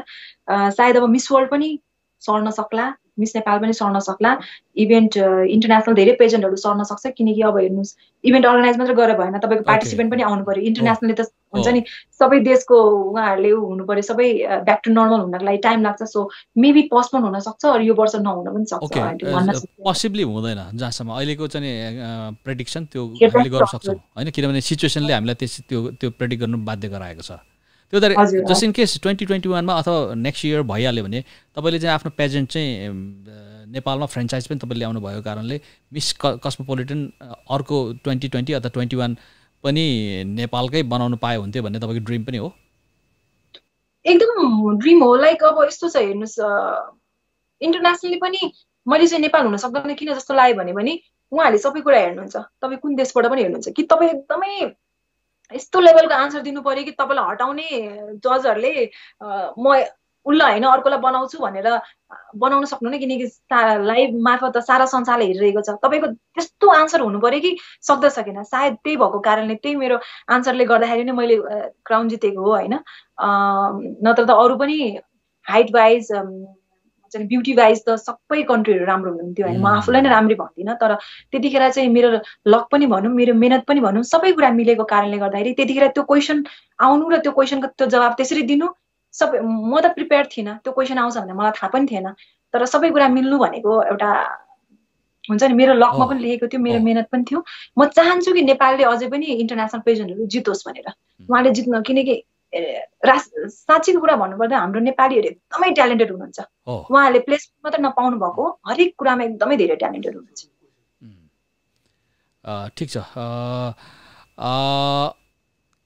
सायद अब मिस वर्ल्ड पनि सर्न सक्ला, मिस नेपाल पनि सर्न सक्ला, इभेन्ट इन्टरनेसनल धेरै पेजेन्टहरू सर्न सक्छ, किनकि अब हेर्नुहोस् इभेन्ट अर्गनाइज मात्र गरेर भएन, तपाईँको पार्टिसिपेन्ट पनि आउनु पर्यो। इन्टरनेसनली त हुन्छ नि सबै देशको उहाँहरूले हुनु पर्यो, सबै ब्याक टु नर्मल हुनको लागि टाइम लाग्छ। सो मेबी पोस्टपोन हुन सक्छ, अरू यो वर्ष नहुन पनि सक्छ। पोसिबली हुँदैन जहाँसम्म अहिलेको चाहिँ प्रेडिक्सन त्यो हामीले गर्न सक्छौँ होइन, किनभने सिचुएसनले हामीलाई त्यो प्रेडिक्ट गर्नु बाध्य गराएको छ। त्यो जस्ट इन केस 2021 अथवा नेक्स्ट इयर भइहाल्यो भने तपाईँले चाहिँ आफ्नो पेजेन्ट चाहिँ नेपालमा फ्रेन्चाइज पनि तपाईँले ल्याउनु भएको कारणले मिस कस्मोपोलिटन अर्को 2020 अथवा 21 पनि नेपालकै बनाउनु पाए हुन्थ्यो भन्ने तपाईँको ड्रिम पनि हो? एकदम ड्रिम हो। लाइक अब यस्तो छ हेर्नुहोस्, इन्टरनेसनली पनि मैले चाहिँ नेपाल हुन सक्दैन किन जस्तो लाग्यो भने उहाँहरूले सबै कुरा हेर्नुहुन्छ, तपाईँ कुन देशबाट पनि हेर्नुहुन्छ कि तपाईँ एकदमै यस्तो लेभलको आन्सर दिनु पर्यो कि तपाईँलाई हटाउने जजहरूले म उसलाई होइन अर्कोलाई बनाउँछु भनेर बनाउन सक्नुहुन्न, किनकि लाइभ मार्फत त सारा संसारले हेरिरहेको छ। तपाईँको त्यस्तो आन्सर हुनु पर्यो कि सक्दा सकेन। सायद त्यही भएको कारणले, त्यही मेरो आन्सरले गर्दाखेरि नै मैले क्राउन जितेको हो होइन। नत्र त अरू पनि हाइट वाइज ब्युटी वाइज त सबै कन्ट्रीहरू राम्रो हुनुहुन्थ्यो होइन। म आफूलाई नै राम्रै भन्दिनँ, तर त्यतिखेर चाहिँ मेरो लक पनि भनौँ, मेरो मेहनत पनि भनौँ, सबै कुरा मिलेको कारणले गर्दाखेरि त्यतिखेर त्यो क्वेसन आउनु र त्यो क्वेसनको त्यो जवाब त्यसरी दिनु, सबै म त प्रिपेयर थिइनँ। त्यो क्वेसन आउँछ भने मलाई थाहा पनि थिएन, तर सबै कुरा मिल्नु भनेको एउटा हुन्छ नि, मेरो लकमा पनि लेखेको थियो, मेरो मेहनत पनि थियो। म चाहन्छु कि नेपालले अझै पनि इन्टरनेसनल पेजेन्टहरू जितोस् भनेर, उहाँले जित्न, किनकि साँच्चीको कुरा भन्नुपर्दा हाम्रो नेपालीहरू एकदमै ट्यालेन्टेड हुनुहुन्छ। उहाँहरूले प्लेसमेन्ट मात्र नपाउनु भएको, हरेक कुरामा एकदमै धेरै ट्यालेन्टेड हुनुहुन्छ। ठिक छ।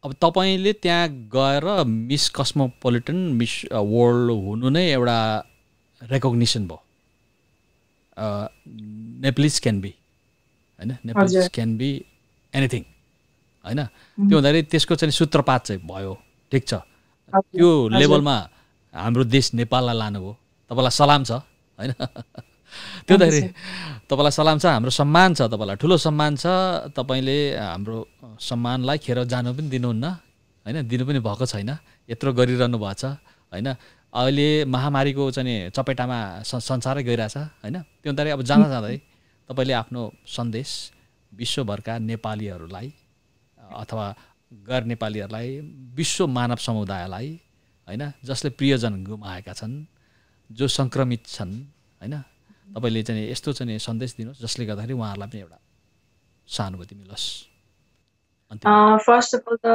अब तपाईँले त्यहाँ गएर मिस कस्मोपोलिटन मिस वर्ल्ड हुनु नै एउटा रेकग्निसन भयो। नेप्लिज क्यान बी होइन, नेप्लिज क्यान बी एनिथिङ होइन। त्यो हुँदाखेरि त्यसको चाहिँ सूत्रपात चाहिँ भयो। ठिक छ, त्यो लेभलमा हाम्रो देश नेपाललाई लानुभयो। तपाईँलाई सलाम छ होइन। त्यो हुँदाखेरि तपाईँलाई सलाम छ, हाम्रो सम्मान छ, तपाईँलाई ठुलो सम्मान छ। तपाईँले हाम्रो सम्मानलाई खेर जानु पनि दिनुहुन्न होइन, दिनु पनि भएको छैन, यत्रो गरिरहनु भएको छ होइन। अहिले महामारीको चाहिँ चपेटामा संसारै गइरहेछ होइन। त्यो हुँदाखेरि अब जाँदा जाँदै तपाईँले आफ्नो सन्देश विश्वभरका नेपालीहरूलाई अथवा गैर नेपालीहरूलाई, विश्व मानव समुदायलाई होइन, जसले प्रियजन गुमाएका छन्, जो सङ्क्रमित छन् होइन, तपाईँले चाहिँ यस्तो चाहिँ सन्देश दिनुहोस् जसले गर्दाखेरि उहाँहरूलाई पनि एउटा सहानुभूति मिलोस्। फर्स्ट अफ अल त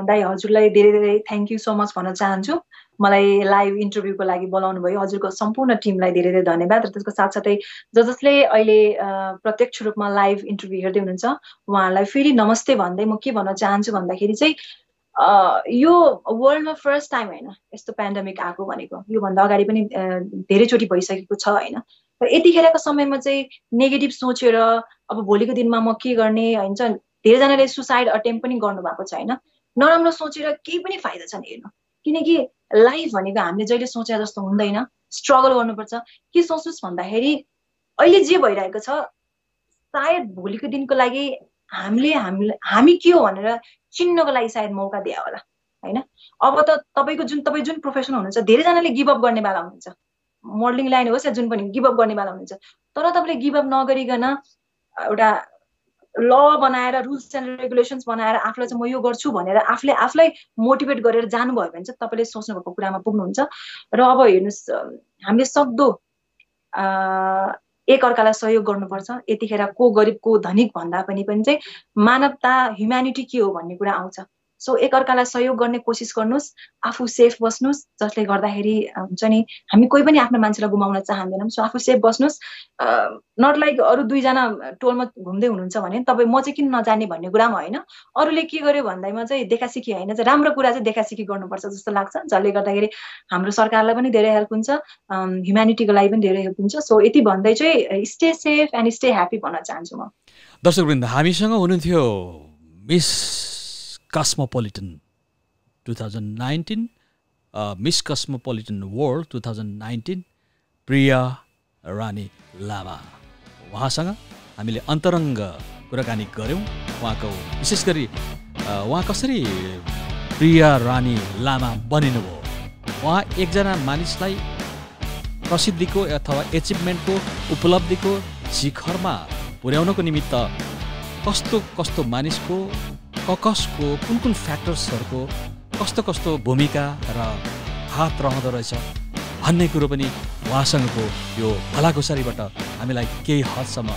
दाइ हजुरलाई धेरै धेरै थ्याङ्क यू सो मच भन्न चाहन्छु। मलाई लाइभ इन्टरभ्यूको लागि बोलाउनु भयो, हजुरको सम्पूर्ण टिमलाई धेरै धेरै धन्यवाद। र त्यसको साथसाथै जसले अहिले प्रत्यक्ष रूपमा लाइभ इन्टरभ्यू हेर्दै हुनुहुन्छ उहाँहरूलाई फेरि नमस्ते भन्दै म के भन्न चाहन्छु भन्दाखेरि चाहिँ यो वर्ल्डमा फर्स्ट टाइम होइन यस्तो पेन्डेमिक आएको भनेको, योभन्दा अगाडि पनि धेरैचोटि भइसकेको छ होइन। र यतिखेरको समयमा चाहिँ नेगेटिभ सोचेर अब भोलिको दिनमा म के गर्ने हुन्छ, धेरैजनाले सुसाइड अटेम्प पनि गर्नुभएको छ होइन। नराम्रो सोचेर केही पनि फाइदा छैन हेर्नु, किनकि लाइफ भनेको हामीले जहिले सोचे जस्तो हुँदैन, स्ट्रगल गर्नुपर्छ। के सोच्नुहोस् भन्दाखेरि अहिले जे भइरहेको छ सायद भोलिको दिनको लागि हामी के हो भनेर चिन्नको लागि सायद मौका दिए होला होइन। अब त तपाईँ जुन प्रोफेसन हुनुहुन्छ धेरैजनाले गिभअप गर्ने बेला हुनुहुन्छ, मोडलिङ लाइन होस् या जुन पनि गिभअप गर्ने बेला हुनुहुन्छ, तर तपाईँले गिभअप नगरिकन एउटा ल बनाएर रुल्स एन्ड रेगुलेसन्स बनाएर आफूलाई चाहिँ म यो गर्छु भनेर आफूलाई मोटिभेट गरेर जानुभयो भने चाहिँ तपाईँले सोच्नुभएको कुरामा पुग्नुहुन्छ। र अब हेर्नुहोस् हामीले सक्दो एकअर्कालाई सहयोग गर्नुपर्छ। यतिखेर को गरिब को धनिक भन्दा पनि चाहिँ मानवता ह्युम्यानिटी के हो भन्ने कुरा आउँछ। सो एकअर्कालाई सहयोग गर्ने कोसिस गर्नुहोस्, आफू सेफ बस्नुहोस्, जसले गर्दाखेरि हुन्छ नि हामी कोही पनि आफ्नो मान्छेलाई गुमाउन चाहँदैनौँ। सो आफू सेफ बस्नुहोस्। नट लाइक अरू दुईजना टोलमा घुम्दै हुनुहुन्छ भने तपाईँ म चाहिँ किन नजाने भन्ने कुरामा होइन, अरूले के गर्यो भन्दैमा चाहिँ देखासिखी होइन, चाहिँ राम्रो कुरा चाहिँ देखासिखी गर्नुपर्छ जस्तो लाग्छ, जसले गर्दाखेरि हाम्रो सरकारलाई पनि धेरै हेल्प हुन्छ, ह्युम्यानिटीको लागि पनि धेरै हेल्प हुन्छ। सो यति भन्दै चाहिँ stay safe and stay happy भन्न चाहन्छु म। दर्शकवृन्द, हामीसँग हुनुहुन्थ्यो miss cosmopolitan 2019 miss cosmopolitan world 2019 प्रिया रानी लामा। उहाँसँग हामीले अन्तरङ्ग कुराकानी गऱ्यौँ। उहाँको विशेष गरी उहाँ कसरी प्रिया रानी लामा बनिनुभयो? उहाँ एकजना मानिसलाई प्रसिद्धिको अथवा एचिभमेन्टको उपलब्धिको शिखरमा पुर्याउनको निमित्त कस्तो कस्तो मानिसको कसको कुन फ्याक्टर्सहरूको कस्तो भूमिका र हात रहँदो रहेछ भन्ने कुरो पनि उहाँसँगको यो भलाकुसारीबाट हामीलाई केही हदसम्म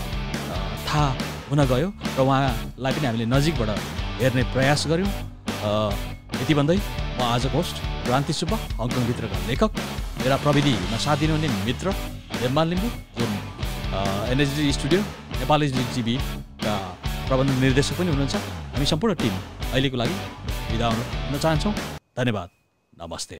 थाहा हुन गयो र उहाँलाई पनि हामीले नजिकबाट हेर्ने प्रयास गऱ्यौँ। यति भन्दै म आजको होस्ट क्रान्ति सुब्बा, हङकङभित्रका लेखक, मेरा प्रविधिमा साथ दिनुहुने मित्र हेममान लिम्बू, जुन एनएचडी स्टुडियो नेपाल टिभीका प्रबन्ध निर्देशक पनि हुनुहुन्छ। हामी सम्पूर्ण टिम अहिलेको लागि बिदा हुन चाहन्छौँ। धन्यवाद, नमस्ते।